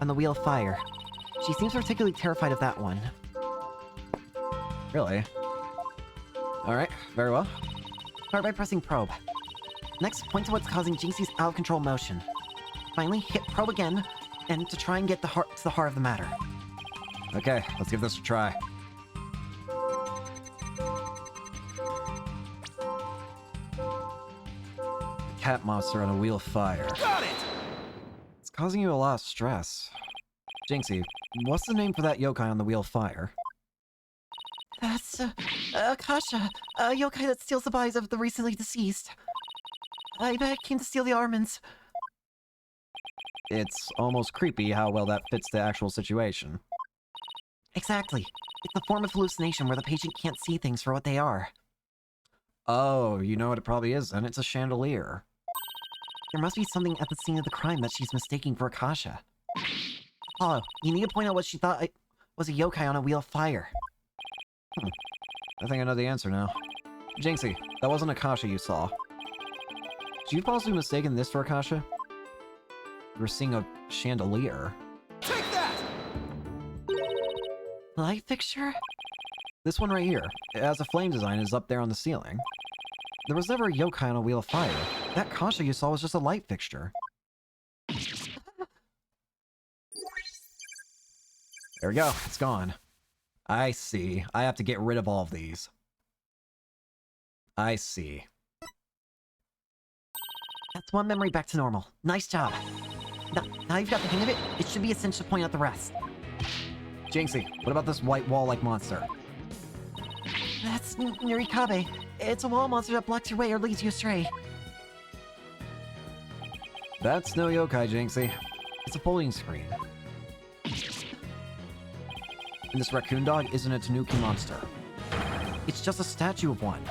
the wheel of fire? She seems particularly terrified of that one. Really? Alright, very well. Start by pressing probe. Next, point to what's causing Jinxie's out-of-control motion. Finally, hit probe again, and to try and get to the heart of the matter. Okay, let's give this a try. Cat monster on a wheel of fire. Got it! It's causing you a lot of stress. Jinxie, what's the name for that yokai on the wheel of fire? That's, Akasha, a yokai that steals the bodies of the recently deceased. I bet it came to steal the almonds. It's almost creepy how well that fits the actual situation. Exactly. It's a form of hallucination where the patient can't see things for what they are. Oh, you know what it probably is then? It's a chandelier. There must be something at the scene of the crime that she's mistaking for Akasha. Apollo, you need to point out what she thought was a yokai on a wheel of fire. I think I know the answer now. Jinxie, that wasn't Akasha you saw. Did you possibly mistaken this for Akasha? You were seeing a chandelier. Take that! Light fixture? This one right here. It has a flame design and is up there on the ceiling. There was never a yokai on a wheel of fire. That Kasha you saw was just a light fixture. There we go. It's gone. I see. I have to get rid of all of these. I see. That's one memory back to normal. Nice job. Now you've got the hang of it, it should be essential to point out the rest. Jinxie, what about this white wall-like monster? That's Nurikabe. It's a wall monster that blocks your way or leads you astray. That's no yokai, Jinxie. It's a folding screen. And this raccoon dog isn't a Tanuki monster. It's just a statue of one.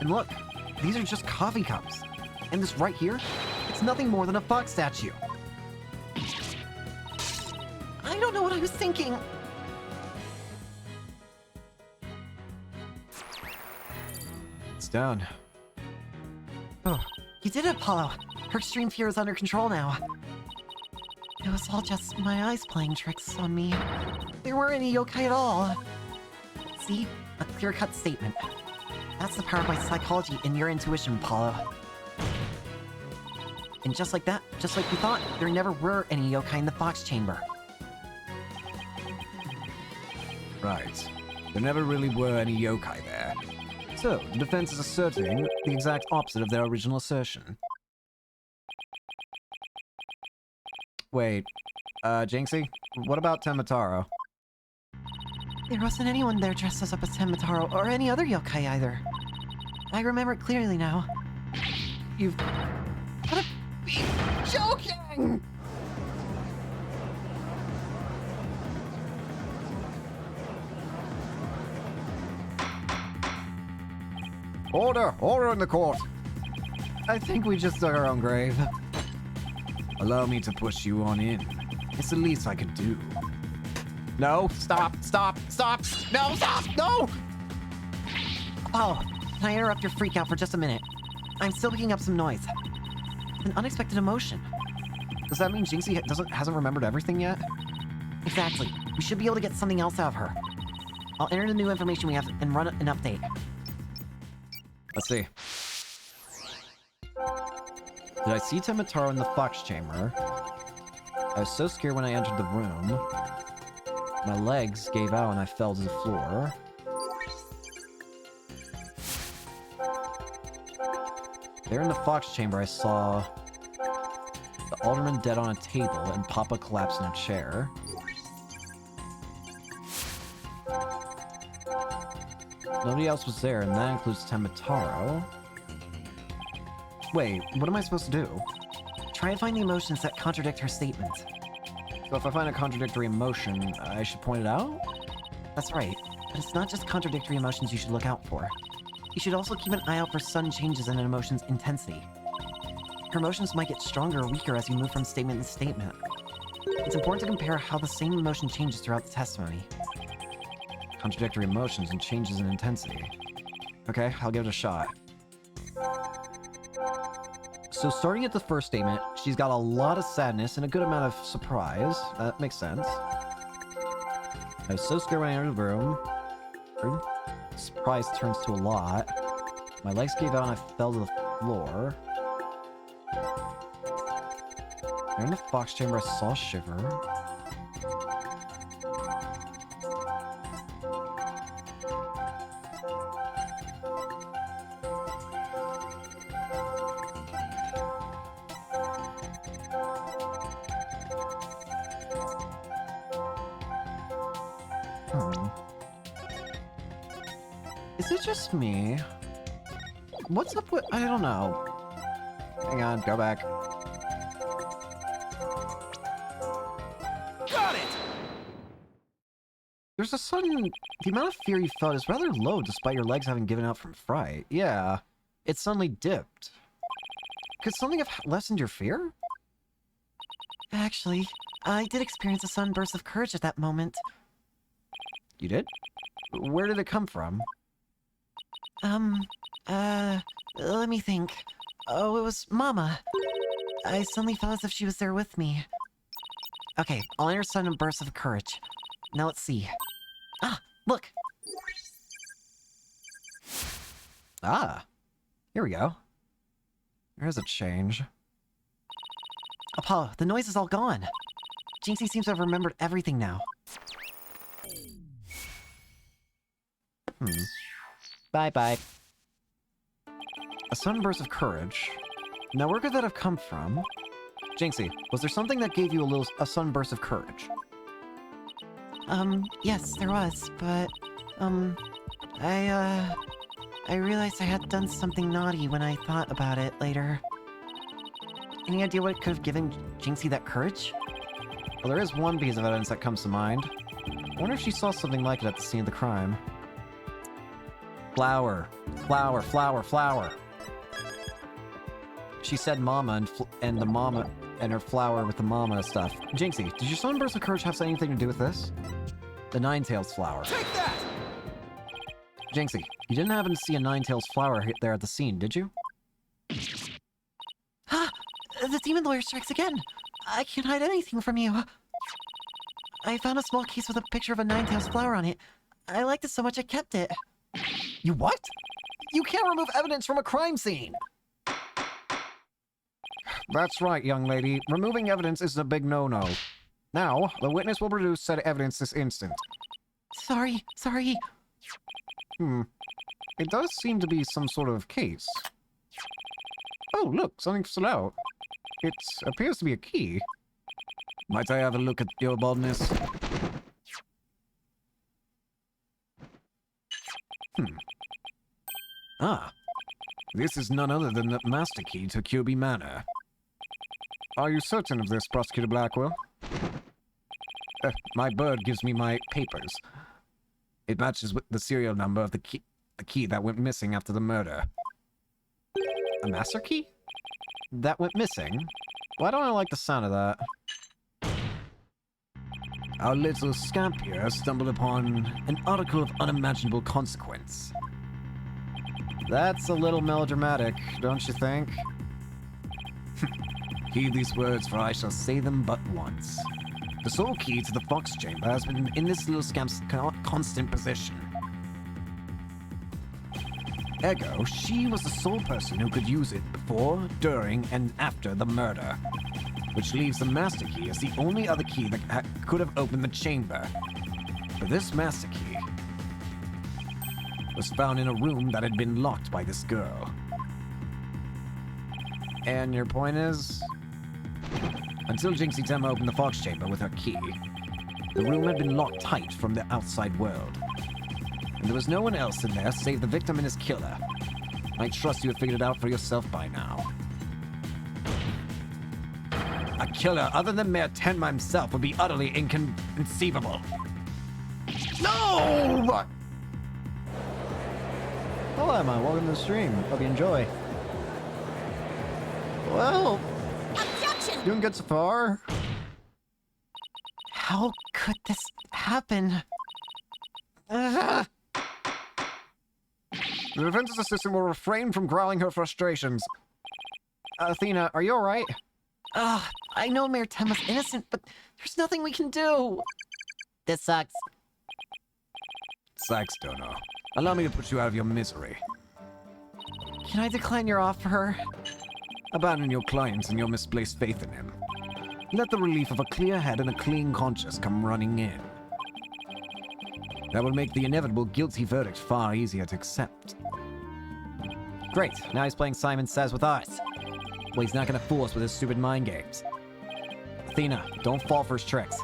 And look, these are just coffee cups. And this right here, it's nothing more than a fox statue. I don't know what I was thinking. It's done. Oh, you did it, Apollo. Her extreme fear is under control now. It was all just my eyes playing tricks on me. There weren't any yokai at all. See? A clear-cut statement. That's the power of my psychology and your intuition, Apollo. And just like that, just like we thought, there never were any yokai in the Fox Chamber. Right. There never really were any yokai there. So, the defense is asserting the exact opposite of their original assertion. Wait, Jinxie, what about Temataro? There wasn't anyone there dressed up as Temataro or any other yokai either. I remember it clearly now. You've Gotta be joking! Order! Order in the court! I think we just dug our own grave. Allow me to push you on in. It's the least I can do. No, stop, stop, stop! No, stop, no! Oh, can I interrupt your freak out for just a minute? I'm still picking up some noise. An unexpected emotion. Does that mean Jinxie hasn't remembered everything yet? Exactly. We should be able to get something else out of her. I'll enter the new information we have and run an update. Let's see. Did I see Temataro in the Fox Chamber? I was so scared when I entered the room. My legs gave out and I fell to the floor. There in the Fox Chamber, I saw the Alderman dead on a table and Papa collapsed in a chair. Nobody else was there, and that includes Temataro. Wait, what am I supposed to do? Try and find the emotions that contradict her statements. So if I find a contradictory emotion, I should point it out? That's right, but it's not just contradictory emotions you should look out for. You should also keep an eye out for sudden changes in an emotion's intensity. Her emotions might get stronger or weaker as you move from statement to statement. It's important to compare how the same emotion changes throughout the testimony. Contradictory emotions and changes in intensity. Okay, I'll give it a shot. So starting at the first statement, she's got a lot of sadness and a good amount of surprise. That makes sense. I was so scared when I entered the room. Surprise turns to a lot. My legs gave out and I fell to the floor. In the fox chamber, I saw a shiver. Is it just me? What's up with... I don't know. Hang on, go back. Got it! There's a sudden... The amount of fear you felt is rather low despite your legs having given out from fright. Yeah, it suddenly dipped. Could something have lessened your fear? Actually, I did experience a sudden burst of courage at that moment. You did? Where did it come from? Let me think. Oh, it was Mama. I suddenly felt as if she was there with me. Okay, I'll enter sudden burst of courage. Now let's see. Ah, look! Ah, here we go. There's a change. Apollo, the noise is all gone. Jinxie seems to have remembered everything now. Bye-bye. A sudden burst of courage. Now, where could that have come from? Jinxie, was there something that gave you a sudden burst of courage? Yes, there was, but, I realized I had done something naughty when I thought about it later. Any idea what could have given Jinxie that courage? Well, there is one piece of evidence that comes to mind. I wonder if she saw something like it at the scene of the crime. Flower. Flower, flower, flower. She said mama and the mama and her flower with the mama stuff. Jinxie, did your sudden burst of courage have anything to do with this? The Ninetales flower. Take that! Jinxie, you didn't happen to see a Ninetales flower hit there at the scene, did you? Ah! The demon lawyer strikes again! I can't hide anything from you. I found a small case with a picture of a Ninetales flower on it. I liked it so much I kept it. You what? You can't remove evidence from a crime scene! That's right, young lady. Removing evidence is a big no-no. Now, the witness will produce said evidence this instant. Sorry. It does seem to be some sort of case. Oh, look, something fell out. It appears to be a key. Might I have a look at your baldness? Ah, this is none other than the master key to Kirby Manor. Are you certain of this, Prosecutor Blackwell? My bird gives me my papers. It matches with the serial number of the key that went missing after the murder. A master key? That went missing? Why don't I like the sound of that? Our little scamp here stumbled upon an article of unimaginable consequence. That's a little melodramatic, don't you think? Heed these words, for I shall say them but once. The sole key to the Fox Chamber has been in this little scamp's constant possession. Ergo, she was the sole person who could use it before, during, and after the murder. Which leaves the master key as the only other key that could have opened the chamber. But this master key was found in a room that had been locked by this girl. And your point is? Until Jinxie Temma opened the Fox Chamber with her key, the room had been locked tight from the outside world. And there was no one else in there save the victim and his killer. I trust you have figured it out for yourself by now. A killer other than Mayor Tenma himself would be utterly inconceivable. No! Hello, Emma. Welcome to the stream. Hope you enjoy. Well, Objection! doing good so far. How could this happen? The defense's assistant will refrain from growling her frustrations. Athena, are you alright? I know Mayor Tenma's innocent, but there's nothing we can do. This sucks. Sykes, Dono. Allow me to put you out of your misery. Can I decline your offer? Abandon your client and your misplaced faith in him. Let the relief of a clear head and a clean conscience come running in. That will make the inevitable guilty verdict far easier to accept. Great, now he's playing Simon Says with us. Well, he's not gonna fool us with his stupid mind games. Athena, don't fall for his tricks.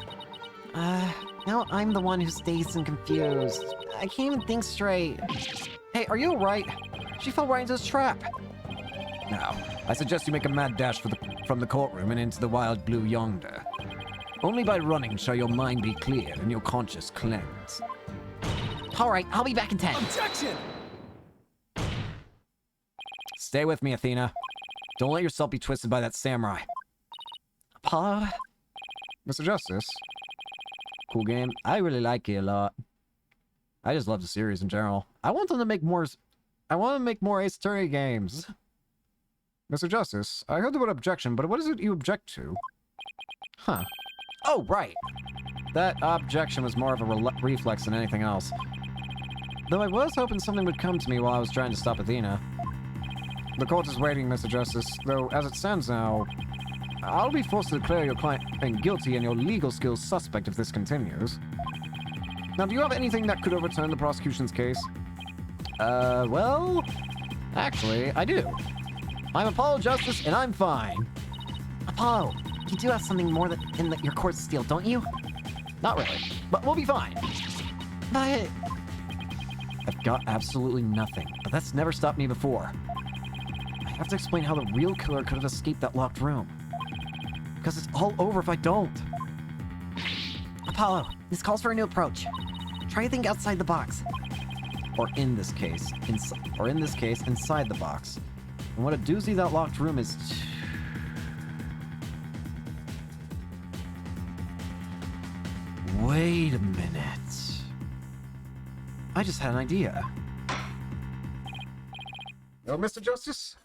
Now I'm the one who's dazed and confused. I can't even think straight. Hey, are you alright? She fell right into his trap. Now, I suggest you make a mad dash from the courtroom and into the wild blue yonder. Only by running shall your mind be cleared and your conscience cleansed. Alright, I'll be back in 10. Objection! Stay with me, Athena. Don't let yourself be twisted by that samurai. Apollo? Mr. Justice, Cool game. I really like it a lot. I just love the series in general. I want them to make more... I want to make more Ace Attorney games. Mr. Justice, I heard the word objection, but what is it you object to? Huh. Oh, right. That objection was more of a reflex than anything else. Though I was hoping something would come to me while I was trying to stop Athena. The court is waiting, Mr. Justice, though as it stands now, I'll be forced to declare your client guilty and your legal skills suspect if this continues. Now, do you have anything that could overturn the prosecution's case? Well... Actually, I do. I'm Apollo Justice, and I'm fine. Apollo, you do have something more in your court steel, don't you? Not really, but we'll be fine. But... I've got absolutely nothing, but that's never stopped me before. I have to explain how the real killer could have escaped that locked room. Because it's all over if I don't. Apollo, this calls for a new approach. Try to think outside the box. Or in this case, inside the box. And what a doozy that locked room is. Wait a minute. I just had an idea. Oh, Mr. Justice?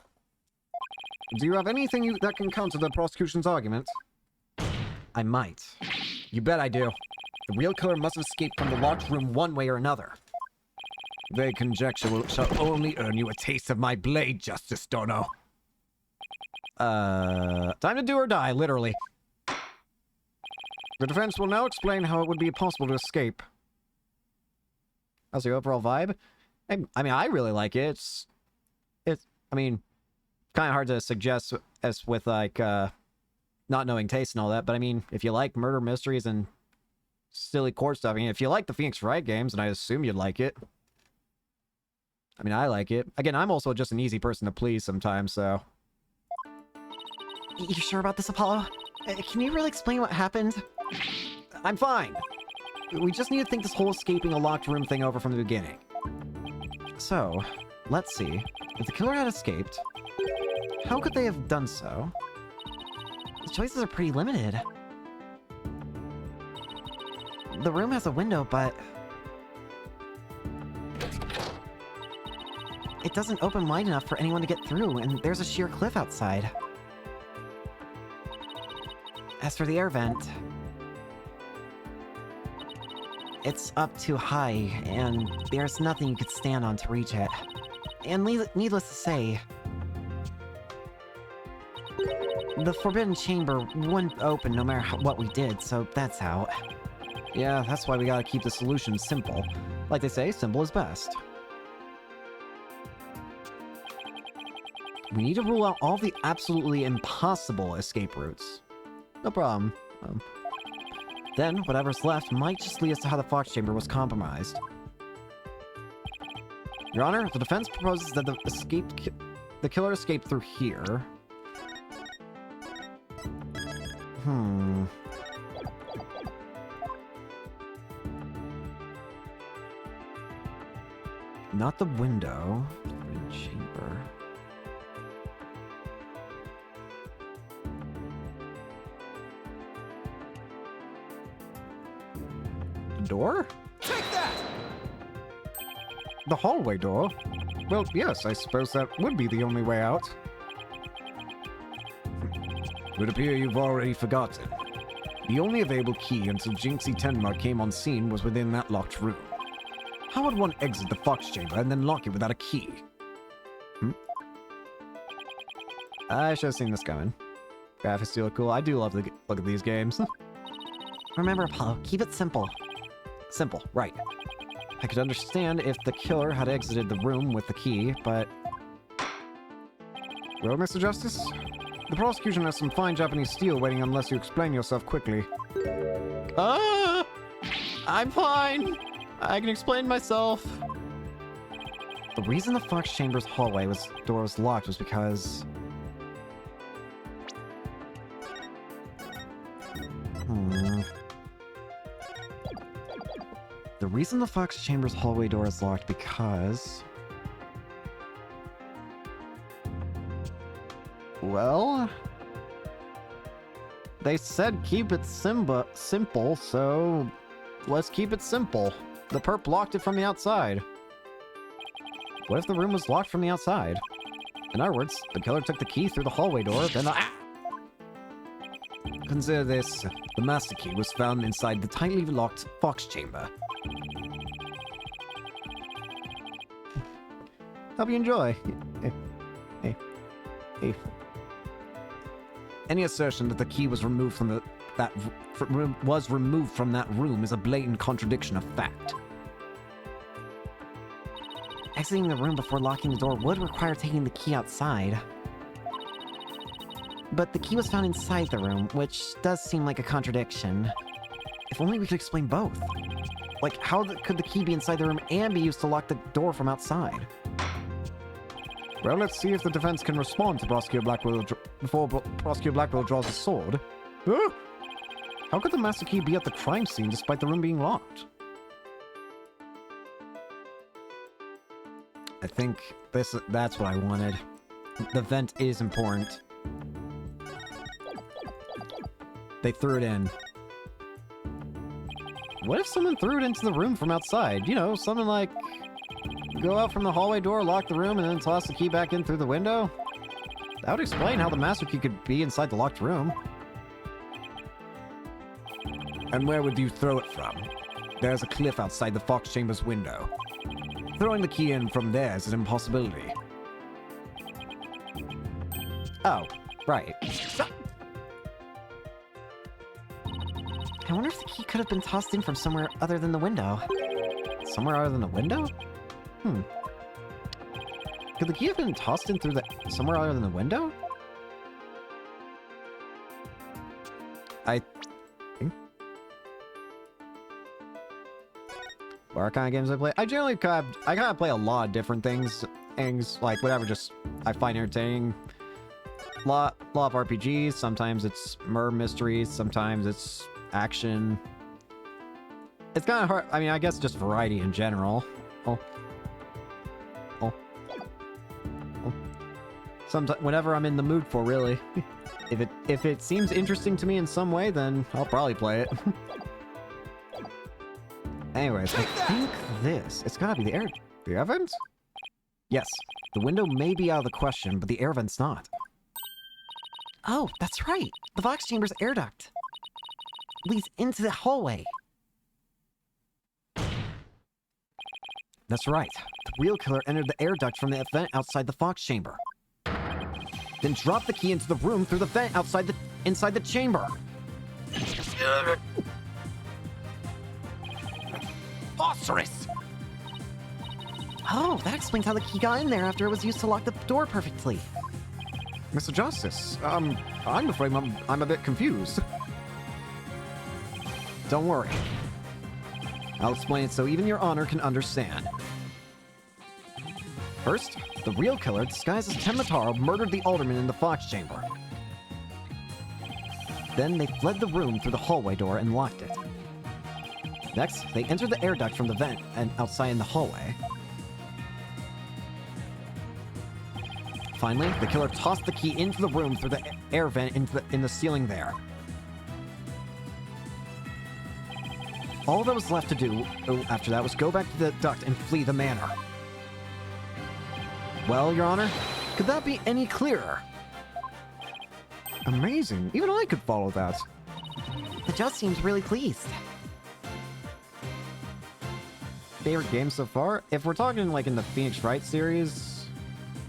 Do you have anything that can counter the prosecution's argument? I might. You bet I do. The real killer must have escaped from the locked room one way or another. Vague conjecture shall only earn you a taste of my blade, Justice Dono. Time to do or die, literally. The defense will now explain how it would be possible to escape. How's the overall vibe? I mean, I really like it. I mean, kind of hard to suggest as with, like, not knowing taste and all that, but I mean, if you like murder mysteries and silly court stuff, I mean, if you like the Phoenix Wright games, and I assume you'd like it. I mean, I like it. Again, I'm also just an easy person to please sometimes, so... You sure about this, Apollo? Can you really explain what happened? I'm fine. We just need to think this whole escaping a locked room thing over from the beginning. So, let's see. If the killer had escaped, how could they have done so? The choices are pretty limited. The room has a window, but... it doesn't open wide enough for anyone to get through, and there's a sheer cliff outside. As for the air vent... it's up too high, and there's nothing you could stand on to reach it. And needless to say... the Forbidden Chamber wouldn't open no matter what we did, so that's out. Yeah, that's why we gotta keep the solution simple. Like they say, simple is best. We need to rule out all the absolutely impossible escape routes. No problem. Then, whatever's left might just lead us to how the Fox Chamber was compromised. Your Honor, the defense proposes that the killer escaped through here. Not the window. The chamber. The door? Take that! The hallway door? Well, yes, I suppose that would be the only way out. It would appear you've already forgotten. The only available key until Jinxie Tenma came on scene was within that locked room. How would one exit the Fox Chamber and then lock it without a key? I should have seen this coming. Graphics still look cool. I do love to look at these games. Remember, Apollo, keep it simple. Simple, right. I could understand if the killer had exited the room with the key, but... Well, Mr. Justice, the prosecution has some fine Japanese steel waiting unless you explain yourself quickly. I'm fine. I can explain myself. The reason the Fox Chamber's hallway door was locked was because... The reason the Fox Chamber's hallway door is locked because... Well... They said keep it simple, so... Let's keep it simple. The perp locked it from the outside. What if the room was locked from the outside? In other words, the killer took the key through the hallway door, then the... Consider this. The master key was found inside the tightly locked Fox Chamber. Hope you enjoy. Hey. Any assertion that the key was removed from that room is a blatant contradiction of fact. Exiting the room before locking the door would require taking the key outside. But the key was found inside the room, which does seem like a contradiction. If only we could explain both. Like, how could the key be inside the room and be used to lock the door from outside? Well, let's see if the defense can respond to Prosecutor Blackwell before Prosecutor Blackwell draws a sword. How could the master key be at the crime scene despite the room being locked? I think That's what I wanted. The vent is important. They threw it in. What if someone threw it into the room from outside? You know, something like... Go out from the hallway door, lock the room, and then toss the key back in through the window? That would explain how the master key could be inside the locked room. And where would you throw it from? There's a cliff outside the Fox Chamber's window. Throwing the key in from there is an impossibility. Oh, right. I wonder if the key could have been tossed in from somewhere other than the window. Somewhere other than the window? Could the key have been tossed in through somewhere other than the window? I think. What kind of games I play? I generally kind of play a lot of different things like whatever just I find entertaining. Lot of RPGs. Sometimes it's murder mysteries. Sometimes it's action. It's kind of hard. I mean, I guess just variety in general. Sometimes, whenever I'm in the mood for, really. If it seems interesting to me in some way, then I'll probably play it. Anyways, I think it's gotta be the air vent? Yes, the window may be out of the question, but the air vent's not. Oh, that's right. The Fox Chamber's air duct leads into the hallway. That's right. The real killer entered the air duct from the vent outside the Fox Chamber. Then dropped the key into the room through the vent inside the chamber. Phosphorus! Oh, that explains how the key got in there after it was used to lock the door perfectly. Mr. Justice, I'm afraid I'm a bit confused. Don't worry. I'll explain it so even your honor can understand. First, the real killer, disguised as Tenmataro, murdered the alderman in the Fox Chamber. Then they fled the room through the hallway door and locked it. Next, they entered the air duct from the vent and outside in the hallway. Finally, the killer tossed the key into the room through the air vent in the ceiling there. All that was left to do after that was go back to the duct and flee the manor. Well, Your Honor, could that be any clearer? Amazing. Even I could follow that. The judge seems really pleased. Favorite game so far? If we're talking like in the Phoenix Wright series,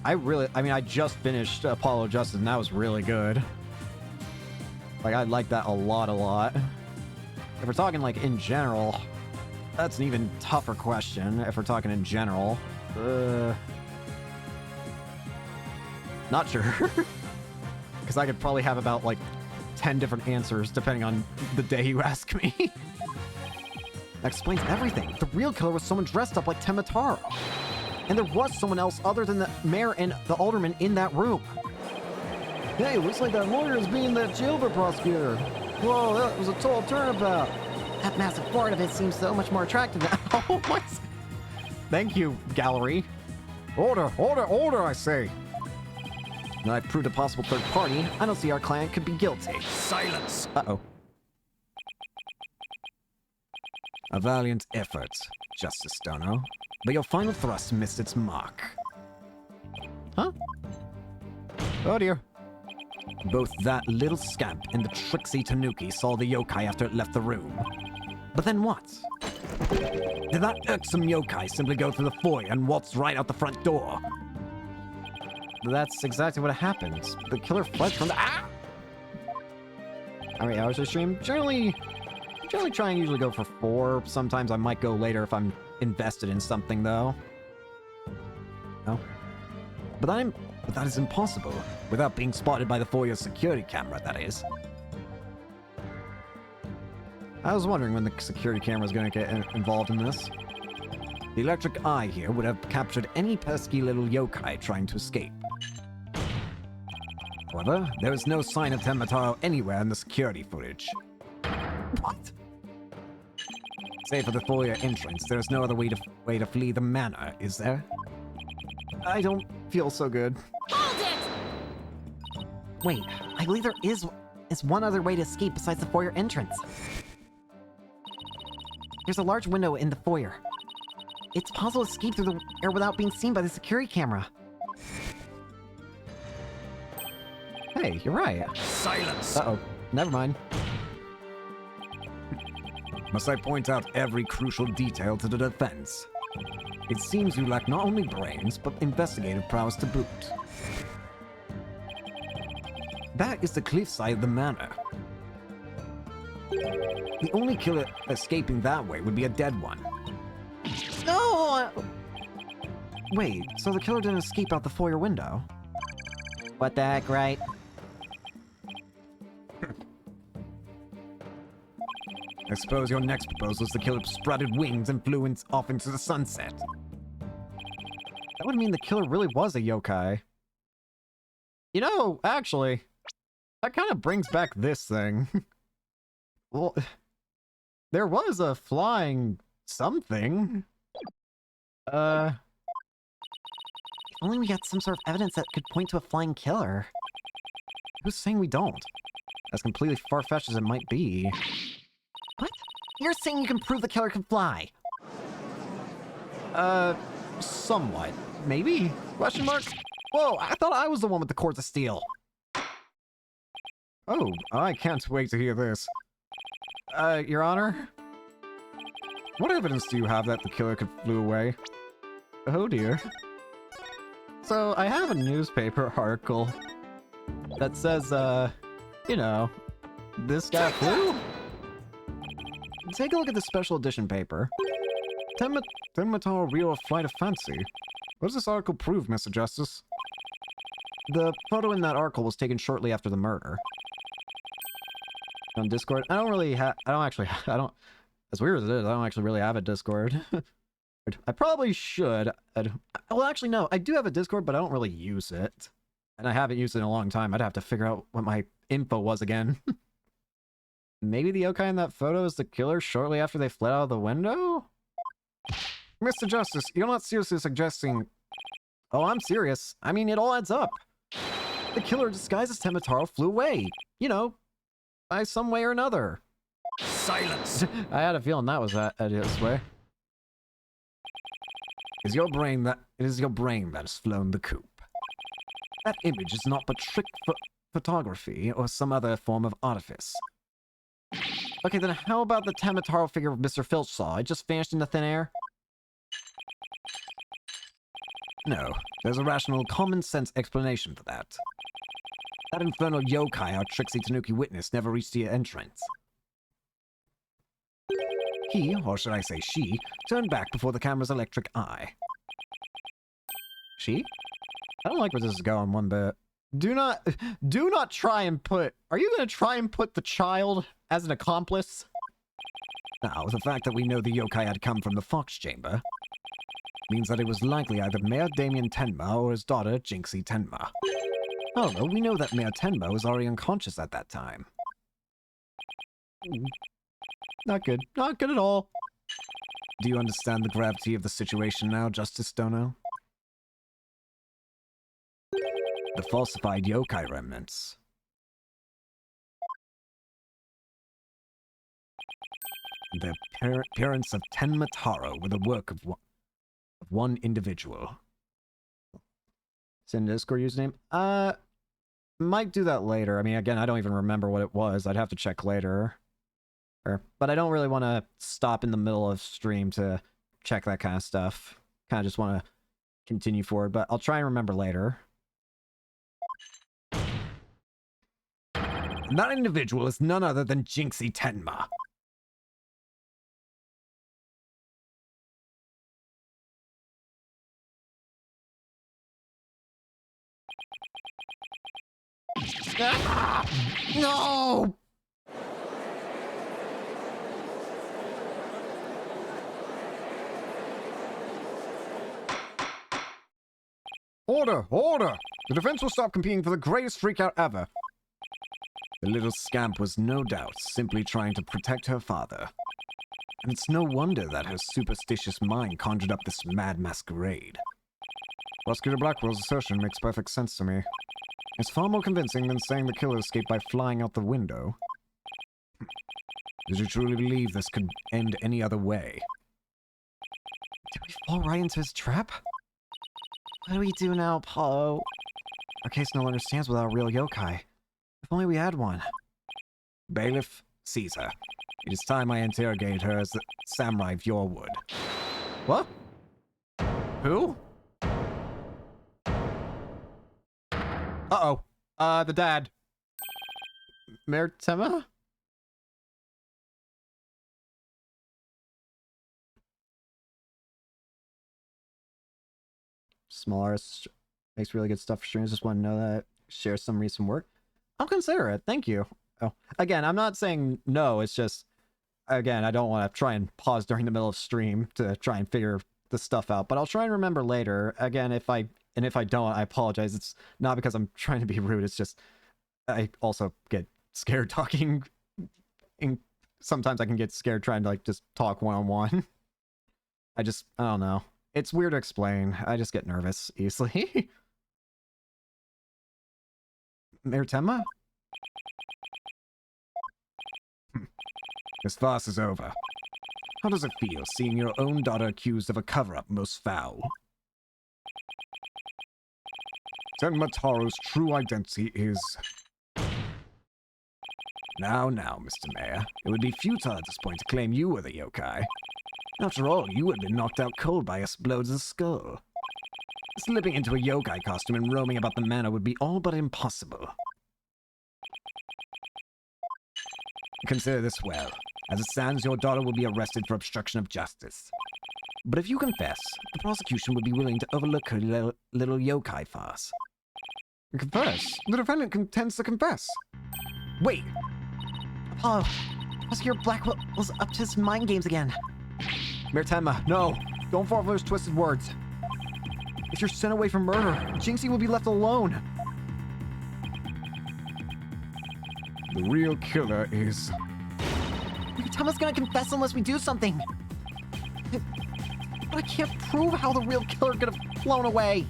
I mean, I just finished Apollo Justice and that was really good. Like, I like that a lot. If we're talking like in general, that's an even tougher question. If we're talking in general, not sure. Because I could probably have about like 10 different answers depending on the day you ask me. That explains everything. The real killer was someone dressed up like Temataro. And there was someone else other than the mayor and the alderman in that room. Hey, looks like that lawyer is being that jailbird prosecutor. Whoa, that was a total turnabout. That massive part of it seems so much more attractive than... Oh my... Thank you, gallery. Order, I say. Now I've proved a possible third party. I don't see our client could be guilty. Silence! Uh-oh. A valiant effort, Justice Dono, but your final thrust missed its mark. Huh? Oh dear. Both that little scamp and the tricksy Tanuki saw the yokai after it left the room. But then what? Did that irksome yokai simply go through the foyer and waltz right out the front door? That's exactly what happened. The killer fled from the... Ah! How many hours of stream? Generally try and usually go for 4. Sometimes I might go later if I'm invested in something, though. No. But that is impossible. Without being spotted by the foyer security camera, that is. I was wondering when the security camera was going to get involved in this. The electric eye here would have captured any pesky little yokai trying to escape. However, there is no sign of Temataro anywhere in the security footage. What? Save for the foyer entrance, there is no other way to flee the manor, is there? I don't feel so good. Wait, I believe there is one other way to escape besides the foyer entrance. There's a large window in the foyer. It's possible to escape through the air without being seen by the security camera. Hey, you're right. Silence! Uh-oh. Never mind. Must I point out every crucial detail to the defense? It seems you lack not only brains, but investigative prowess to boot. That is the cliffside of the manor. The only killer escaping that way would be a dead one. No! Wait, so the killer didn't escape out the foyer window? What the heck, right? I suppose your next proposal is the killer sprouted wings and flew off into the sunset. That would mean the killer really was a yokai. You know, actually, that kind of brings back this thing. Well, there was a flying something. If only we got some sort of evidence that could point to a flying killer. Who's saying we don't? As completely far-fetched as it might be. What? You're saying you can prove the killer can fly? Somewhat. Maybe? Question mark? Whoa, I thought I was the one with the cords of steel. Oh, I can't wait to hear this. Your Honor? What evidence do you have that the killer could flew away? Oh dear. So, I have a newspaper article that says, you know, this guy flew? Take a look at the special edition paper. Temataro real flight of fancy. What does this article prove, Mr. Justice? The photo in that article was taken shortly after the murder. On Discord, I don't, as weird as it is, I don't actually really have a Discord. I probably should. Well, actually, no, I do have a Discord, but I don't really use it. And I haven't used it in a long time. I'd have to figure out what my info was again. Maybe the yokai in that photo is the killer shortly after they fled out of the window? Mr. Justice, you're not seriously suggesting... Oh, I'm serious. I mean, it all adds up. The killer disguised as Temataro flew away. You know, by some way or another. Silence! I had a feeling that was this way. It is your brain that has flown the coop. That image is not but trick photography or some other form of artifice. Okay, then how about the Tamataro figure of Mr. Filch saw? It just vanished into thin air? No, there's a rational, common-sense explanation for that. That infernal yokai our Trixie Tanuki witnessed never reached the entrance. He, or should I say she, turned back before the camera's electric eye. She? I don't like where this is going one bit. Do not try and put... Are you going to try and put the child as an accomplice? Now, the fact that we know the yokai had come from the Fox Chamber means that it was likely either Mayor Damien Tenma or his daughter, Jinxie Tenma. However, we know that Mayor Tenma was already unconscious at that time. Not good. Not good at all. Do you understand the gravity of the situation now, Justice Dono? The falsified yokai remnants. The appearance of Tenma Taro were the work of one individual. Send Discord username? Might do that later. I mean, again, I don't even remember what it was. I'd have to check later. But I don't really want to stop in the middle of stream to check that kind of stuff. Kind of just want to continue forward, but I'll try and remember later. And that individual is none other than Jinxie Tenma. No! Order! Order! The defense will stop competing for the greatest freakout ever. The little scamp was no doubt simply trying to protect her father. And it's no wonder that her superstitious mind conjured up this mad masquerade. Prosecutor Blackwell's assertion makes perfect sense to me. It's far more convincing than saying the killer escaped by flying out the window. Did you truly believe this could end any other way? Did we fall right into his trap? What do we do now, Apollo? Our case no longer stands without a real yokai. If only we had one. Bailiff, seize her. It is time I interrogate her as the samurai of your wood. What? Who? Uh-oh. The dad. Mayor Tenma? Small artist makes really good stuff for streams. Just want to know that. Share some recent work. I'll consider it. Thank you. Oh, again, I'm not saying no. It's just, again, I don't want to try and pause during the middle of stream to try and figure the stuff out. But I'll try and remember later. Again, if I don't, I apologize. It's not because I'm trying to be rude. It's just I also get scared talking. Sometimes I can get scared trying to like just talk one-on-one. I don't know. It's weird to explain. I just get nervous easily. Mayor Tenma? This farce is over. How does it feel seeing your own daughter accused of a cover-up most foul? Tenma Taro's true identity is... Now, Mr. Mayor. It would be futile at this point to claim you were the yokai. After all, you had been knocked out cold by a blow to the skull. Slipping into a yokai costume and roaming about the manor would be all but impossible. Consider this well. As it stands, your daughter will be arrested for obstruction of justice. But if you confess, the prosecution would be willing to overlook her little yokai farce. Confess? The defendant intends to confess. Wait! Apollo, Prosecutor Blackwell's up to his mind games again. Mayor Tenma, no! Don't fall for those twisted words. If you're sent away for murder, Jinxie will be left alone. The real killer is... Tenma's gonna confess unless we do something. But I can't prove how the real killer could have flown away.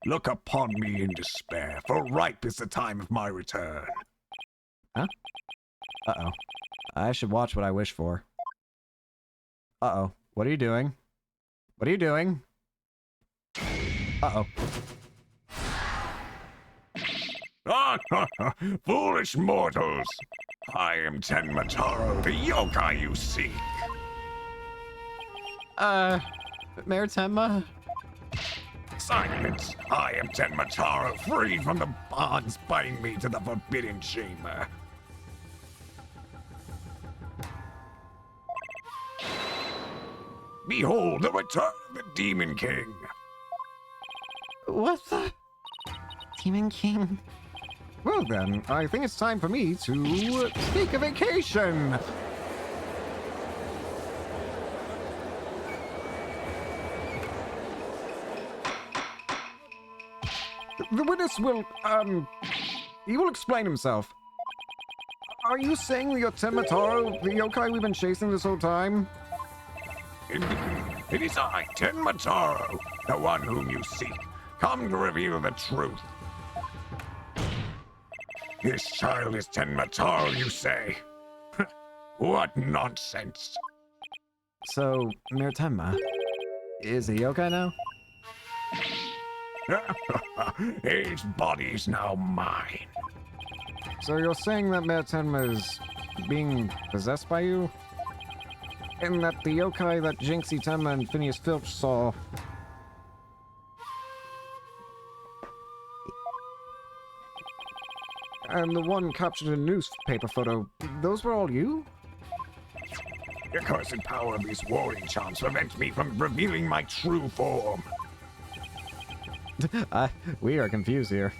Look upon me in despair, for ripe is the time of my return. Huh? Uh-oh. I should watch what I wish for. Uh-oh. What are you doing? What are you doing? Uh-oh. Foolish mortals! I am Tenmataro, the yokai you seek. Mayor Tenma? Silence! I am Tenmataro, freed from the bonds binding me to the Forbidden Chamber. Behold the return of the Demon King! What the? Demon King? Well then, I think it's time for me to take a vacation. The witness will, he will explain himself. Are you saying that you're Tenmataro, the yokai we've been chasing this whole time? Indeed, it is I, Tenmataro, the one whom you seek, come to reveal the truth. This child is Tenmataro, you say? What nonsense! So, Mayor Tenma is a yokai now? His body's now mine. So you're saying that Mayor Tenma is being possessed by you? And that the yokai that Jinxie Tenma and Phineas Filch saw... And the one captured in a newspaper photo, those were all you? The cursed power of these warring charms prevents me from revealing my true form. We are confused here.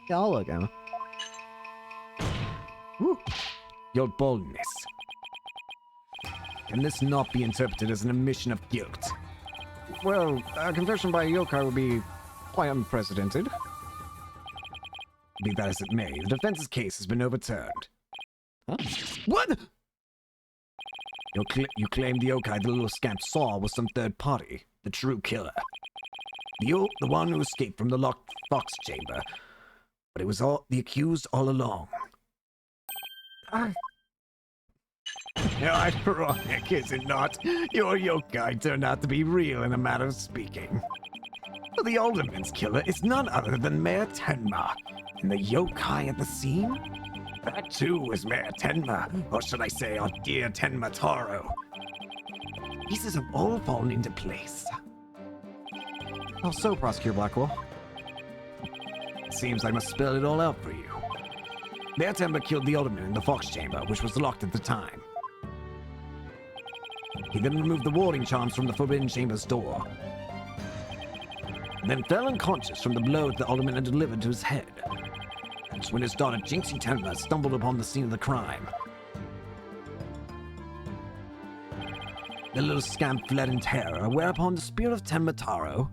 Yeah, I'll look, Emma. Woo. Your boldness. Can this not be interpreted as an admission of guilt? Well, a confession by a yokai would be quite unprecedented. Be that as it may, the defense's case has been overturned. Huh? What? You claim the yokai the little scamp saw was some third party, the true killer. The one who escaped from the locked fox chamber. But it was all the accused all along. Ironic, is it not? Your yokai turned out to be real in a matter of speaking. But the alderman's killer is none other than Mayor Tenma. And the yokai at the scene? That too was Mayor Tenma, or should I say our dear Tenmataro. Pieces have all fallen into place. How so, Prosecutor Blackwell? Seems I must spell it all out for you. Mayor Tenma killed the alderman in the fox chamber, which was locked at the time. He then removed the warding charms from the forbidden chamber's door. Then fell unconscious from the blow the alderman had delivered to his head. That's when his daughter Jinxie Tenma stumbled upon the scene of the crime. The little scamp fled in terror, whereupon the spirit of Tenmataro,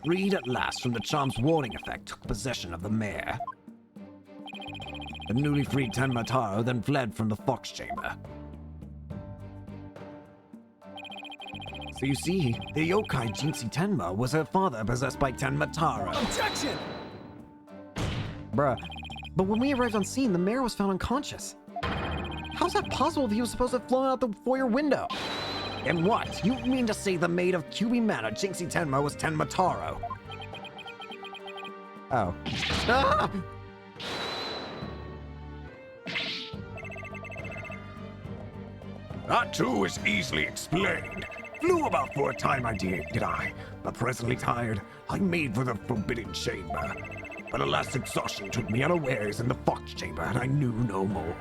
freed at last from the charm's warding effect, took possession of the mare. The newly freed Tenmataro then fled from the fox chamber. So you see, the yokai Jinxie Tenma was her father possessed by Tenmataro. Objection! Bruh. But when we arrived on scene, the mayor was found unconscious. How's that possible if he was supposed to have flown out the foyer window? And what? You mean to say the maid of Kyubi Manor, Jinxie Tenma, was Tenmataro? Oh. Ah! That too is easily explained. Flew about for a time, I did I? But presently tired, I made for the Forbidden Chamber. But alas, exhaustion took me unawares in the Fox Chamber, and I knew no more.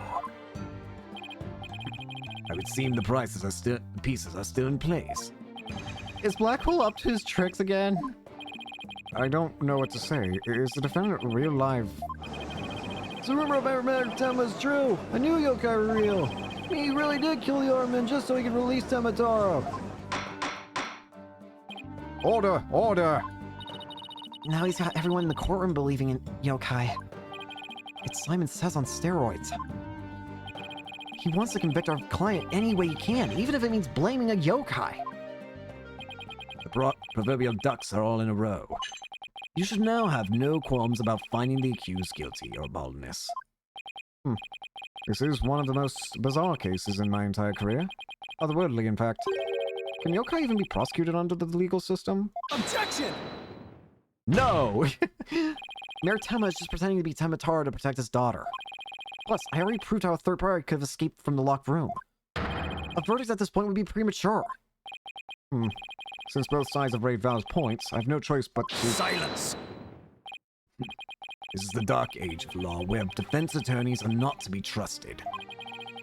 I would seem the pieces are still in place. Is Blackwell up to his tricks again? I don't know what to say. Is the defendant real live? So rumor about Mayor Tenma is true. I knew yokai were real. He really did kill the Armin just so he could release Tenmataro. Order! Order! Now he's got everyone in the courtroom believing in yokai. It's Simon Says on steroids. He wants to convict our client any way he can, even if it means blaming a yokai. The proverbial ducks are all in a row. You should now have no qualms about finding the accused guilty, Your Boldness. This is one of the most bizarre cases in my entire career. Otherworldly, in fact. Can yokai even be prosecuted under the legal system? Objection! No! Mayor Temma is just pretending to be Temataro to protect his daughter. Plus, I already proved how a third party could have escaped from the locked room. A verdict at this point would be premature. Since both sides have raised valid points, I have no choice but to... Silence! This is the dark age of law, where defense attorneys are not to be trusted.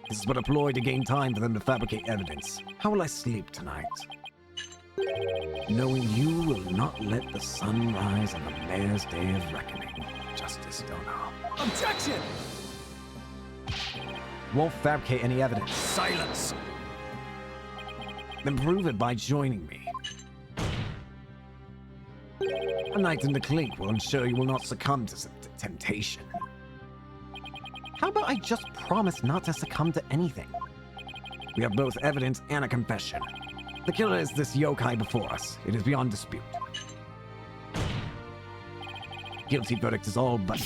This is but a ploy to gain time for them to fabricate evidence. How will I sleep tonight? Knowing you will not let the sun rise on the mayor's day of reckoning, Justice Dono. Objection! Won't fabricate any evidence. Silence! Then prove it by joining me. A night in the clink will ensure you will not succumb to temptation. How about I just promise not to succumb to anything? We have both evidence and a confession. The killer is this yokai before us. It is beyond dispute. Guilty verdict is all but...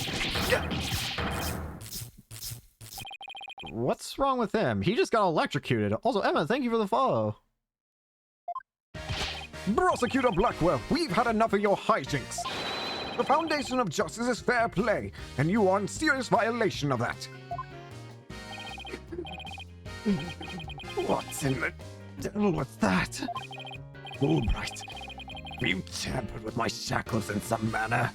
What's wrong with him? He just got electrocuted. Also, Emma, thank you for the follow. Prosecutor Blackwell, we've had enough of your hijinks. The foundation of justice is fair play, and you are in serious violation of that. What in the devil was that? Fulbright, have you tampered with my shackles in some manner?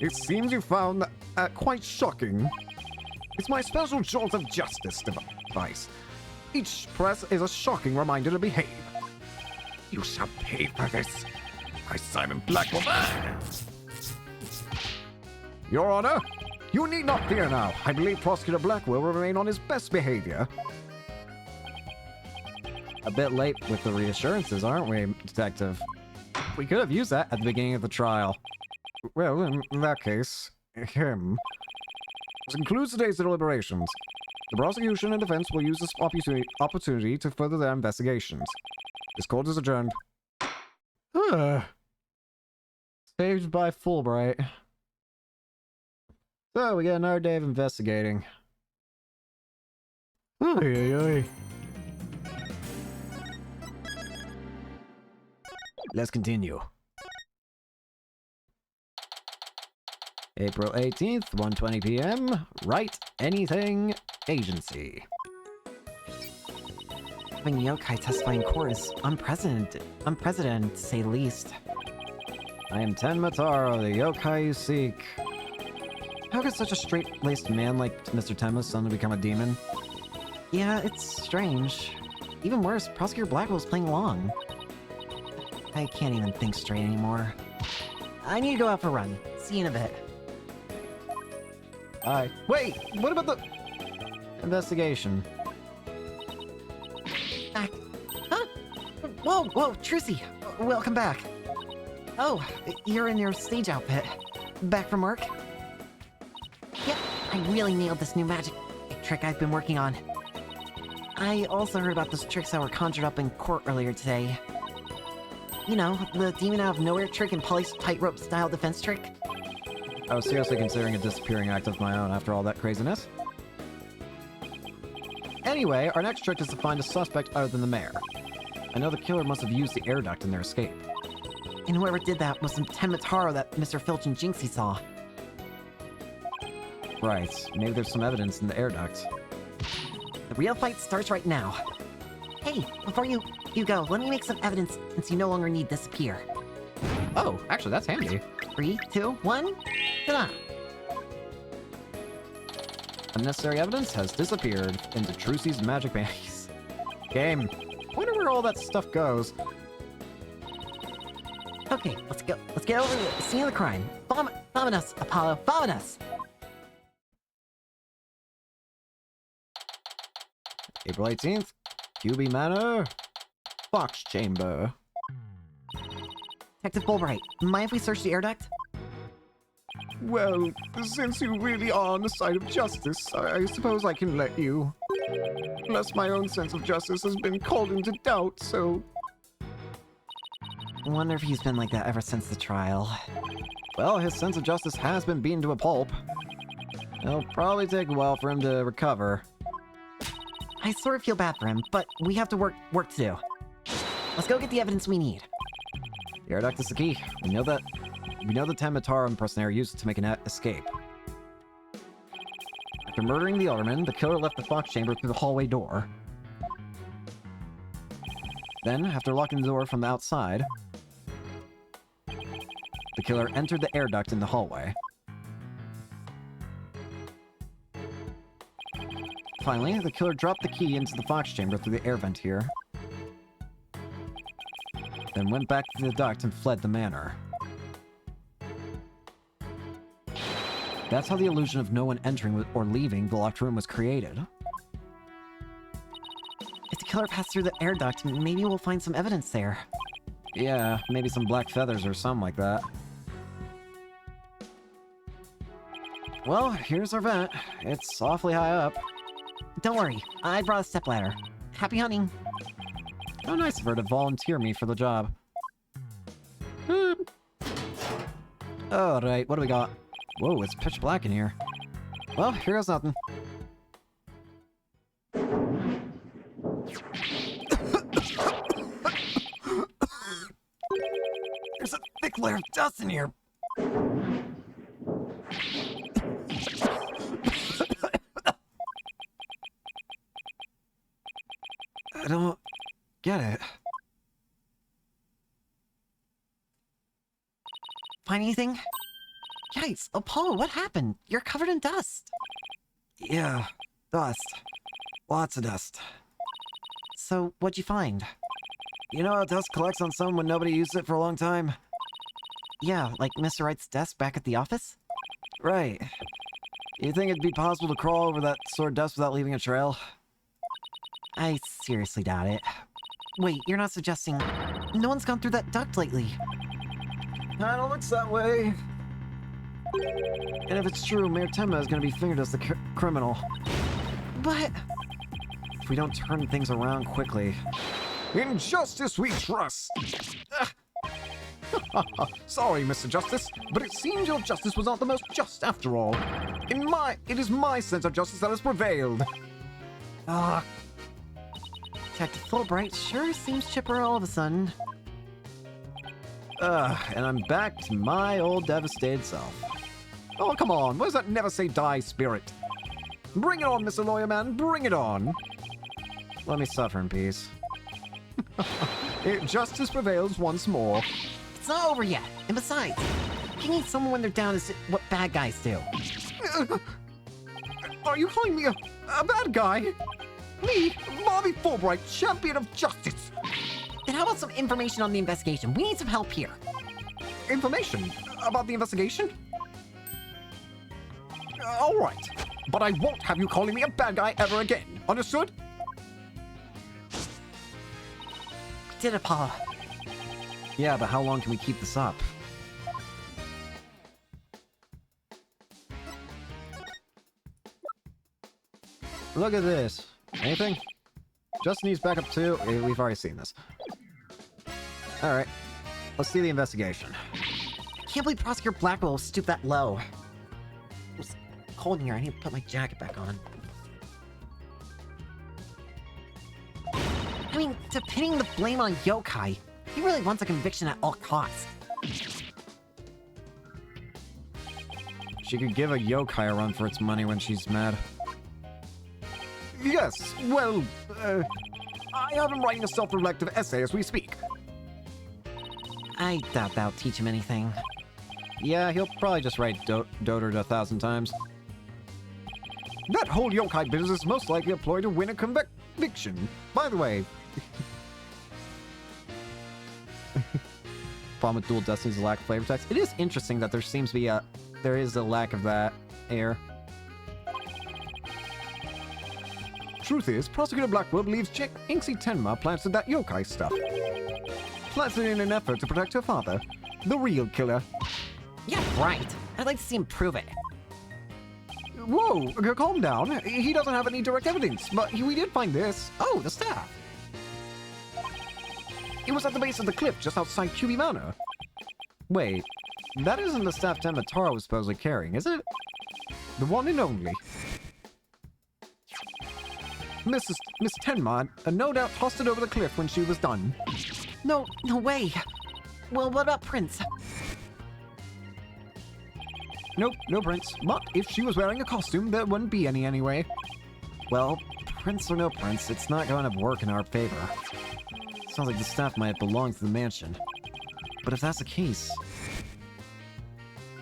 It seems you found that quite shocking. It's my special jolt of justice device. Each press is a shocking reminder to behave. You shall pay for this. I, Simon Blackwell. Your Honor, you need not fear now. I believe Prosecutor Blackwell will remain on his best behavior. A bit late with the reassurances, aren't we, Detective? We could have used that at the beginning of the trial. Well, in that case, this concludes today's deliberations. The prosecution and defense will use this opportunity to further their investigations. This court is adjourned. Saved by Fulbright. So, we got another day of investigating. Let's continue. April 18th, 1:20 p.m. Write Anything Agency. Having yokai testify in court is unprecedented, to say the least. I am Tenmataro, the yokai you seek. How could such a straight-laced man like Mr. Tenma suddenly become a demon? Yeah, it's strange. Even worse, Prosecutor Blackwell's playing along. I can't even think straight anymore. I need to go out for a run. See you in a bit. Bye. Wait, what about the investigation? Back. Huh? Whoa, Trucy. Welcome back. Oh, you're in your stage outfit. Back from work? Yep, I really nailed this new magic trick I've been working on. I also heard about those tricks that were conjured up in court earlier today. You know, the demon out of nowhere trick and Polly's tightrope style defense trick. I was seriously considering a disappearing act of my own after all that craziness. Anyway, our next trick is to find a suspect other than the mayor. I know the killer must have used the air duct in their escape. And whoever did that was some Tenmataro that Mr. Filch and Jinxie saw. Right, maybe there's some evidence in the air duct. The real fight starts right now. Hey, before you go, let me make some evidence since you no longer need disappear. Oh, actually, that's handy. 3, 2, 1, ta-da! Unnecessary evidence has disappeared into Trucy's magic base. Game. Wonder where all that stuff goes. Okay, let's go. Let's get over to the scene of the crime. Vamonos, Apollo, vamonos! April 18th, QB Manor, Fox Chamber. Detective Fulbright, mind if we search the air duct? Well, since you really are on the side of justice, I suppose I can let you. Plus, my own sense of justice has been called into doubt, so... Wonder if he's been like that ever since the trial. Well, his sense of justice has been beaten to a pulp. It'll probably take a while for him to recover. I sort of feel bad for him, but we have to work to do. Let's go get the evidence we need. The air duct is the key. We know the Tenmatara impersonator used it to make an escape. After murdering the alderman, the killer left the fox chamber through the hallway door. Then, after locking the door from the outside, the killer entered the air duct in the hallway. Finally, the killer dropped the key into the fox chamber through the air vent here, then went back to the duct and fled the manor. That's how the illusion of no one entering or leaving the locked room was created. If the killer passed through the air duct, maybe we'll find some evidence there. Yeah, maybe some black feathers or something like that. Well, here's our vent. It's awfully high up. Don't worry, I brought a stepladder. Happy hunting. How nice of her to volunteer me for the job. Alright, what do we got? Whoa, it's pitch black in here. Well, here goes nothing. There's a thick layer of dust in here. I don't get it. Find anything? Yikes, Apollo, what happened? You're covered in dust. Yeah, dust. Lots of dust. So, what'd you find? You know how dust collects on someone when nobody used it for a long time? Yeah, like Mr. Wright's desk back at the office? Right. You think it'd be possible to crawl over that sort of dust without leaving a trail? I seriously doubt it. Wait, you're not suggesting... No one's gone through that duct lately. Kinda looks that way. And if it's true, Mayor Tenma is gonna be fingered as the criminal. But... If we don't turn things around quickly... In justice we trust! Sorry, Mr. Justice, but it seems your justice was not the most just after all. It is my sense of justice that has prevailed. Detective Fulbright sure seems chipper all of a sudden. And I'm back to my old devastated self. Oh, come on, where's that never say die spirit? Bring it on, Mr. Lawyer Man, bring it on! Let me suffer in peace. Justice prevails once more. It's not over yet. And besides, you need someone when they're down is what bad guys do. Are you calling me a bad guy? Me, Bobby Fulbright, champion of justice! Then how about some information on the investigation? We need some help here. Information about the investigation? Alright, but I won't have you calling me a bad guy ever again. Understood? We did it, Paula. Yeah, but how long can we keep this up? Look at this. Anything? Destiny's back up too? We've already seen this. Alright. Let's see the investigation. I can't believe Prosecutor Blackwell will stoop that low. It's cold in here. I need to put my jacket back on. I mean, to pinning the blame on Yokai, he really wants a conviction at all costs. She could give a yokai a run for its money when she's mad. Yes, well, I have him writing a self-reflective essay as we speak. I doubt that'll teach him anything. Yeah, he'll probably just write Dotard 1,000 times. That whole yokai business is most likely a ploy to win a conviction. By the way... Problem with dual Destinies is a lack of flavor text. It is interesting that there seems to be there is a lack of that air. Truth is, Prosecutor Blackwell believes Inksy Tenma planted that yokai stuff. Planted in an effort to protect her father, the real killer. Yeah, right. I'd like to see him prove it. Whoa, calm down. He doesn't have any direct evidence, but we did find this. Oh, the staff. It was at the base of the cliff just outside QB Manor. Wait, that isn't the staff Temma Tara was supposedly carrying, is it? The one and only. Miss Tenma no doubt tossed it over the cliff when she was done. No way. Well, what about Prince? Nope, no Prince. But if she was wearing a costume, there wouldn't be any anyway. Well, Prince or no Prince, it's not going to work in our favor. Sounds like the staff might belong to the mansion. But if that's the case,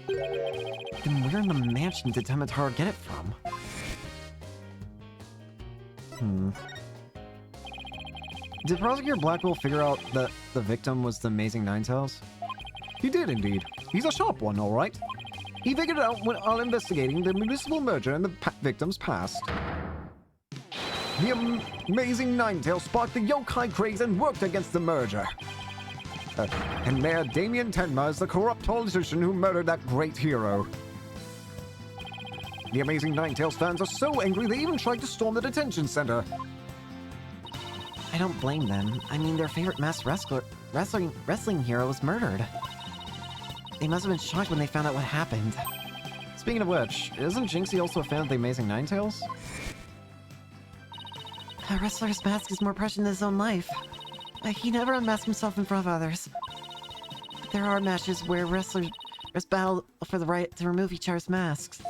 then where in the mansion did Temma Tara get it from? Did Prosecutor Blackwell figure out that the victim was the Amazing Ninetales? He did indeed. He's a sharp one, all right. He figured it out while investigating the municipal merger and the victim's past. The Amazing Ninetales sparked the yokai craze and worked against the merger. And Mayor Damien Tenma is the corrupt politician who murdered that great hero. The Amazing Ninetales fans are so angry they even tried to storm the detention center. I don't blame them. I mean, their favorite masked wrestling hero was murdered. They must have been shocked when they found out what happened. Speaking of which, isn't Jinxie also a fan of the Amazing Ninetales? A wrestler's mask is more precious than his own life. He never unmasked himself in front of others. But there are matches where wrestlers battle for the right to remove each other's masks.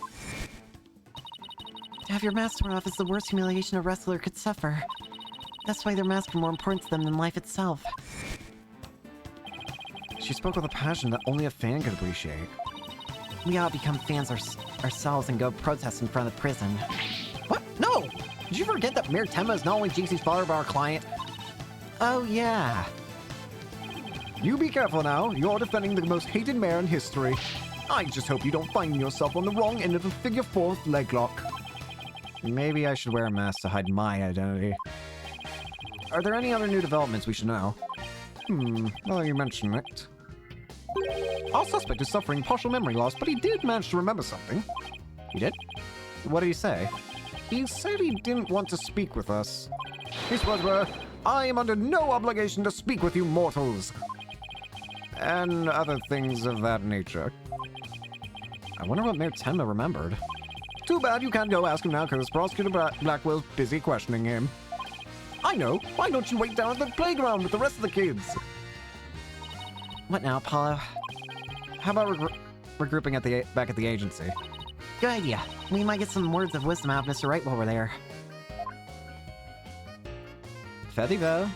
To have your mask torn off is the worst humiliation a wrestler could suffer. That's why their masks are more important to them than life itself. She spoke with a passion that only a fan could appreciate. We ought to become fans ourselves and go protest in front of the prison. What? No! Did you forget that Mayor Tenma is not only Jinxie's father but our client? Oh, yeah. You be careful now. You're defending the most hated mayor in history. I just hope you don't find yourself on the wrong end of a figure 4 leg lock. Maybe I should wear a mask to hide my identity. Are there any other new developments we should know? Well, you mention it. Our suspect is suffering partial memory loss, but he did manage to remember something. He did? What did he say? He said he didn't want to speak with us. His words were, "I am under no obligation to speak with you mortals." And other things of that nature. I wonder what Mayor Tenma remembered. Too bad you can't go ask him now because Prosecutor Blackwell's busy questioning him. I know. Why don't you wait down at the playground with the rest of the kids? What now, Apollo? How about regrouping back at the agency? Good idea. We might get some words of wisdom out of Mr. Wright while we're there. Fedivo.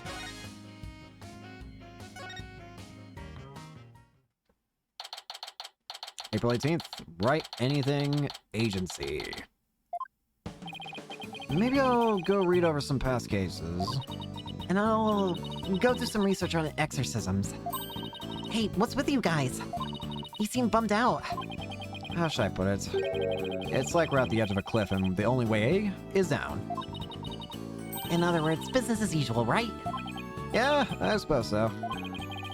April 18th. Write anything agency. Maybe I'll go read over some past cases. And I'll go do some research on exorcisms. Hey, what's with you guys? You seem bummed out. How should I put it? It's like we're at the edge of a cliff and the only way is down. In other words, business as usual, right? Yeah, I suppose so.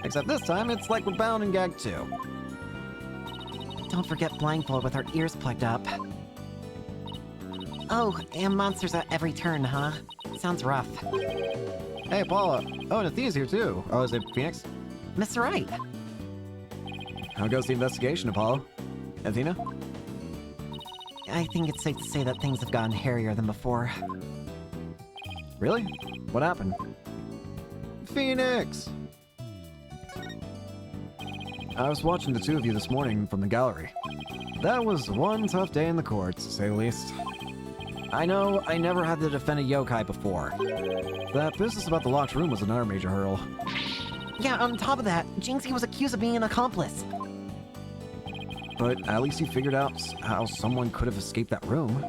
Except this time, it's like we're bound and gagged too. Don't forget blindfold with our ears plugged up. Oh, and monsters at every turn, huh? Sounds rough. Hey, Paula. Oh, and Athena's here too. Oh, is it Phoenix? Mr. Wright. How goes the investigation, Apollo? Athena? I think it's safe to say that things have gotten hairier than before. Really? What happened? Phoenix! I was watching the two of you this morning from the gallery. That was one tough day in the courts, to say the least. I know I never had to defend a yokai before. That business about the locked room was another major hurdle. Yeah, on top of that, Jinxie was accused of being an accomplice. But at least you figured out how someone could have escaped that room.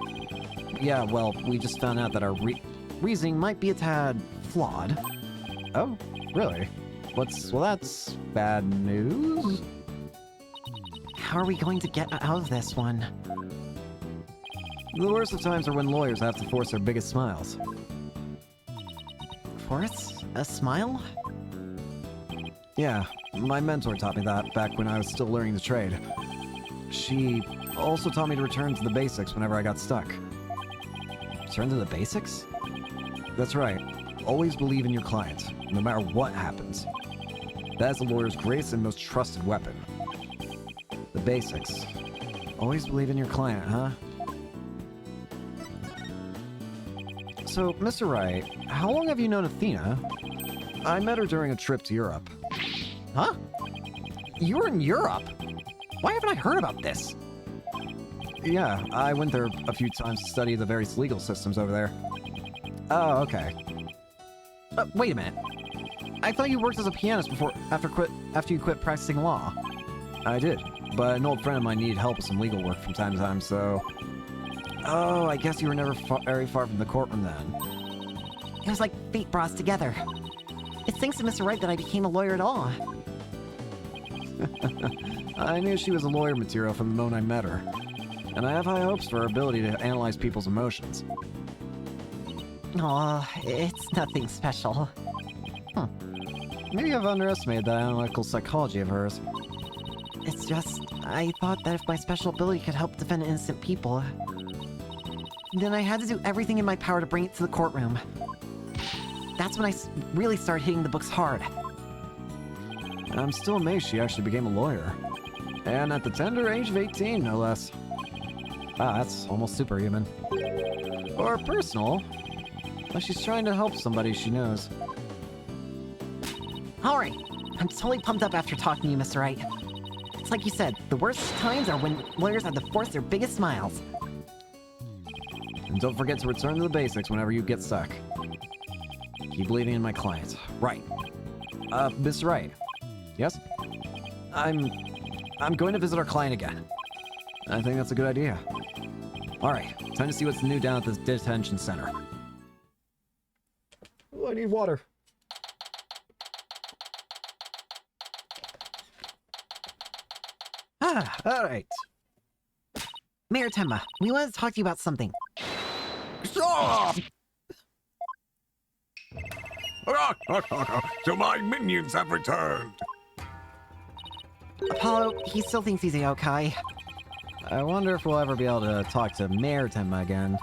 Yeah, well, we just found out that our reasoning might be a tad flawed. Oh, really? Well, that's bad news? How are we going to get out of this one? The worst of times are when lawyers have to force their biggest smiles. Force? A smile? Yeah, my mentor taught me that back when I was still learning the trade. She also taught me to return to the basics whenever I got stuck. Return to the basics? That's right. always believe in your client, no matter what happens. That is a lawyer's greatest and most trusted weapon. The basics. Always believe in your client, huh? So, Mr. Wright, how long have you known Athena? I met her during a trip to Europe. Huh? You were in Europe? Why haven't I heard about this? Yeah, I went there a few times to study the various legal systems over there. Oh, okay. Wait a minute. I thought you worked as a pianist after you quit practicing law. I did, but an old friend of mine needed help with some legal work from time to time, so... Oh, I guess you were never very far from the courtroom then. It was like fate brought us together. It's thanks to Mr. Wright that I became a lawyer at all. I knew she was a lawyer material from the moment I met her, and I have high hopes for her ability to analyze people's emotions. Aw, it's nothing special. Maybe I've underestimated that analytical psychology of hers. It's just, I thought that if my special ability could help defend innocent people, then I had to do everything in my power to bring it to the courtroom. That's when I really started hitting the books hard. I'm still amazed she actually became a lawyer. And at the tender age of 18, no less. Wow, that's almost superhuman. Or personal. Like she's trying to help somebody she knows. Alright, I'm totally pumped up after talking to you, Mr. Wright. It's like you said, the worst times are when lawyers have to force their biggest smiles. And don't forget to return to the basics whenever you get stuck. Keep believing in my client. Right. Mr. Wright. Yes? I'm going to visit our client again. I think that's a good idea. Alright, time to see what's new down at this detention center. Oh, I need water. Alright. Mayor Tenma, we wanted to talk to you about something. Stop! So my minions have returned. Apollo, he still thinks he's a yokai. I wonder if we'll ever be able to talk to Mayor Tenma again.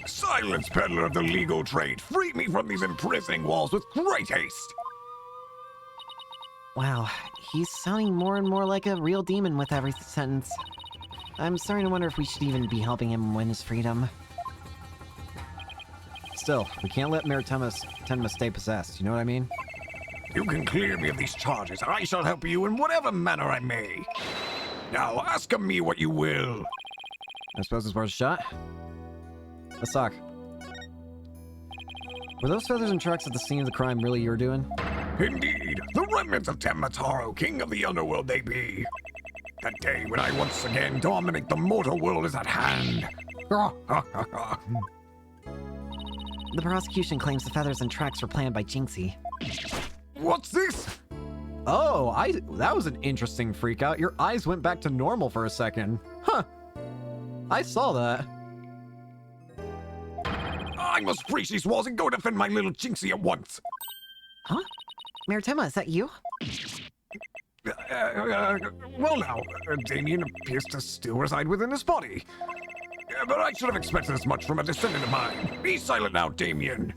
Silence, peddler of the legal trade. Free me from these imprisoning walls with great haste. Wow, he's sounding more and more like a real demon with every sentence. I'm starting to wonder if we should even be helping him win his freedom. Still, we can't let Mayor Tenma stay possessed, you know what I mean? You can clear me of these charges, and I shall help you in whatever manner I may. Now ask of me what you will. I suppose it's worth a shot. Let's talk. Were those feathers and tracks at the scene of the crime really your doing? Indeed, the remnants of Tenmataro, king of the underworld they be. The day when I once again dominate the mortal world is at hand. The prosecution claims the feathers and tracks were planted by Jinxie. What's this? Oh, that was an interesting freak out. Your eyes went back to normal for a second. Huh. I saw that. I must breach these walls and go defend my little Jinxie at once. Huh? Mayor Tenma, is that you? Well now, Damien appears to still reside within his body. But I should have expected as much from a descendant of mine. Be silent now, Damien.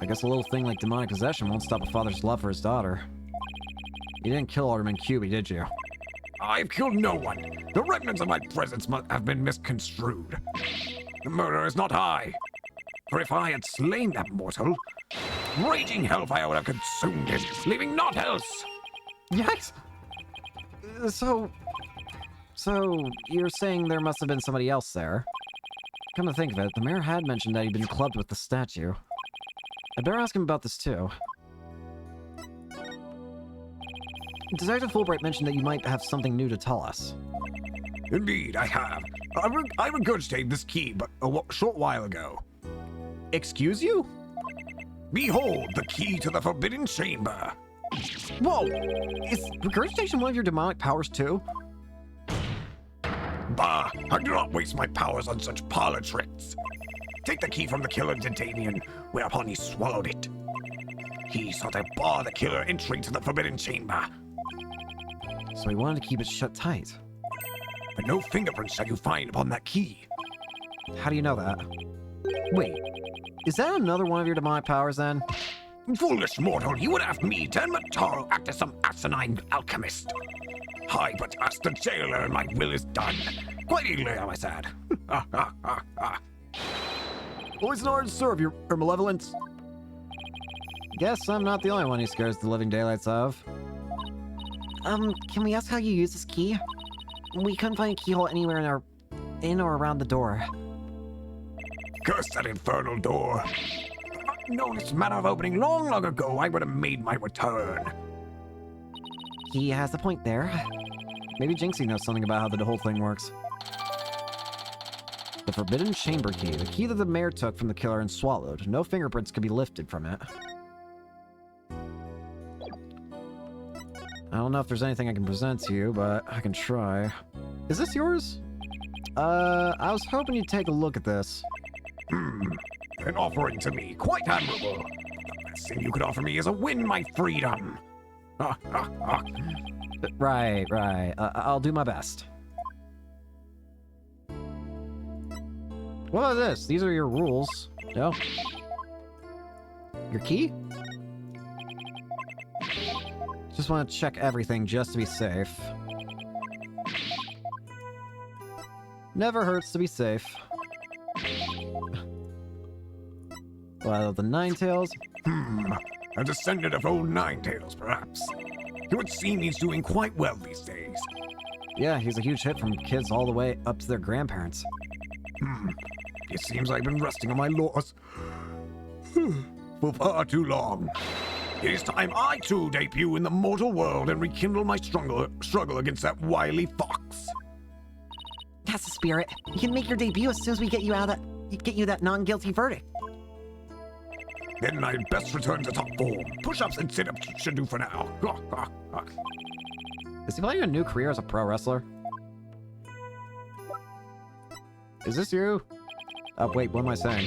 I guess a little thing like demonic possession won't stop a father's love for his daughter. You didn't kill Alderman Cubey, did you? I've killed no one. The remnants of my presence must have been misconstrued. The murder is not I. For if I had slain that mortal, raging hellfire would have consumed him, leaving naught else. Yikes! So you're saying there must have been somebody else there? Come to think of it, the mayor had mentioned that he'd been clubbed with the statue. I'd better ask him about this too. Detective Fulbright mentioned that you might have something new to tell us. Indeed, I have. I regurgitated this key but a short while ago. Excuse you? Behold, the key to the Forbidden Chamber. Whoa! Is regurgitation one of your demonic powers too? Bah! I do not waste my powers on such parlor tricks. Take the key from the killer to Damien, whereupon he swallowed it. He sought to bar the killer entry to the Forbidden Chamber. So he wanted to keep it shut tight. But no fingerprints shall you find upon that key. How do you know that? Wait, Is that another one of your demonic powers, then? Foolish mortal, you would have me, Taro, act as some asinine alchemist. I but ask the jailer and my will is done. Quite eagerly, I might add. Always an honor to serve your malevolence. Guess I'm not the only one who scares the living daylights of. Can we ask how you use this key? We couldn't find a keyhole anywhere in or around the door. Curse that infernal door. If I'd known its manner of opening long ago, I would have made my return. He has a point there. Maybe Jinxie knows something about how the whole thing works. The Forbidden Chamber Key. The key that the mayor took from the killer and swallowed. No fingerprints could be lifted from it. I don't know if there's anything I can present to you, but I can try. Is this yours? I was hoping you'd take a look at this. An offering to me, quite admirable. The best thing you could offer me is a win my freedom. Right. I'll do my best. What about this? These are your rules. No? Your key? Just want to check everything just to be safe. Never hurts to be safe. Well, the Ninetales? A descendant of old Ninetales, perhaps. It would seem he's doing quite well these days. Yeah, he's a huge hit from kids all the way up to their grandparents. It seems I've been resting on my laurels for far too long. It is time I too debut in the mortal world and rekindle my struggle against that wily fox. That's the spirit. You can make your debut as soon as we get you that non-guilty verdict. Then I'd best return to top form. Push-ups and sit-ups should do for now. Is he planning a new career as a pro wrestler? Is this you? Oh, wait, what am I saying?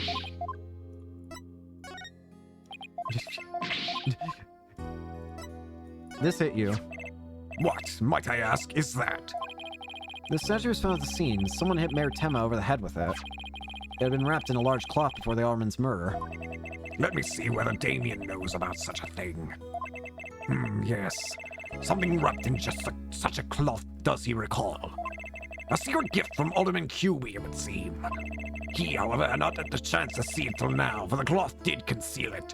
This hit you. What, might I ask, is that? The statue was found at the scene. Someone hit Mayor Temma over the head with it. It had been wrapped in a large cloth before the alderman's murder. Let me see whether Damien knows about such a thing. Yes. Something wrapped in just such a cloth does he recall. A secret gift from Alderman QB, it would seem. He, however, had not had the chance to see it till now, for the cloth did conceal it.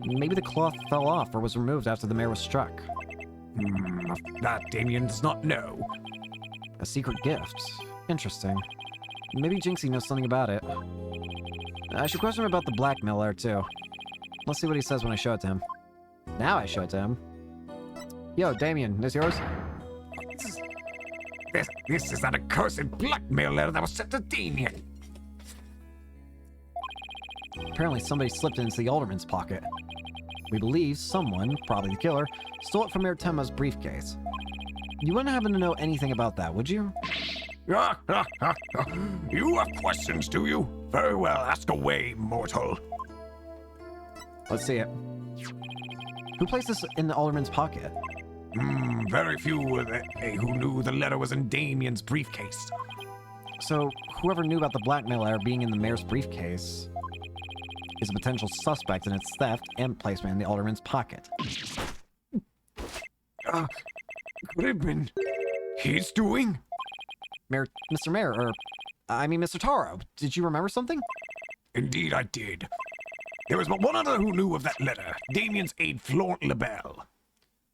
Maybe the cloth fell off or was removed after the mayor was struck. Of that Damien does not know. A secret gift. Interesting. Maybe Jinxie knows something about it. I should question him about the blackmailer, too. Let's see what he says when I show it to him. Now I show it to him. Yo, Damien, this yours? This is that accursed blackmail letter that was sent to Damien. Apparently somebody slipped it into the alderman's pocket. We believe someone, probably the killer, stole it from Mayor Temma's briefcase. You wouldn't happen to know anything about that, would you? You have questions, do you? Very well, ask away, mortal. Let's see it. Who placed this in the alderman's pocket? Very few were they who knew the letter was in Damien's briefcase. So, whoever knew about the blackmailer being in the mayor's briefcase is a potential suspect in its theft and placement in the alderman's pocket. Could have been his doing? Mr. Mayor, Mr. Taro, did you remember something? Indeed I did. There was but one other who knew of that letter, Damien's aide Florent Lebel.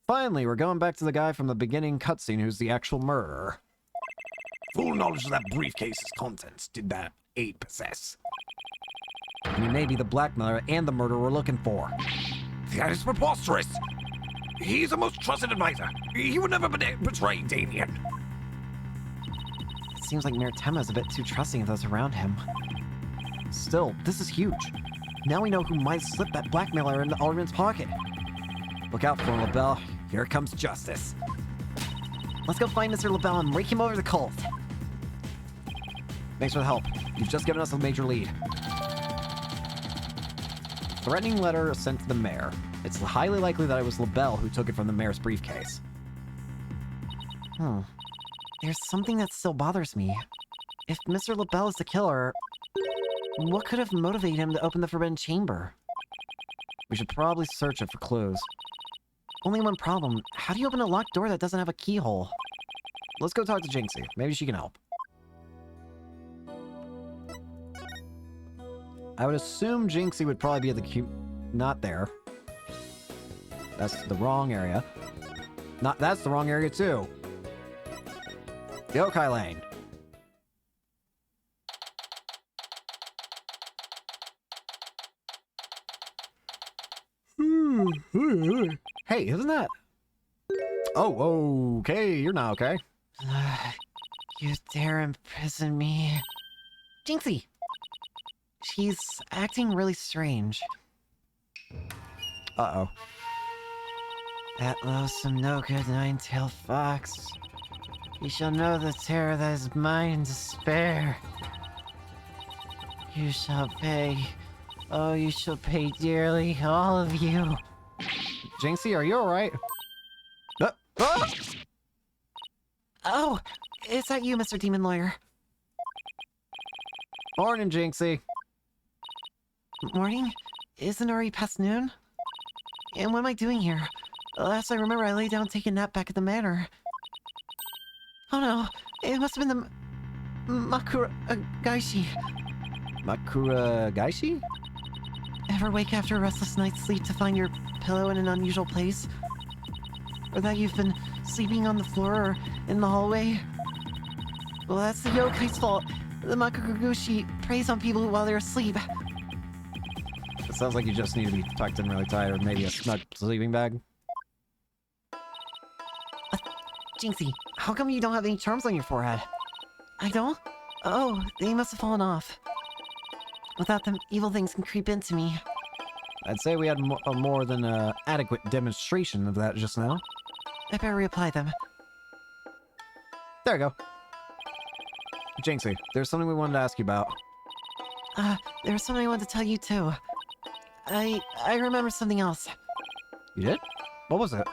Finally, we're going back to the guy from the beginning cutscene who's the actual murderer. Full knowledge of that briefcase's contents did that aide possess. He may be the blackmailer and the murderer we're looking for. That is preposterous. He's a most trusted advisor. He would never betray Damien. It seems like Mayor Temma is a bit too trusting of those around him. Still, this is huge. Now we know who might have slipped that blackmailer in the alderman's pocket. Look out for LaBelle. Here comes justice. Let's go find Mr. LaBelle and rake him over the colt. Thanks for the help. You've just given us a major lead. Threatening letter sent to the mayor. It's highly likely that it was LaBelle who took it from the mayor's briefcase. There's something that still bothers me. If Mr. LaBelle is the killer, What could have motivated him to open the forbidden chamber? We should probably search it for clues. Only one problem. How do you open a locked door that doesn't have a keyhole? Let's go talk to Jinxie. Maybe she can help. I would assume Jinxie would probably be at the not there. That's the wrong area. That's the wrong area too. Yokai Lane. Hey, isn't that... Oh, okay. You're not okay. You dare imprison me. Jinxie! She's acting really strange. Uh-oh. That loathsome no-good nine-tailed fox. You shall know the terror that is mine in despair. You shall pay. Oh, you shall pay dearly, all of you. Jinxie, are you alright? Oh, is that you, Mr. Demon Lawyer? Morning, Jinxie. Morning? Isn't it already past noon? And what am I doing here? Last I remember, I lay down to take a nap back at the manor. Oh no, it must have been the Makura Gaishi. Makura Gaishi? Ever wake after a restless night's sleep to find your pillow in an unusual place? Or that you've been sleeping on the floor or in the hallway? Well, that's the yokai's fault. The Makugushi preys on people while they're asleep. It sounds like you just need to be tucked in really tight, or maybe a snug sleeping bag. Jinxie, how come you don't have any charms on your forehead? I don't? Oh, they must have fallen off. Without them, evil things can creep into me. I'd say we had a more than adequate demonstration of that just now. I better reapply them. There you go. Jinxie, there's something we wanted to ask you about. There's something I wanted to tell you too. I remember something else. You did? What was it?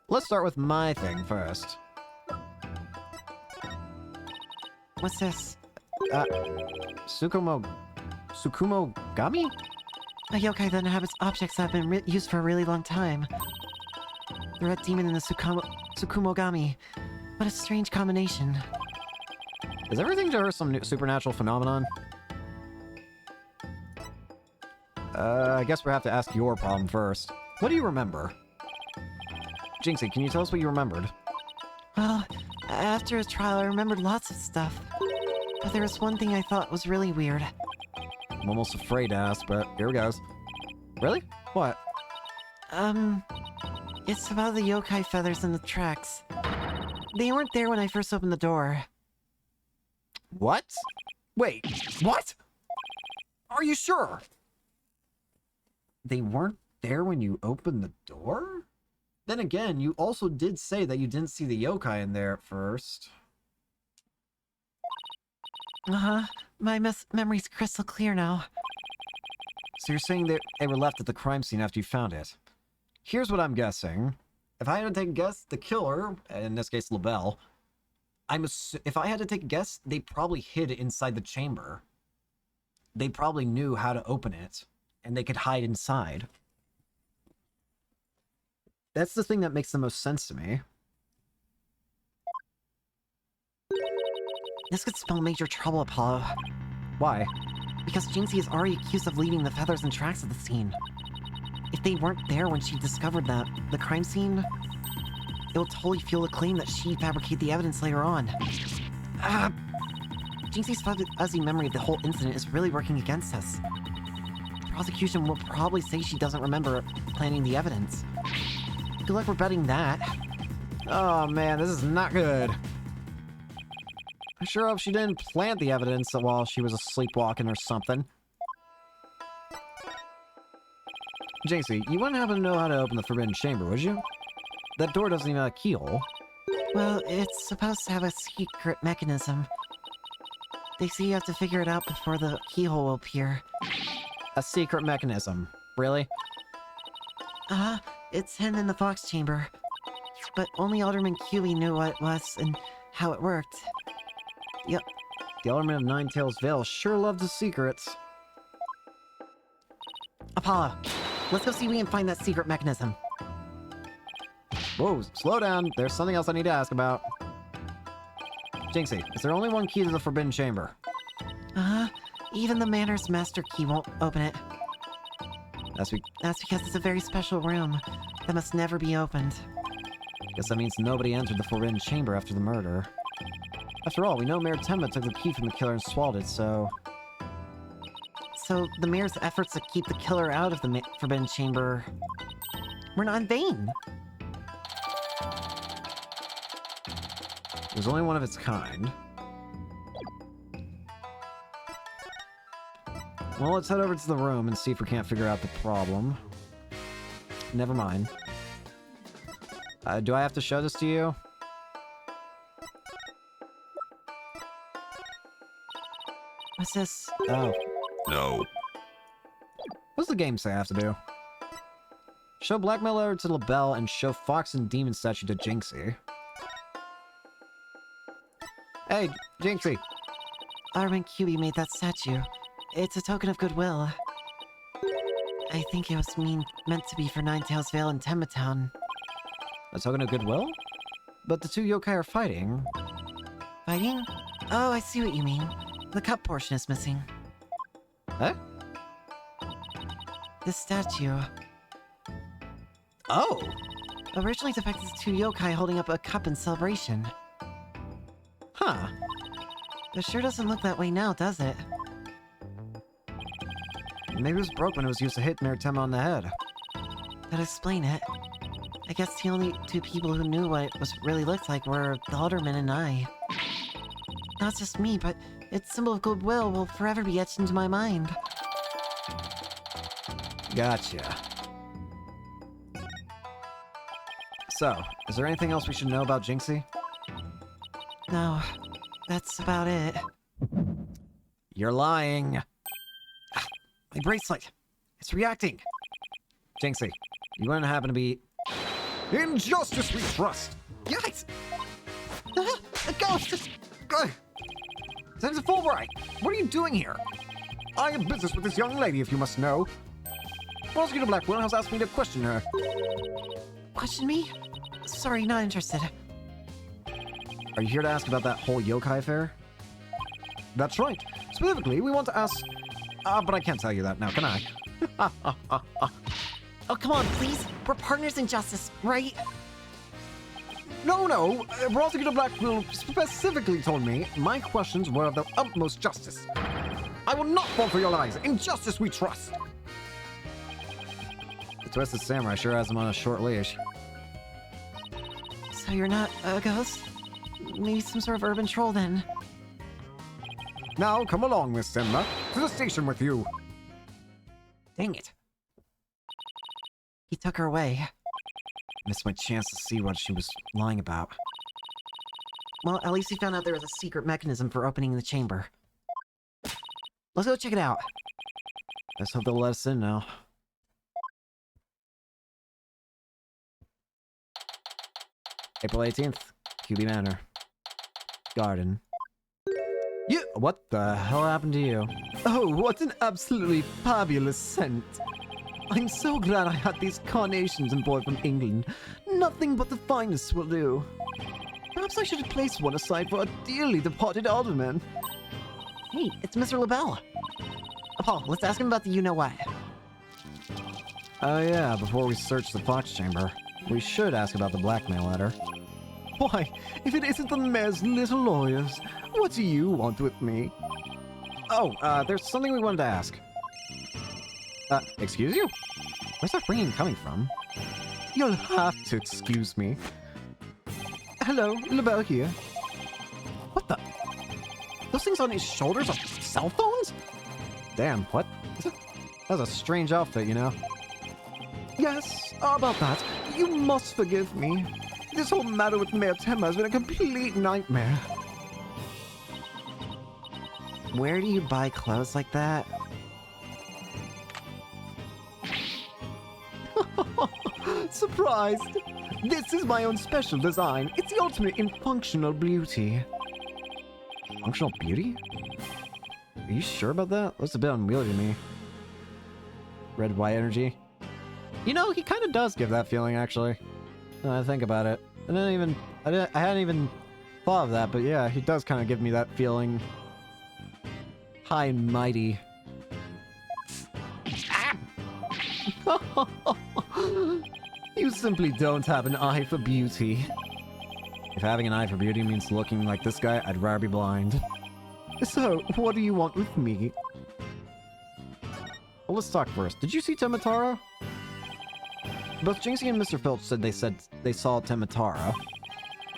Let's start with my thing first. What's this? Sukumogami? A yokai that inhabits objects that have been used for a really long time. The red demon and the Sukumogami. What a strange combination. Is everything to her some new supernatural phenomenon? I guess we have to ask your problem first. What do you remember? Jinxie, can you tell us what you remembered? Well, after his trial, I remembered lots of stuff. But there was one thing I thought was really weird. I'm almost afraid to ask, but here goes. Really? What? It's about the yokai feathers in the tracks. They weren't there when I first opened the door. What? Wait, what? Are you sure? They weren't there when you opened the door? Then again, you also did say that you didn't see the yokai in there at first. Uh-huh. My memory's crystal clear now. So you're saying that they were left at the crime scene after you found it. Here's what I'm guessing. If I had to take a guess, the killer, in this case LaBelle, if I had to take a guess, they probably hid it inside the chamber. They probably knew how to open it, and they could hide inside. That's the thing that makes the most sense to me. This could spell major trouble, Apollo. Why? Because Jinxie is already accused of leaving the feathers and tracks at the scene. If they weren't there when she discovered the crime scene, it will totally fuel the claim that she fabricated the evidence later on. Jinxie's fuzzy memory of the whole incident is really working against us. The prosecution will probably say she doesn't remember planning the evidence. Good luck rebutting that. Oh man, this is not good. I sure hope she didn't plant the evidence while she was sleepwalking or something. Jinxie, you wouldn't happen to know how to open the forbidden chamber, would you? That door doesn't even have a keyhole. Well, it's supposed to have a secret mechanism. They say you have to figure it out before the keyhole will appear. A secret mechanism? Really? It's hidden in the Fox Chamber. But only Alderman QB knew what it was and how it worked. The Alderman of Ninetails Vale sure loves his secrets. Apollo, let's go see if we can find that secret mechanism. Whoa, slow down. There's something else I need to ask about. Jinxie, is there only one key to the Forbidden Chamber? Uh-huh. Even the Manor's master key won't open it. That's because it's a very special room that must never be opened. Guess that means nobody entered the Forbidden Chamber after the murder. After all, we know Mayor Tenma took the key from the killer and swallowed it, so... So the mayor's efforts to keep the killer out of the Forbidden Chamber were not in vain. There's only one of its kind. Well, let's head over to the room and see if we can't figure out the problem. Never mind. Do I have to show this to you? What's this? Oh. No. What's the game say I have to do? Show Blackmail letter to LaBelle and show Fox and Demon statue to Jinxie. Hey, Jinxie. Alderman QB made that statue. It's a token of goodwill. I think it was meant to be for Ninetails Vale and Tenma Town. A token of goodwill? But the two yokai are fighting. Fighting? Oh, I see what you mean. The cup portion is missing. Huh? This statue Oh! originally depicted two yokai holding up a cup in celebration. Huh. It sure doesn't look that way now, does it? Maybe it was broke when it was used to hit Mayor Tenma on the head. That'd explain it. I guess the only two people who knew what it really looked like were the Alderman and I. Not just me, but its symbol of goodwill will forever be etched into my mind. Gotcha. So, is there anything else we should know about Jinxie? No, that's about it. You're lying. My bracelet. It's reacting. Jinxie, you wouldn't happen to be... In justice we trust! Yikes! A ghost! Senator Fulbright, what are you doing here? I have business with this young lady, if you must know. Prosecutor Blackwell has asked me to question her. Question me? Sorry, not interested. Are you here to ask about that whole yokai affair? That's right. Specifically, we want to ask... But I can't tell you that now, can I? Oh, come on, please. We're partners in justice, right? No. Prosecutor Blackwell specifically told me my questions were of the utmost justice. I will not fall for your lies. In justice we trust. The Twisted Samurai sure has him on a short leash. So you're not a ghost? Maybe some sort of urban troll, then. Now, come along, Miss Tenma. To the station with you. Dang it. He took her away. Missed my chance to see what she was lying about. Well, at least we found out there was a secret mechanism for opening the chamber. Let's go check it out. Let's hope they'll let us in now. April 18th, QB Manor. Garden. What the hell happened to you? Oh, what an absolutely fabulous scent. I'm so glad I had these carnations imported from England. Nothing but the finest will do. Perhaps I should have placed one aside for a dearly departed alderman. Hey, it's Mr. LaBelle. Paul, let's ask him about the you-know-what. Oh yeah, before we search the Fox Chamber, we should ask about the blackmail letter. Why, if it isn't the mayor's little lawyers, what do you want with me? Oh, there's something we wanted to ask. Excuse you? Where's that ringing coming from? You'll have to excuse me. Hello, LaBelle here. What the? Those things on his shoulders are cell phones? Damn, what? That's a strange outfit, you know? Yes, about that, you must forgive me. This whole matter with Mayor Tenma has been a complete nightmare. Where do you buy clothes like that? Surprised? This is my own special design. It's the ultimate in functional beauty. Functional beauty? Are you sure about that? Looks a bit unwieldy to me. Red white energy. You know, he kind of does give that feeling, actually. Now I think about it. I hadn't even thought of that, but yeah, he does kind of give me that feeling. High and mighty. You simply don't have an eye for beauty. If having an eye for beauty means looking like this guy, I'd rather be blind. So, what do you want with me? Well, let's talk first. Did you see Temataro? Both Jinxie and Mr. Filch said they saw Temataro.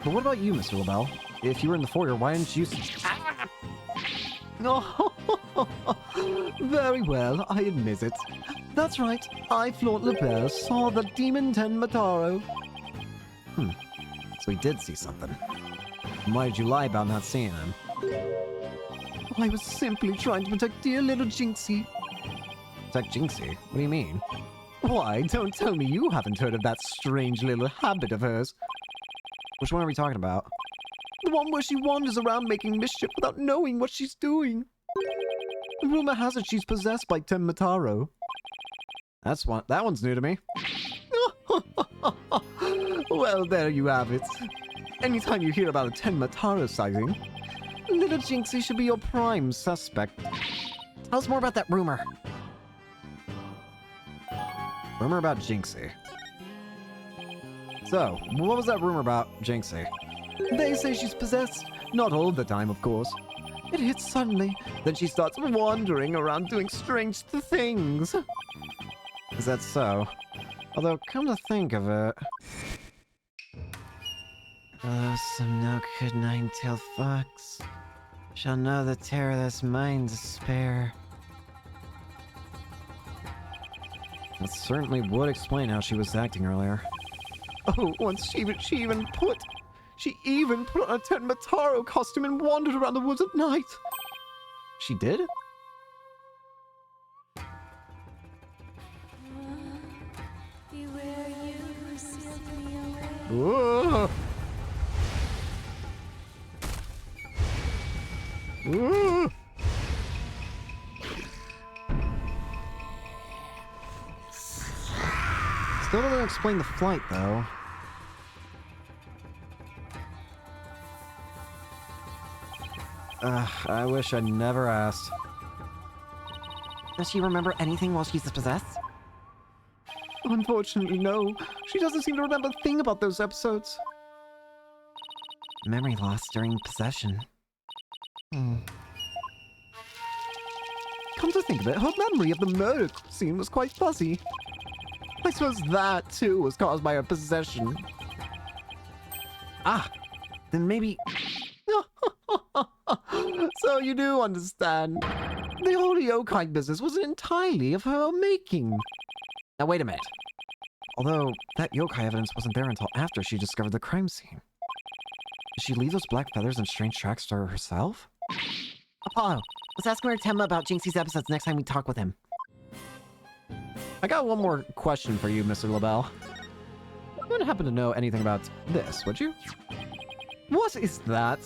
But what about you, Mr. LaBelle? If you were in the foyer, why didn't you see... Oh, very well, I admit it. That's right, I, Flaunt LaBelle, saw the demon Temataro. So he did see something. And why did you lie about not seeing him? I was simply trying to protect dear little Jinxie. Protect Jinxie? What do you mean? Why, don't tell me you haven't heard of that strange little habit of hers. Which one are we talking about? The one where she wanders around making mischief without knowing what she's doing. Rumor has it she's possessed by Temataro. That one's new to me. Well, there you have it. Anytime you hear about a Temataro sighting, little Jinxie should be your prime suspect. Tell us more about that rumor. Rumor about Jinxie. So, what was that rumor about Jinxie? They say she's possessed. Not all the time, of course. It hits suddenly, then she starts wandering around doing strange things. Is that so? Although, come to think of it... Oh, some no good nine-tailed fox shall know the terrorless mind to spare. That certainly would explain how she was acting earlier. Oh, once she even put on a Temataro costume and wandered around the woods at night. She did? Whoa. Whoa. Still doesn't explain the flight, though. I wish I'd never asked. Does she remember anything while she's possessed? Unfortunately, no. She doesn't seem to remember a thing about those episodes. Memory loss during possession. Come to think of it, her memory of the murder scene was quite fuzzy. I suppose that, too, was caused by her possession. Ah, then maybe... So you do understand. The whole yokai business wasn't entirely of her making. Now wait a minute. Although, that yokai evidence wasn't there until after she discovered the crime scene. Did she leave those black feathers and strange tracks to herself? Apollo, let's ask Mayor Temma about Jinxie's episodes next time we talk with him. I got one more question for you, Mr. LaBelle. You wouldn't happen to know anything about this, would you? What is that?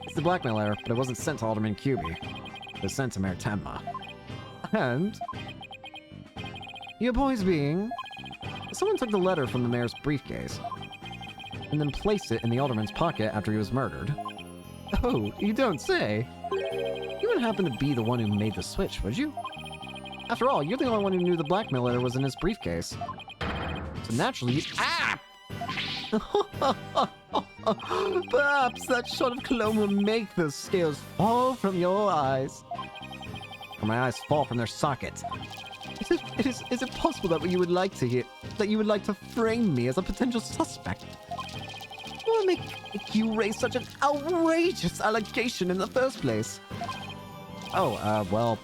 It's the blackmail error, but it wasn't sent to Alderman Cuby. It was sent to Mayor Temma. And? Your points being... Someone took the letter from the mayor's briefcase, and then placed it in the alderman's pocket after he was murdered. Oh, you don't say. You wouldn't happen to be the one who made the switch, would you? After all, you're the only one who knew the blackmail letter was in his briefcase. So naturally, you... Ah! Perhaps that shot of cologne will make the scales fall from your eyes. Or my eyes fall from their sockets. Is it possible that you would like to frame me as a potential suspect? What would make you raise such an outrageous allegation in the first place? Oh, well...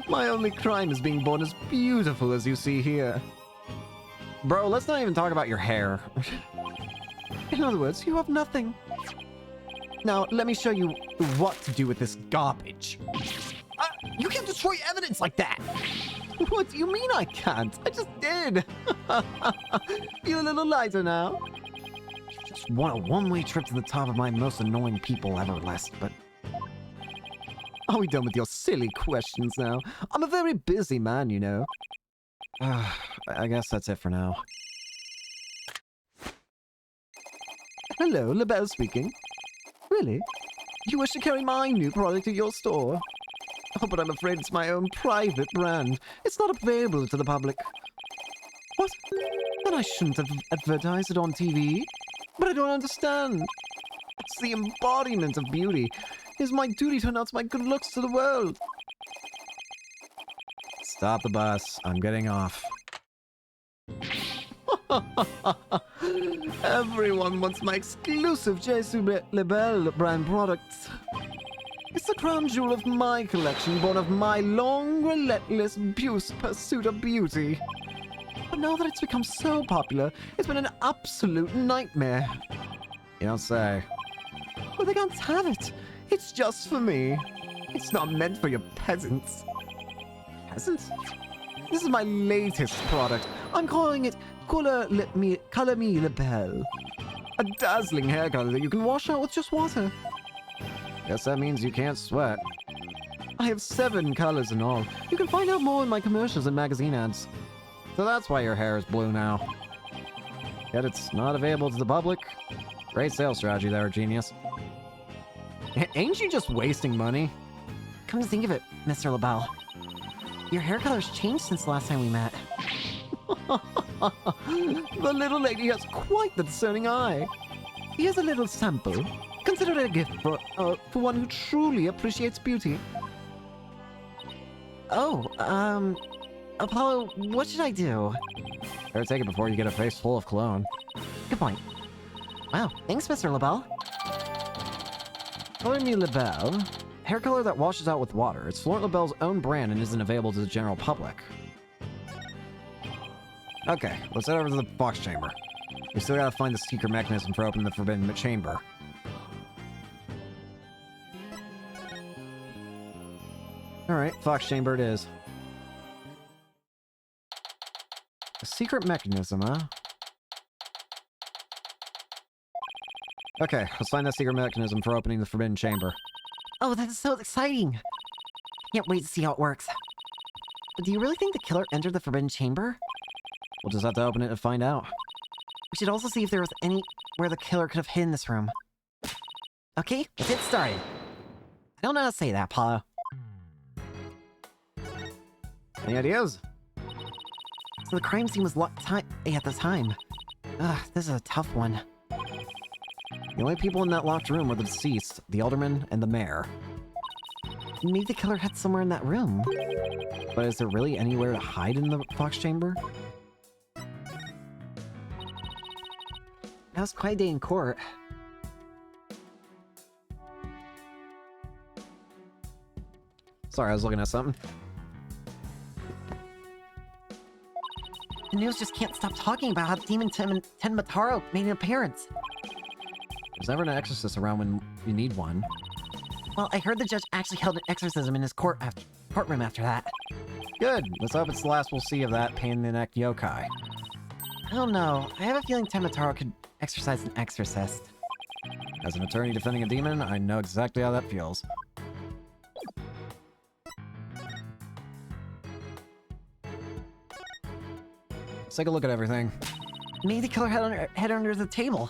My only crime is being born as beautiful as you see here. Bro, let's not even talk about your hair. In other words, you have nothing. Now, let me show you what to do with this garbage. You can't destroy evidence like that! What do you mean I can't? I just did! Feel a little lighter now? Just want a one-way trip to the top of my most annoying people ever list, but... Are we done with your silly questions now? I'm a very busy man, you know. I guess that's it for now. Hello, LaBelle speaking. Really? You wish to carry my new product to your store? Oh, but I'm afraid it's my own private brand. It's not available to the public. What? Then I shouldn't have advertised it on TV? But I don't understand. It's the embodiment of beauty. It is my duty to announce my good looks to the world. Stop the bus. I'm getting off. Everyone wants my exclusive Jesu Label brand products. It's the crown jewel of my collection, born of my long, relentless pursuit of beauty. But now that it's become so popular, it's been an absolute nightmare. You don't say. Well, they can't have it. It's just for me. It's not meant for your peasants. Peasants? This is my latest product. I'm calling it Color Me Labelle. A dazzling hair color that you can wash out with just water. Guess that means you can't sweat. I have 7 colors in all. You can find out more in my commercials and magazine ads. So that's why your hair is blue now. Yet it's not available to the public. Great sales strategy there, genius. Ain't you just wasting money? Come to think of it, Mr. LaBelle, your hair color's changed since the last time we met. The little lady has quite the discerning eye. Here's a little sample. Consider it a gift for one who truly appreciates beauty. Oh, Apollo, what should I do? Better take it before you get a face full of cologne. Good point. Wow, thanks, Mr. LaBelle. Color Me Labelle. Hair color that washes out with water. It's Florent Labelle's own brand and isn't available to the general public. Okay, let's head over to the box chamber. We still gotta find the secret mechanism for opening the forbidden chamber. Alright, Fox Chamber it is. A secret mechanism, huh? Okay, let's find that secret mechanism for opening the forbidden chamber. Oh, that is so exciting! Can't wait to see how it works. But do you really think the killer entered the forbidden chamber? We'll just have to open it to find out. We should also see if there was anywhere the killer could have hidden this room. Okay, let's get started. I don't know how to say that, Apollo. Any ideas? So the crime scene was locked at the time. Ugh, this is a tough one. The only people in that locked room were the deceased, the alderman, and the mayor. Maybe the killer hid somewhere in that room. But is there really anywhere to hide in the Fox Chamber? That was quite a day in court. Sorry, I was looking at something. The news just can't stop talking about how Demon Tenmataro made an appearance. There's never an exorcist around when you need one. Well, I heard the judge actually held an exorcism in his courtroom after that. Good. Let's hope it's the last we'll see of that pain-in-the-neck yokai. I don't know. I have a feeling Tenmataro could exorcise an exorcist. As an attorney defending a demon, I know exactly how that feels. Let's take a look at everything. Maybe the killer hid under the table.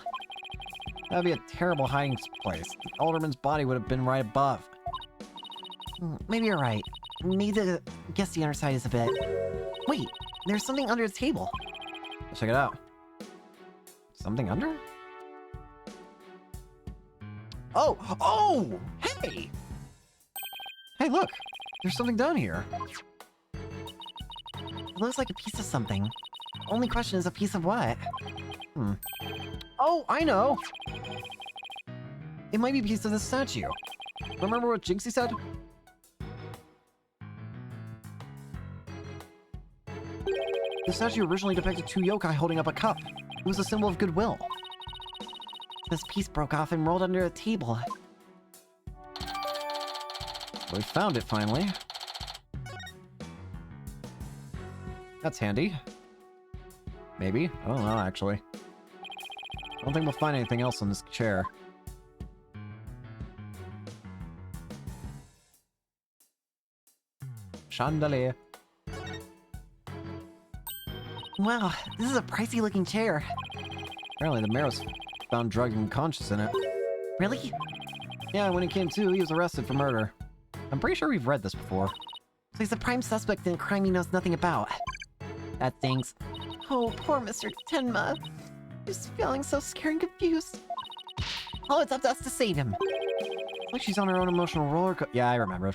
That'd be a terrible hiding place. The alderman's body would have been right above. Maybe you're right. Maybe guess the underside is a bit... Wait, there's something under the table. Let's check it out. Something under? Oh! Oh! Hey! Hey, look! There's something down here. It looks like a piece of something. Only question is a piece of what? Oh, I know! It might be a piece of this statue. Remember what Jinxie said? The statue originally depicted 2 yokai holding up a cup. It was a symbol of goodwill. This piece broke off and rolled under a table. We found it finally. That's handy. Maybe. I don't know, actually. I don't think we'll find anything else on this chair. Chandelier. Wow, this is a pricey looking chair. Apparently the mayor was found drugged and unconscious in it. Really? Yeah, when he came to, he was arrested for murder. I'm pretty sure we've read this before. So he's a prime suspect in a crime he knows nothing about. That stinks. Oh, poor Mr. Tenma. He's feeling so scared and confused. Oh, it's up to us to save him. Like she's on her own emotional roller Yeah, I remember.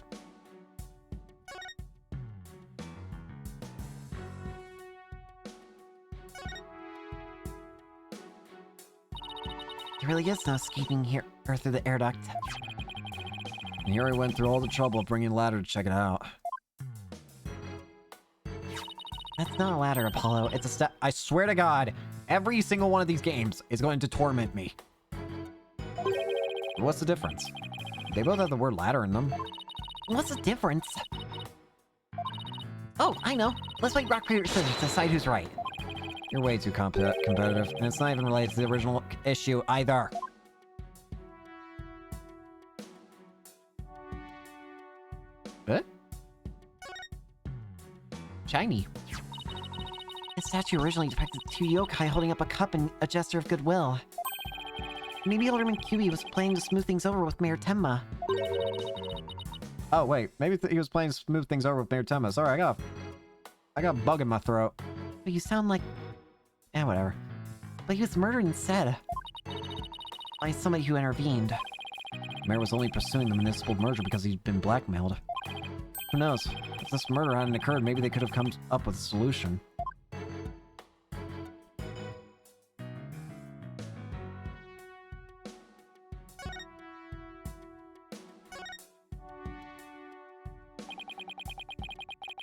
There really is no escaping here or through the air duct. And here he went through all the trouble of bringing a ladder to check it out. That's not a ladder, Apollo. It's a step. I swear to God, every single one of these games is going to torment me. What's the difference? They both have the word ladder in them. What's the difference? Oh, I know. Let's play rock, paper, scissors to decide who's right. You're way too competitive, and it's not even related to the original issue either. What? Shiny. The statue originally depicted two yokai holding up a cup in a gesture of goodwill. Maybe Alderman QB was planning to smooth things over with Mayor Tenma. Oh wait, maybe he was playing smooth things over with Mayor Tenma. Sorry, I got a bug in my throat. But you sound like... whatever. But he was murdered instead. By somebody who intervened. Mayor was only pursuing the municipal merger because he'd been blackmailed. Who knows? If this murder hadn't occurred, maybe they could have come up with a solution.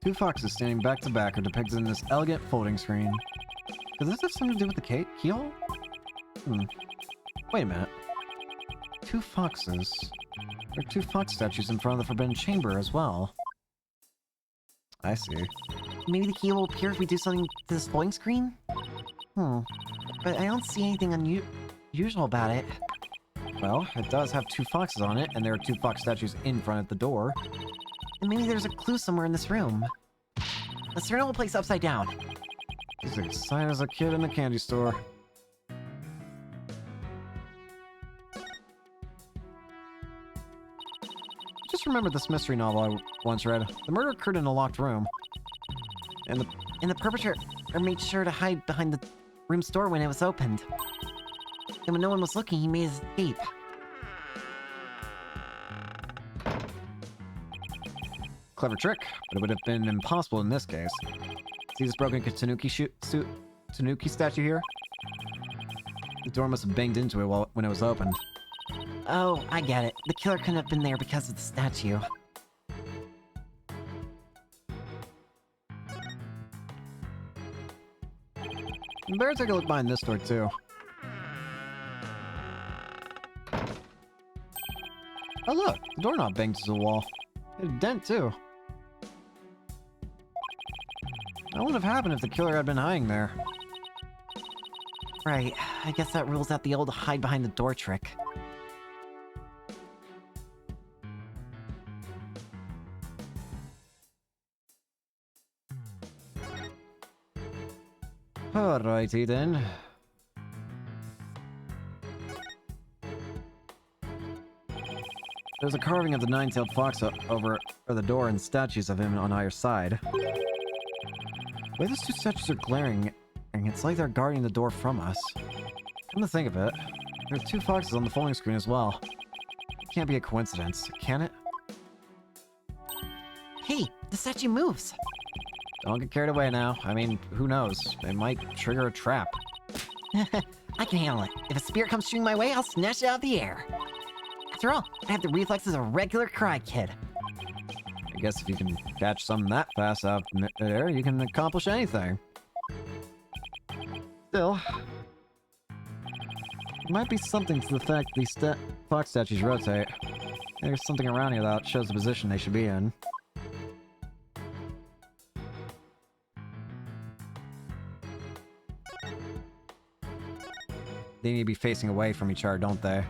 Two foxes standing back to back are depicted in this elegant folding screen. Does this have something to do with the keyhole? Wait a minute. Two foxes. There are two fox statues in front of the Forbidden Chamber as well. I see. Maybe the key will appear if we do something to this folding screen? But I don't see anything unusual about it. Well, it does have two foxes on it, and there are two fox statues in front of the door. And maybe there's a clue somewhere in this room. Let's turn the whole place upside down. He's as excited as a kid in the candy store. Just remember this mystery novel I once read. The murder occurred in a locked room. And the perpetrator made sure to hide behind the room's door when it was opened. And when no one was looking, he made his escape. Clever trick, but it would have been impossible in this case. See this broken Tanuki statue here? The door must have banged into it when it was opened. Oh, I get it. The killer couldn't have been there because of the statue. You better take a look behind this door, too. Oh look, the doorknob banged to the wall. It had a dent, too. That wouldn't have happened if the killer had been hiding there. Right, I guess that rules out the old hide behind the door trick. Alrighty then. There's a carving of the nine-tailed fox over the door and statues of him on either side. The way those two statues are glaring, and it's like they're guarding the door from us. Come to think of it, there are two foxes on the folding screen as well. It can't be a coincidence, can it? Hey, the statue moves! Don't get carried away now. I mean, who knows? It might trigger a trap. I can handle it. If a spirit comes shooting my way, I'll snatch it out of the air. After all, I have the reflexes of a regular Cry Kid. I guess if you can catch something that fast out in the air, you can accomplish anything. Still, there might be something to the fact that these fox statues rotate. There's something around here that shows the position they should be in. They need to be facing away from each other, don't they?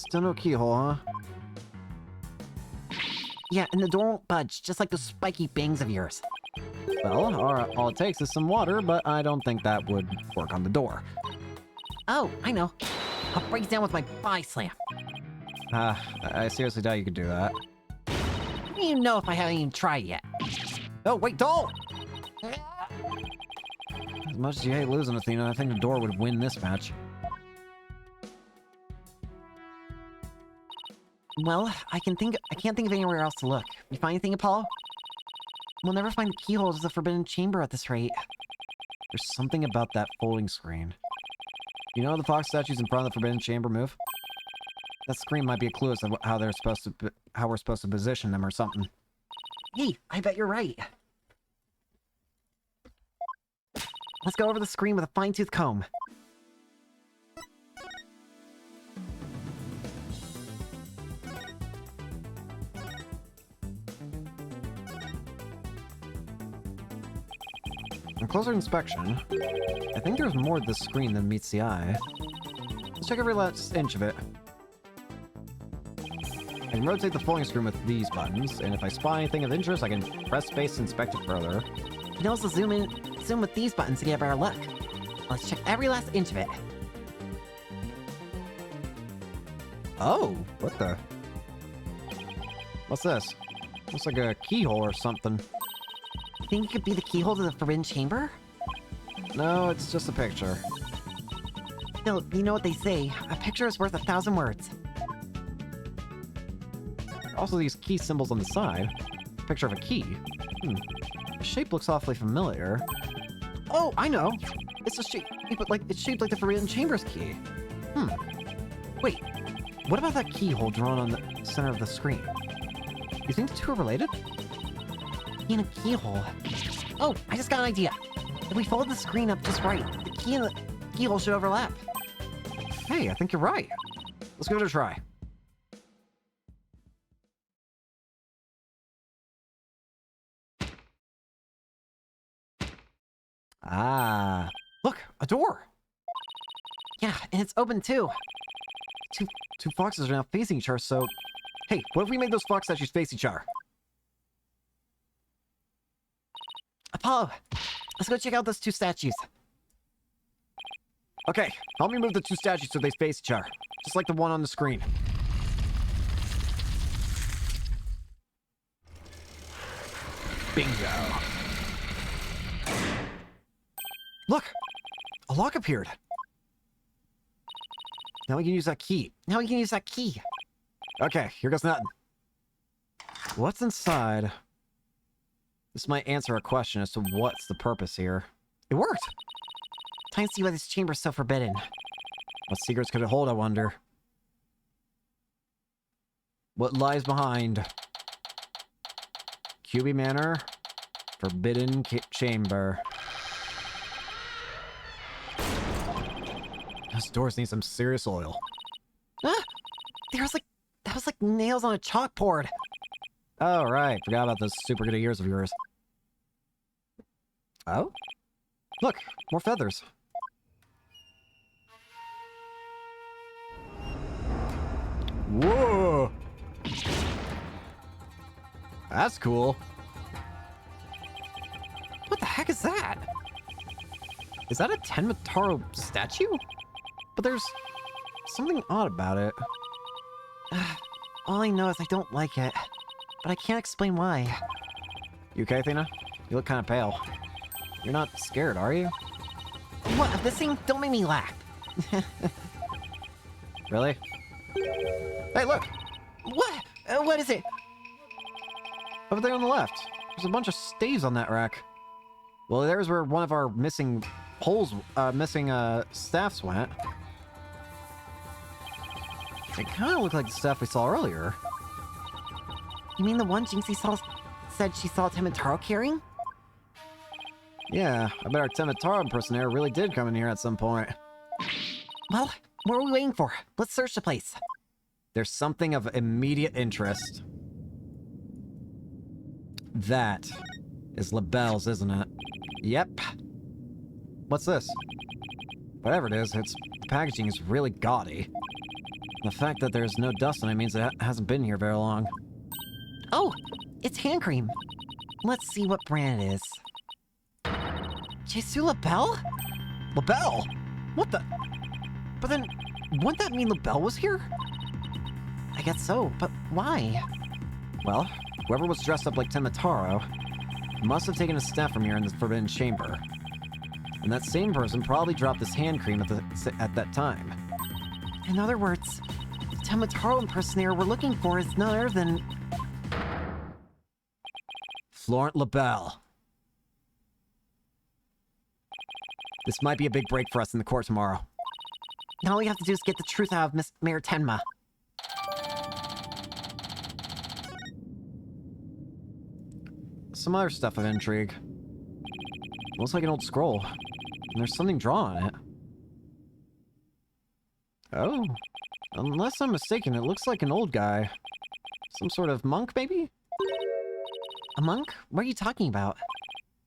Still no keyhole, huh? Yeah, and the door won't budge, just like those spiky bangs of yours. Well, all it takes is some water, but I don't think that would work on the door. Oh, I know. I'll break it down with my body slam. I seriously doubt you could do that. How do you know if I haven't even tried yet? Oh, wait, don't! As much as you hate losing, Athena, I think the door would win this match. Well, I can't think of anywhere else to look. You find anything, Apollo? We'll never find the keyhole to the Forbidden Chamber at this rate. There's something about that folding screen. You know how the fox statues in front of the Forbidden Chamber move? That screen might be a clue as to how we're supposed to position them or something. Hey, I bet you're right. Let's go over the screen with a fine-tooth comb. On closer inspection, I think there's more to this screen than meets the eye. Let's check every last inch of it. I can rotate the folding screen with these buttons, and if I spot anything of interest, I can press space to inspect it further. You can also zoom with these buttons to get a better look. Let's check every last inch of it. Oh, what the? What's this? Looks like a keyhole or something. You think it could be the keyhole to the Forbidden Chamber? No, it's just a picture. No, you know what they say. A picture is worth 1,000 words. Also, these key symbols on the side. Picture of a key. The shape looks awfully familiar. Oh, I know. It's shaped like the Forbidden Chamber's key. Wait, what about that keyhole drawn on the center of the screen? You think the two are related? Key and a keyhole. Oh, I just got an idea. If we fold the screen up just right, the key and the keyhole should overlap. Hey, I think you're right. Let's give it a try. Ah, look, a door. Yeah, and it's open too. Two foxes are now facing each other, so... Hey, what if we make those fox statues face each other? Apollo, let's go check out those two statues. Okay, help me move the two statues so they face each other. Just like the one on the screen. Bingo. Look! A lock appeared. Now we can use that key. Okay, here goes nothing. What's inside? This might answer a question as to what's the purpose here. It worked! Time to see why this chamber's so forbidden. What secrets could it hold, I wonder? What lies behind? QB Manor, Forbidden Chamber. Those doors need some serious oil. Ah! That was like nails on a chalkboard. Oh, right. Forgot about those super good ears of yours. Oh? Look, more feathers. Whoa! That's cool. What the heck is that? Is that a Tenmataro statue? But there's something odd about it. All I know is I don't like it. But I can't explain why. You okay, Athena? You look kind of pale. You're not scared, are you? What, of this thing? Don't make me laugh. Really? Hey, look! What? What is it? Over there on the left. There's a bunch of staves on that rack. Well, there's where one of our missing staffs went. They kind of look like the staff we saw earlier. You mean the one Jinxie said she saw Timotaro carrying? Yeah, I bet our Temitaro impersonator really did come in here at some point. Well, what are we waiting for? Let's search the place. There's something of immediate interest. That is LaBelle's, isn't it? Yep. What's this? Whatever it is, the packaging is really gaudy. The fact that there's no dust on it means it hasn't been here very long. Oh, it's hand cream. Let's see what brand it is. Jesus LaBelle? LaBelle? What the? But then, wouldn't that mean LaBelle was here? I guess so, but why? Well, whoever was dressed up like Temitaro must have taken a staff from here in the Forbidden Chamber. And that same person probably dropped this hand cream at that time. In other words, the Temitaro impersonator we're looking for is none other than... Florent LaBelle. This might be a big break for us in the court tomorrow. Now all we have to do is get the truth out of Miss Mayor Tenma. Some other stuff of intrigue. Looks like an old scroll. And there's something drawn on it. Oh. Unless I'm mistaken, it looks like an old guy. Some sort of monk, maybe? A monk? What are you talking about?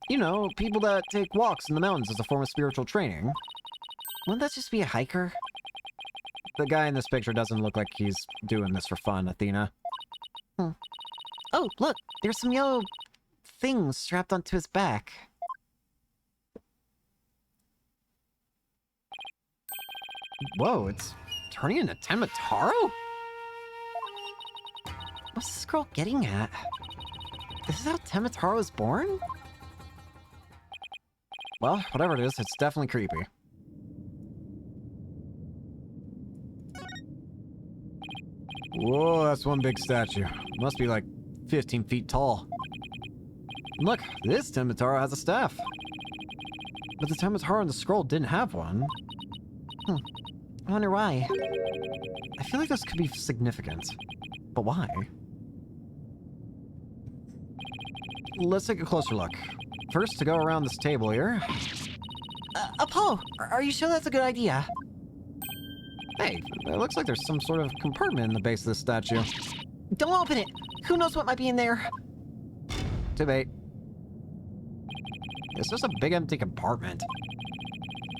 You know, people that take walks in the mountains as a form of spiritual training. Wouldn't that just be a hiker? The guy in this picture doesn't look like he's doing this for fun, Athena. Oh, look! There's some yellow things strapped onto his back. Whoa, it's turning into Temitaro? What's this girl getting at? Is this how Temitaro was born? Well, whatever it is, it's definitely creepy. Whoa, that's one big statue. Must be like 15 feet tall. And look, this Temitaro has a staff. But the Temitaro in the scroll didn't have one. I wonder why. I feel like this could be significant. But why? Let's take a closer look. First, to go around this table here. Apollo, are you sure that's a good idea? Hey, it looks like there's some sort of compartment in the base of this statue. Don't open it! Who knows what might be in there? Debate. It's just a big empty compartment.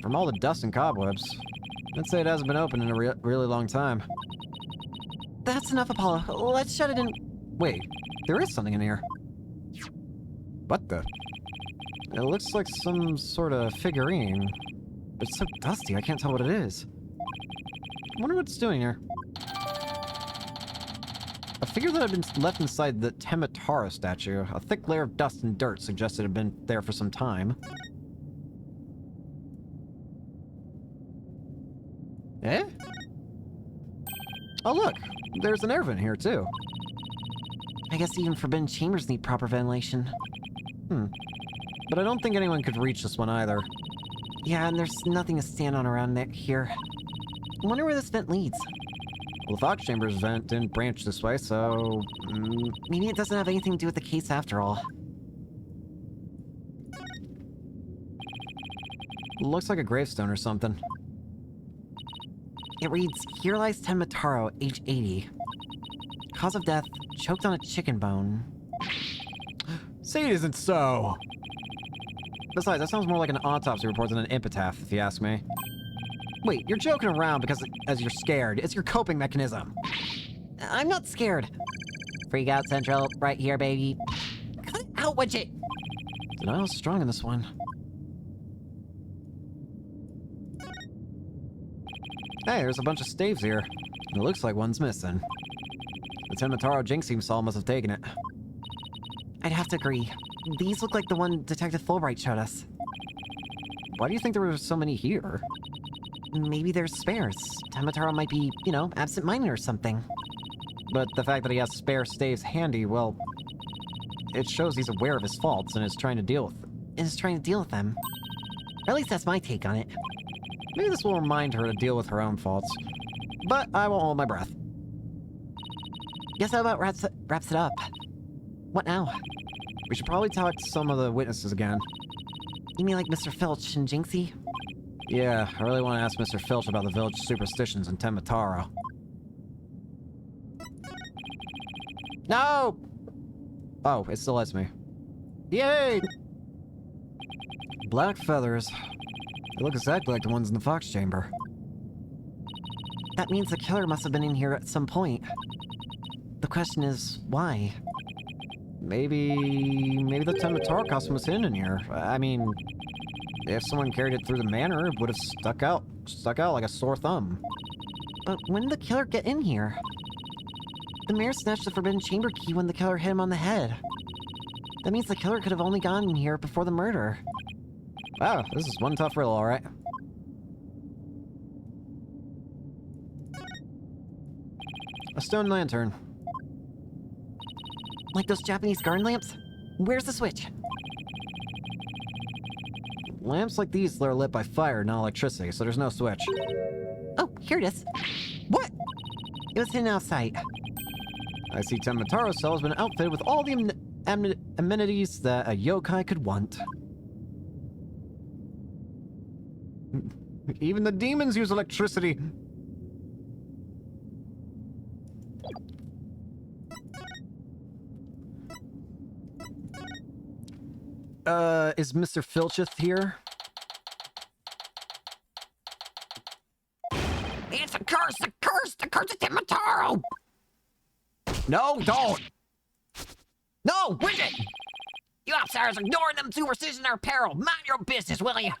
From all the dust and cobwebs, I'd say it hasn't been opened in a really long time. That's enough, Apollo. Let's shut it in. Wait, there is something in here. What the? It looks like some sort of figurine. But it's so dusty, I can't tell what it is. I wonder what it's doing here. A figure that had been left inside the Temitaro statue. A thick layer of dust and dirt suggested it had been there for some time. Eh? Oh look, there's an air vent here too. I guess even forbidden chambers need proper ventilation. But I don't think anyone could reach this one either. Yeah, and there's nothing to stand on around here. I wonder where this vent leads. Well, the Fox Chamber's vent didn't branch this way, so... Maybe it doesn't have anything to do with the case after all. Looks like a gravestone or something. It reads, "Here lies Temitaro, age 80. Cause of death, choked on a chicken bone." Say it isn't so! Besides, that sounds more like an autopsy report than an epitaph, if you ask me. Wait, you're joking around as you're scared. It's your coping mechanism. I'm not scared. Freak out central, right here, baby. Cut it out, Widget! Denial's strong in this one. Hey, there's a bunch of staves here. It looks like one's missing. The Temitaro Jinxie Saw must have taken it. I'd have to agree. These look like the one Detective Fulbright showed us. Why do you think there were so many here? Maybe there's spares. Temitaro might be, you know, absent-minded or something. But the fact that he has spare staves handy, well... it shows he's aware of his faults and is trying to deal with them. Or at least that's my take on it. Maybe this will remind her to deal with her own faults. But I won't hold my breath. Guess that about wraps it up. What now? We should probably talk to some of the witnesses again. You mean like Mr. Filch and Jinxie? Yeah, I really want to ask Mr. Filch about the village superstitions in Temataro. No! Oh, it still lets me. Yay! Black feathers. They look exactly like the ones in the Fox Chamber. That means the killer must have been in here at some point. The question is, why? Maybe the Temataro costume was hidden in here. I mean, if someone carried it through the manor, it would have stuck out like a sore thumb. But when did the killer get in here? The mayor snatched the Forbidden Chamber key when the killer hit him on the head. That means the killer could have only gotten in here before the murder. Wow, this is one tough riddle, alright. A stone lantern. Like those Japanese garden lamps? Where's the switch? Lamps like these are lit by fire, not electricity, so there's no switch. Oh, here it is. What? It was hidden outside. I see Temataro's cell has been outfitted with all the amenities that a yokai could want. Even the demons use electricity. Is Mr. Filcheth here? It's a curse, a curse, the curse of Temataro! No, don't! No, Widget! You outsiders ignoring them superstitions are peril. Mind your business, will you?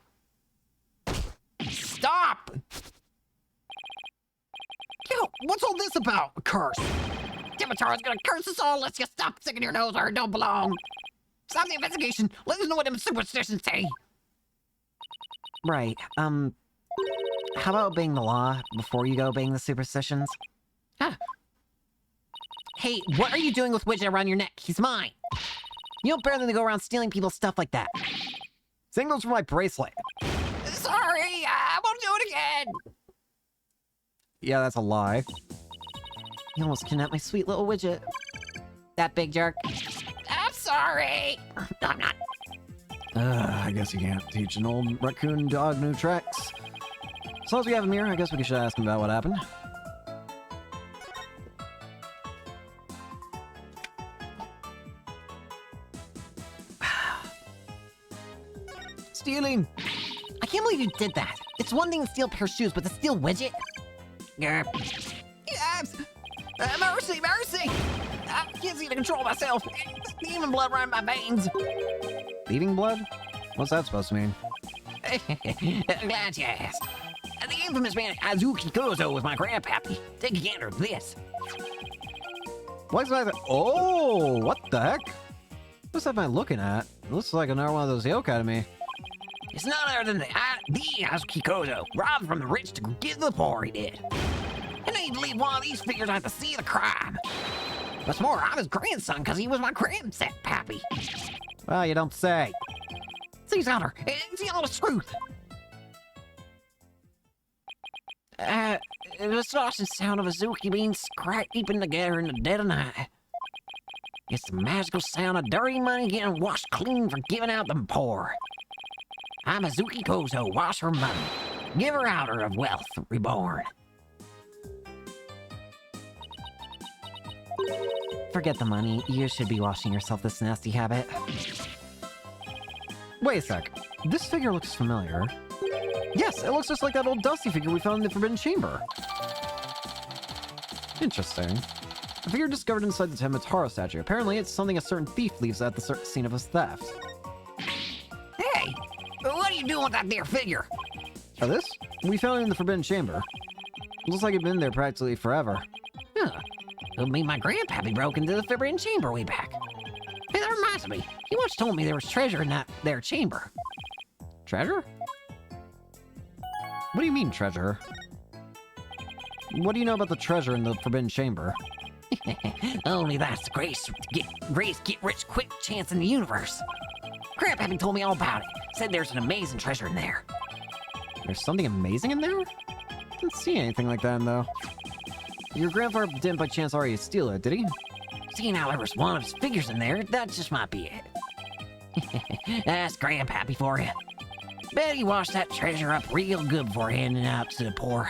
Stop! Yo, what's all this about? A curse. Temataro's gonna curse us all. Let's just stop sticking your nose where it don't belong. Stop the investigation. Let us know what them superstitions say. Right, how about obeying the law before you go obeying the superstitions? Huh. Hey, what are you doing with Widget around your neck? He's mine. You don't bear than to go around stealing people's stuff like that. Same goes for my bracelet. Sorry, I won't do it again. Yeah, that's a lie. You almost kidnapped my sweet little Widget. That big jerk. I'm sorry. No, I'm not. I guess you can't teach an old raccoon dog new tricks. As long as we have him here, I guess we should ask him about what happened. Stealing! I can't believe you did that. It's one thing to steal a pair of shoes, but to steal Widget? Yes! Mercy, mercy! I can't seem to control myself. Demon blood running my veins. Thieving blood? What's that supposed to mean? Glad you asked. The infamous man Azuki Kozo was my grandpappy. Take a gander at this. Why is that? Oh, what the heck? What's that man looking at? It looks like another one of those yokai to me. It's none other than the Azuki Kozo, robbed from the rich to give to the poor, he did. And I need to leave one of these figures at the scene of the crime. What's more, I'm his grandson because he was my grandpappy. Well, you don't say. See, Sounder, it's the honest truth. It was the sound of Azuki beans scraping together in the dead of night. It's the magical sound of dirty money getting washed clean for giving out the poor. I'm Azuki Kozo, washer of money, giver outer of wealth reborn. Forget the money. You should be washing yourself this nasty habit. Wait a sec. This figure looks familiar. Yes, it looks just like that old Dusty figure we found in the Forbidden Chamber. Interesting. A figure discovered inside the Temataro statue. Apparently, it's something a certain thief leaves at the scene of his theft. Hey, what are you doing with that there figure? Oh, this? We found it in the Forbidden Chamber. Looks like it'd been there practically forever. Huh. It mean my grandpappy broke into the Forbidden Chamber way back. Hey, that reminds me. He once told me there was treasure in that there chamber. Treasure? What do you mean, treasure? What do you know about the treasure in the Forbidden Chamber? Only that's the greatest get rich quick chance in the universe. Grandpappy told me all about it. Said there's an amazing treasure in there. There's something amazing in there? Didn't see anything like that, though. Your grandfather didn't by chance already steal it, did he? Seeing how there was one of his figures in there, that just might be it. That's grandpappy for you. Bet he washed that treasure up real good before handing it out to the poor.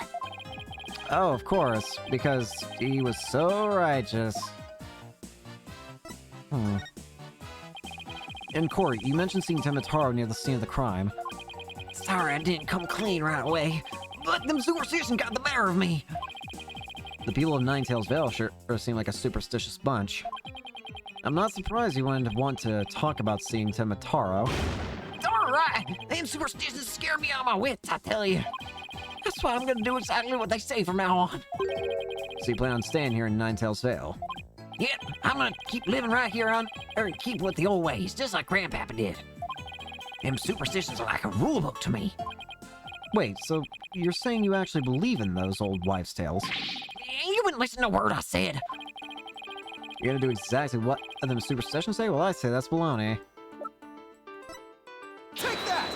Oh, of course, because he was so righteous. And Corey, you mentioned seeing Temitaro near the scene of the crime. Sorry I didn't come clean right away, but them superstitions got the better of me. The people of Ninetales Vale sure seem like a superstitious bunch. I'm not surprised you wouldn't want to talk about seeing Temitaro. It's alright, them superstitions scare me out of my wits, I tell you. That's why I'm gonna do exactly what they say from now on. So you plan on staying here in Ninetales Vale? Yep, I'm gonna keep living right here or keep with the old ways, just like Grandpapa did. Them superstitions are like a rule book to me. Wait, so you're saying you actually believe in those old wives' tales? You wouldn't listen to a word I said. You're gonna do exactly what them superstitions say? Well, I say that's baloney. Take that!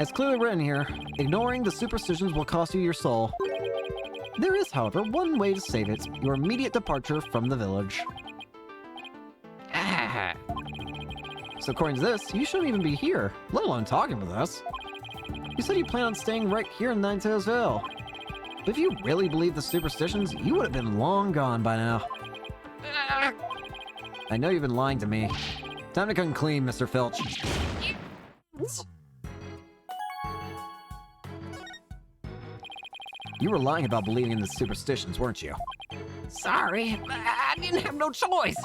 It's clearly written here, ignoring the superstitions will cost you your soul. There is, however, one way to save it, your immediate departure from the village. Ah, So according to this, you shouldn't even be here, let alone talking with us. You said you plan on staying right here in Ninetales Vale. But if you really believe the superstitions, you would have been long gone by now. ah. I know you've been lying to me. Time to come clean, Mr. Filch. You were lying about believing in the superstitions, weren't you? Sorry, I didn't have no choice.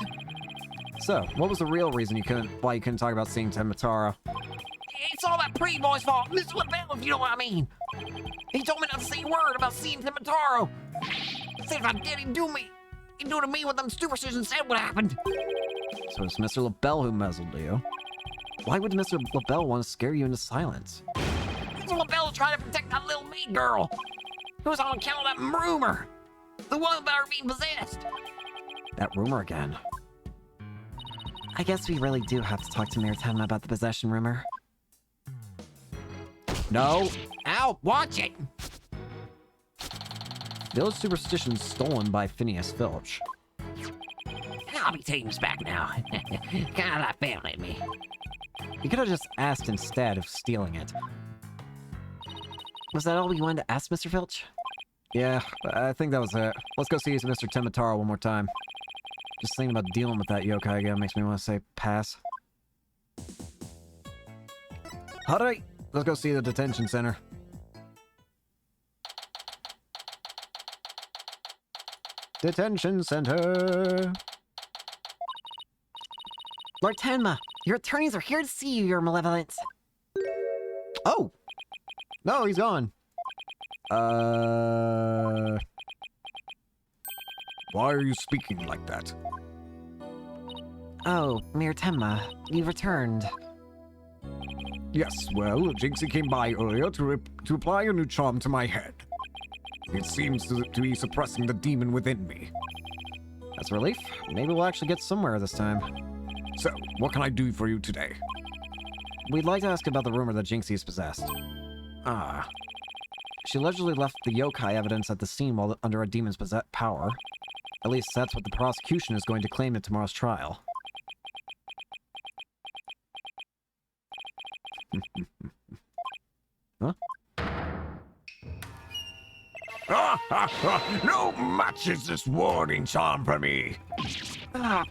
So, what was the real reason why you couldn't talk about seeing Temitaro? It's all that pretty boy's fault, Mr. LaBelle, if you know what I mean. He told me not to say a word about seeing Temitaro. Said if I did, he'd do to me what them superstitions said would happen. So it's Mr. LaBelle who muzzled you. Why would Mr. LaBelle want to scare you into silence? Mr. LaBelle trying to protect that little meat girl. Who was on account of that rumor. The one about her being possessed. That rumor again. I guess we really do have to talk to Mayor Tenma about the possession rumor. No! Ow, watch it. Those superstitions stolen by Phineas Filch. I'll be taking this back now. Kinda like family to me. You could have just asked instead of stealing it. Was that all you wanted to ask, Mr. Filch? Yeah, I think that was it. Let's go see Mr. Temitaro one more time. Just thinking about dealing with that yokai again makes me want to say pass. Alright, let's go see the detention center. Detention center! Lord Tenma, your attorneys are here to see you, your malevolence. Oh! No, he's gone. Why are you speaking like that? Oh, Mayor Tenma, you've returned. Yes, well, Jinxie came by earlier to apply a new charm to my head. It seems to be suppressing the demon within me. That's a relief. Maybe we'll actually get somewhere this time. So, what can I do for you today? We'd like to ask about the rumor that Jinxie is possessed. Ah, She allegedly left the yokai evidence at the scene while under a demon's power. At least that's what the prosecution is going to claim in tomorrow's trial. Huh? No match is this warning charm for me. Ah,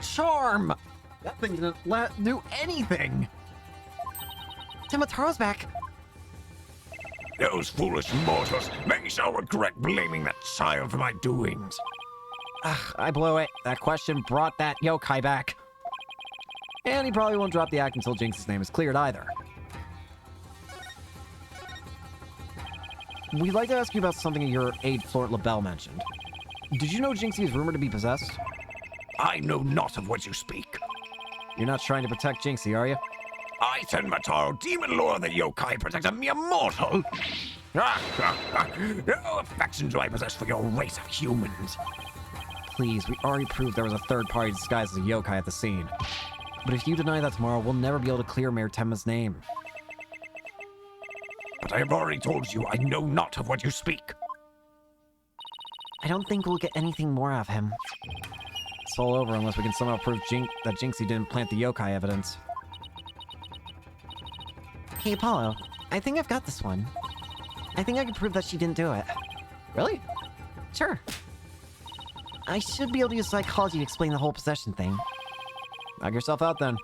charm! That thing didn't do anything! Temataro's back. Those foolish mortals, they shall regret blaming that child for my doings. Ugh, I blew it. That question brought that yokai back. And he probably won't drop the act until Jinx's name is cleared either. We'd like to ask you about something your aide Flort LaBelle mentioned. Did you know Jinxie is rumored to be possessed? I know not of what you speak. You're not trying to protect Jinxie, are you? I, Tenmataro, demon lord of the yokai, protect a mere mortal. No affection do I possess for your race of humans. Please, we already proved there was a third party disguised as a yokai at the scene. But if you deny that tomorrow, we'll never be able to clear Mayor Tenma's name. But I have already told you I know not of what you speak. I don't think we'll get anything more of him. So all over unless we can somehow prove that Jinxie didn't plant the yokai evidence. Hey, Apollo, I think I've got this one. I think I can prove that she didn't do it. Really? Sure. I should be able to use psychology to explain the whole possession thing. Knock yourself out then.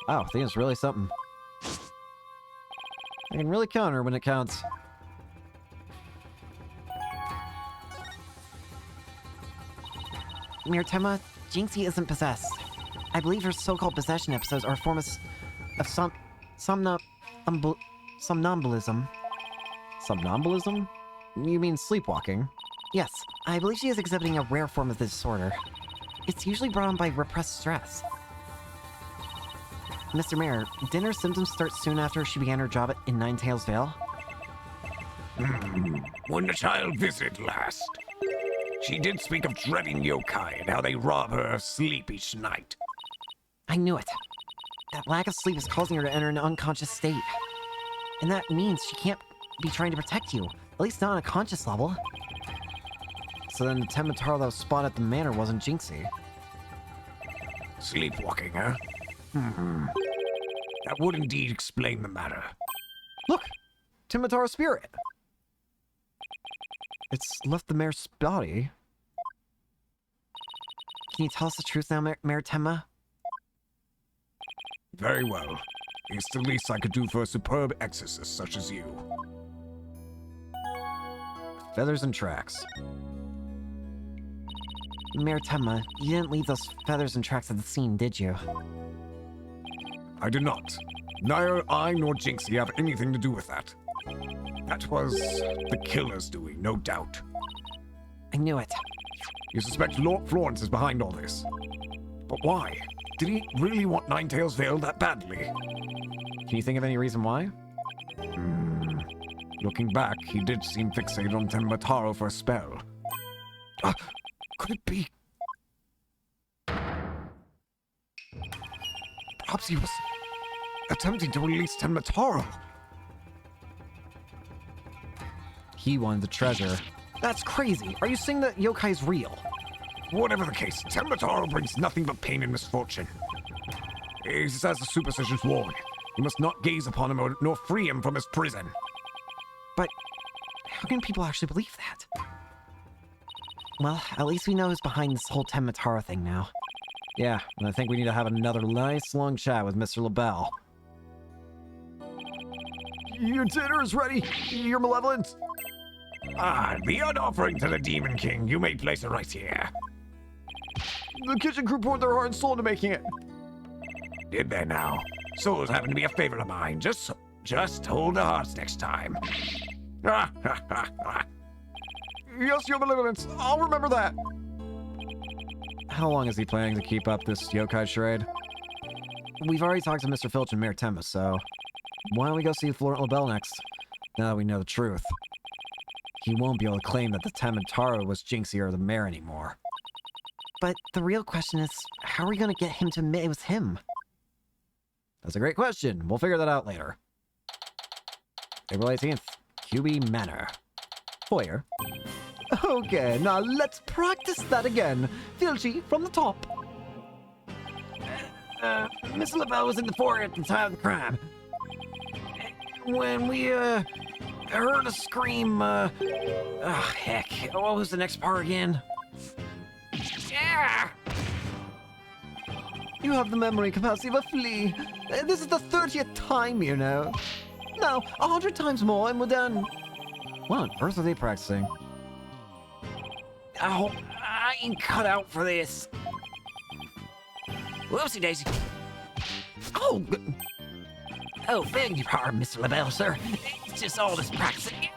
Wow, I think it's really something. I can really counter when it counts. Miratema, Jinxie isn't possessed. I believe her so-called possession episodes are a form of somnambulism. Somnambulism? You mean sleepwalking? Yes, I believe she is exhibiting a rare form of the disorder. It's usually brought on by repressed stress. Mr. Mayor, didn't her symptoms start soon after she began her job in Ninetails Vale? When the child visited last, she did speak of dreading yokai and how they rob her of sleep each night. I knew it. That lack of sleep is causing her to enter an unconscious state. And that means she can't be trying to protect you, at least not on a conscious level. So then the Temitaro that was spotted at the manor wasn't Jinxie. Sleepwalking, huh? That would indeed explain the matter. Look! Timotaro spirit! It's left the mayor's body. Can you tell us the truth now, Miratema? Very well. It's the least I could do for a superb exorcist such as you. Feathers and tracks. Miratema, you didn't leave those feathers and tracks at the scene, did you? I did not. Neither I nor Jinxie have anything to do with that. That was the killer's doing, no doubt. I knew it. You suspect Lord Florence is behind all this. But why? Did he really want Ninetails Vale that badly? Can you think of any reason why? Looking back, he did seem fixated on Temitaro for a spell. Could it be? Perhaps he was attempting to release Temitaro. He wanted the treasure. That's crazy. Are you saying that yokai is real? Whatever the case, Temitaro brings nothing but pain and misfortune. It is as the superstitions warn. You must not gaze upon him nor free him from his prison. But how can people actually believe that? Well, at least we know who's behind this whole Temitaro thing now. Yeah, and I think we need to have another nice long chat with Mr. LaBelle. Your dinner is ready, Your Malevolence. The odd offering to the Demon King. You may place it right here. The kitchen crew poured their heart and soul into making it. Did they now? Souls happen to be a favorite of mine. Just hold the hearts next time. Yes, Your Malevolence. I'll remember that. How long is he planning to keep up this yokai charade? We've already talked to Mr. Filch and Mayor Temma, so why don't we go see Florent LaBelle next, now that we know the truth? He won't be able to claim that the Temitaro was Jinxie or the mayor anymore. But the real question is, how are we going to get him to admit it was him? That's a great question. We'll figure that out later. April 18th, QB Manor. Foyer. Okay, now let's practice that again. Filchy, from the top. Miss LaBelle was in the foyer at the time of the crime. When we, heard a scream, heck, what was the next part again? Yeah! You have the memory capacity of a flea. This is the 30th time, you know. Now, 100 times more and we're done. What on earth are they practicing? Oh, I ain't cut out for this. Whoopsie daisy. Oh, beg your pardon, Mr. LaBelle, sir. It's just all this practicing.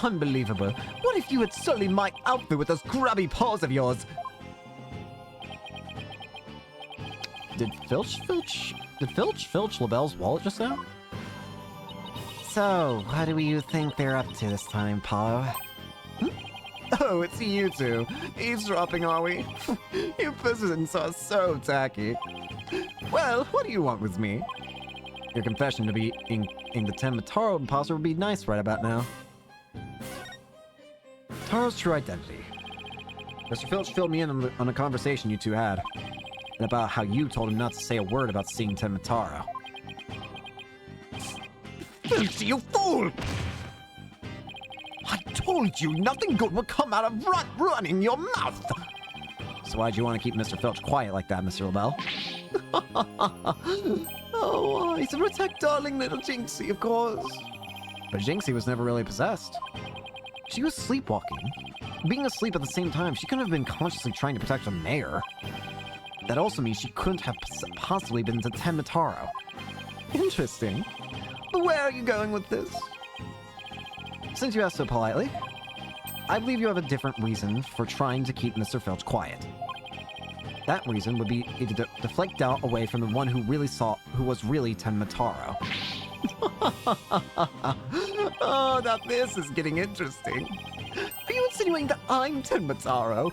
Unbelievable. What if you had sullied my outfit with those grabby paws of yours? Did Filch filch LaBelle's wallet just now? So, what do you think they're up to this time, Paulo? Oh, it's you two. Eavesdropping, are we? You physicists are so tacky. Well, what do you want with me? Your confession to be in the Temitaro imposter would be nice right about now. Taro's true identity. Mr. Filch filled me in on a conversation you two had. And about how you told him not to say a word about seeing Tenmataro. Filch, you fool! I told you nothing good would come out of running your mouth! So why'd you want to keep Mr. Filch quiet like that, Mr. LaBelle? Oh, he's to protect darling little Jinxie, of course. But Jinxie was never really possessed. She was sleepwalking. Being asleep at the same time, she couldn't have been consciously trying to protect the mayor. That also means she couldn't have possibly been to Tenmataro. Interesting. But where are you going with this? Since you asked so politely, I believe you have a different reason for trying to keep Mr. Filch quiet. That reason would be to deflect doubt away from the one who was really Tenmataro. Oh, now this is getting interesting. Are you insinuating that I'm Tenmataro?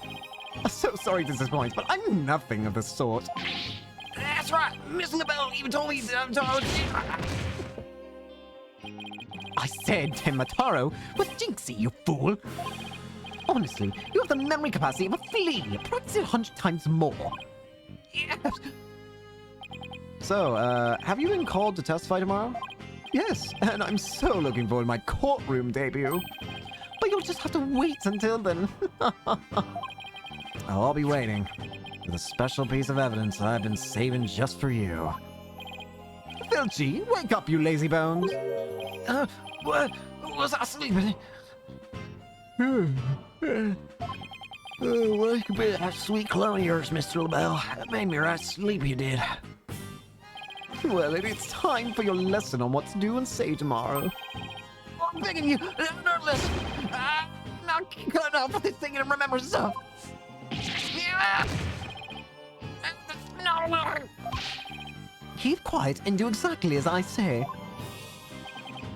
I'm so sorry to disappoint, but I'm nothing of the sort. That's right. Miss LaBelle even told me I said Tenmataro was Jinxie, you fool! Honestly, you have the memory capacity of a flea. Practice it 100 times more. Yes. So, have you been called to testify tomorrow? Yes, and I'm so looking forward to my courtroom debut. But you'll just have to wait until then. I'll be waiting with a special piece of evidence that I've been saving just for you. Filchy, wake up, you lazy bones. What? Was I sleeping? Wake up, that sweet clone of yours, Mr. LaBelle. That made me right sleepy, you did. Well, it's time for your lesson on what to do and say tomorrow. I'm begging you, don't listen. I'm not cut off with this thing and remember stuff. No. Keep quiet and do exactly as I say.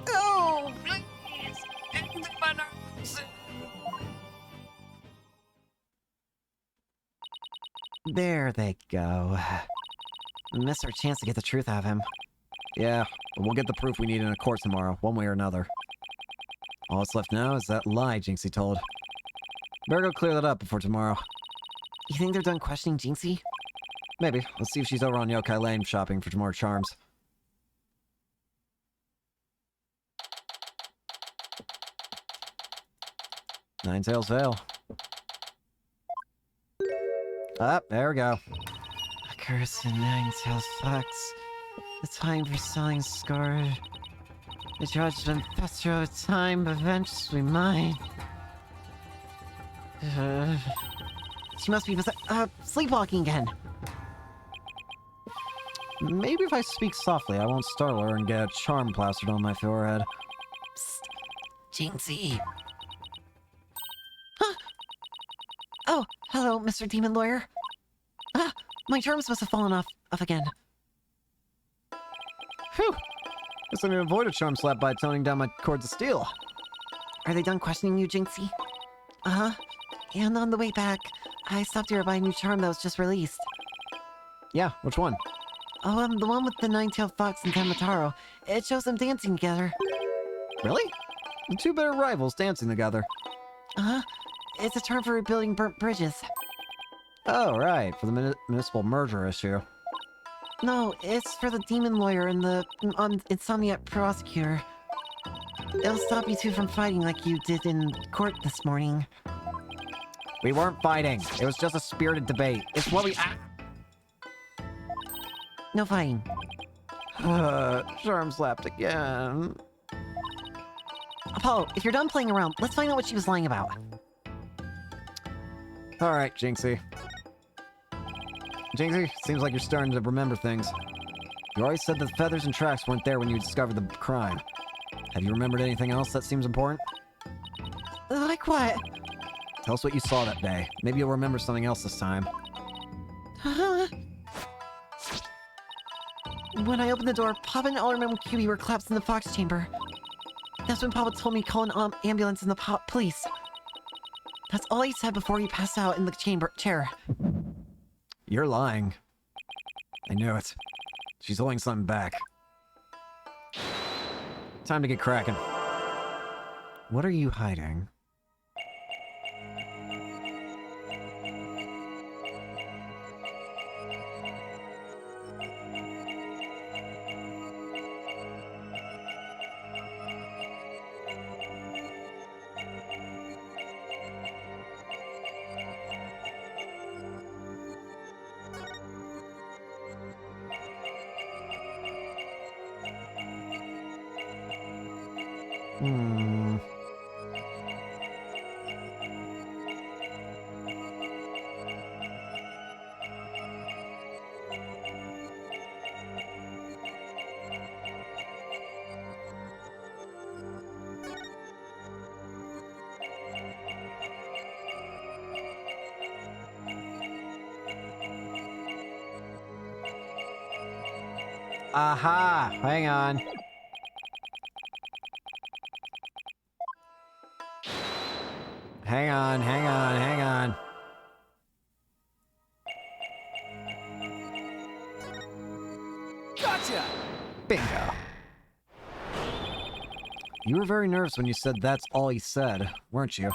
Oh, please. It's my nerves. There they go. Missed our chance to get the truth out of him. Yeah, but we'll get the proof we need in a court tomorrow, one way or another. All that's left now is that lie Jinxie told. Better go clear that up before tomorrow. You think they're done questioning Jinxie? Maybe. Let's see if she's over on Yokai Lane shopping for more charms. Nine Tails Vale. Ah, there we go. A curse and nine-tailed fox. The time for selling scored. The judgment fester over time, but eventually mine. She must be sleepwalking again. Maybe if I speak softly, I won't startle her and get a charm plastered on my forehead. Psst. Jinxie. Huh? Oh, hello, Mr. Demon Lawyer. Ah, my charms must have fallen off again. Phew! Guess I need to avoid a charm slap by toning down my cords of steel. Are they done questioning you, Jinxie? Uh-huh. And on the way back, I stopped here to buy a new charm that was just released. Yeah, which one? Oh, the one with the nine-tailed fox and Tamataro. It shows them dancing together. Really? The two bitter rivals dancing together. Uh-huh. It's a charm for rebuilding burnt bridges. Oh, right, for the municipal merger issue. No, it's for the demon lawyer and the insomniac prosecutor. It'll stop you two from fighting like you did in court this morning. We weren't fighting. It was just a spirited debate. It's what we... No fighting. Charm slapped again. Apollo, if you're done playing around, let's find out what she was lying about. Alright, Jinxie. Jinxie, seems like you're starting to remember things. You always said that the feathers and tracks weren't there when you discovered the crime. Have you remembered anything else that seems important? Like what? Tell us what you saw that day. Maybe you'll remember something else this time. When I opened the door, Papa and Ellerman and QB were collapsed in the fox chamber. That's when Papa told me to call an ambulance and the police. That's all he said before he passed out in the chair. You're lying. I knew it. She's holding something back. Time to get cracking. What are you hiding? Hmm. Aha! Hang on. Hang on, hang on, hang on. Gotcha! Bingo. You were very nervous when you said that's all he said, weren't you?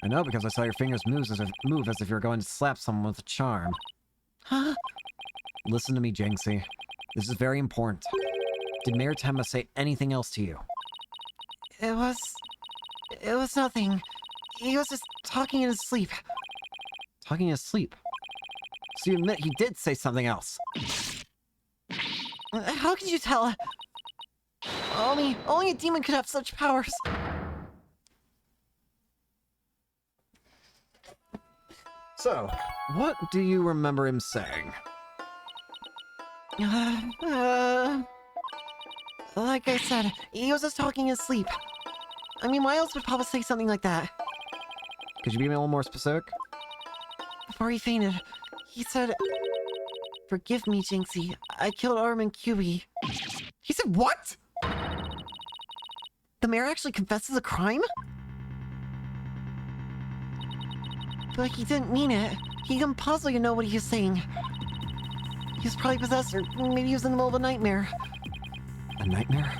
I know because I saw your fingers move as if you were going to slap someone with a charm. Huh? Listen to me, Jinxie. This is very important. Did Mayor Temma say anything else to you? It was nothing. He was just talking in his sleep. Talking in his sleep. So you admit he did say something else. How could you tell? Only a demon could have such powers. So, what do you remember him saying? Like I said, he was just talking in his sleep. I mean, why else would Papa say something like that? Could you be a little more specific? Before he fainted, he said, "Forgive me, Jinxie. I killed Armin QB." He said what? The mayor actually confesses a crime? But he didn't mean it. He can possibly know what he was saying. He was probably possessed, or maybe he was in the middle of a nightmare. A nightmare?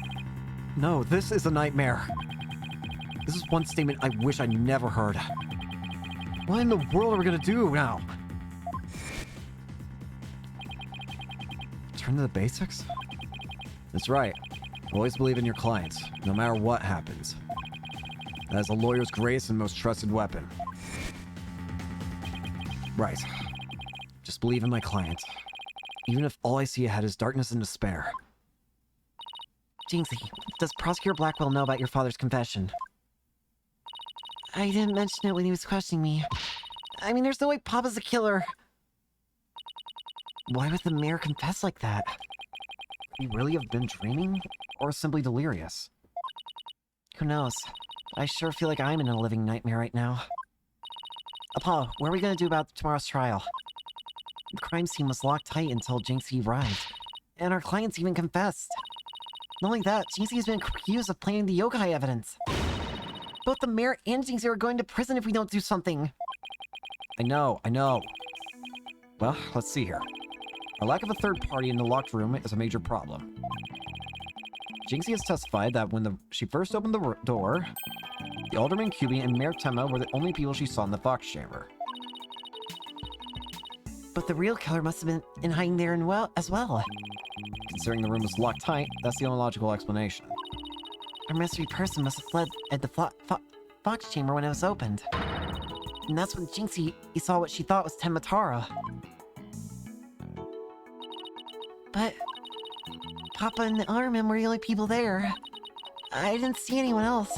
No, this is a nightmare. This is one statement I wish I never heard. What in the world are we gonna do now? Turn to the basics? That's right. Always believe in your clients, no matter what happens. That is a lawyer's greatest and most trusted weapon. Right. Just believe in my client. Even if all I see ahead is darkness and despair. Jinxie, does Prosecutor Blackwell know about your father's confession? I didn't mention it when he was questioning me. I mean, there's no way Papa's the killer. Why would the mayor confess like that? Could he really have been dreaming? Or simply delirious? Who knows? I sure feel like I'm in a living nightmare right now. Apollo, what are we gonna do about tomorrow's trial? The crime scene was locked tight until Jinxie arrived. And our clients even confessed. Not only that, Jinxie has been accused of planting the yokai evidence. Both the mayor and Jinxie are going to prison if we don't do something. I know. Well, let's see here. A lack of a third party in the locked room is a major problem. Jinxie has testified that when she first opened the door, the Alderman QB and Mayor Temma were the only people she saw in the Fox Chamber. But the real killer must have been in hiding there as well. Considering the room was locked tight, that's the only logical explanation. Our mystery person must have fled at the Fox Chamber when it was opened. And that's when Jinxie saw what she thought was Tenmatara. But Papa and the Armin were the only people there. I didn't see anyone else.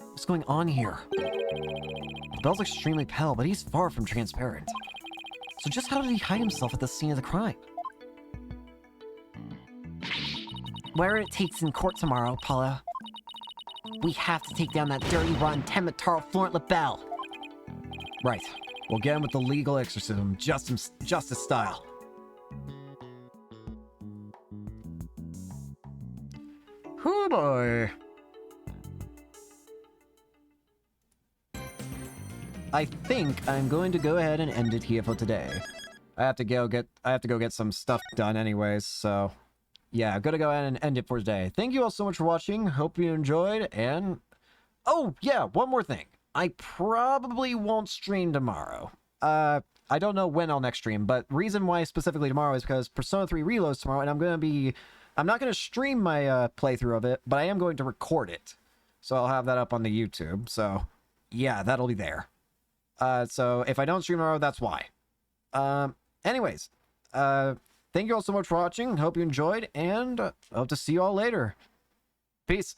What's going on here? The Bell's extremely pale, but he's far from transparent. So just how did he hide himself at the scene of the crime? Whatever it takes in court tomorrow, Paula. We have to take down that dirty, rotten Tenmataro Florent LaBelle. Right. We'll get him with the legal exorcism, justice style. Oh boy. I think I'm going to go ahead and end it here for today. I have to go get some stuff done anyways, so yeah, I'm gonna go ahead and end it for today. Thank you all so much for watching. Hope you enjoyed, and oh yeah, one more thing. I probably won't stream tomorrow. I don't know when I'll next stream, but reason why specifically tomorrow is because Persona 3 Reloads tomorrow, and I'm not gonna stream my playthrough of it, but I am going to record it. So I'll have that up on the YouTube. So yeah, that'll be there. So if I don't stream tomorrow, that's why. Anyways, thank you all so much for watching. Hope you enjoyed, and hope to see you all later. Peace.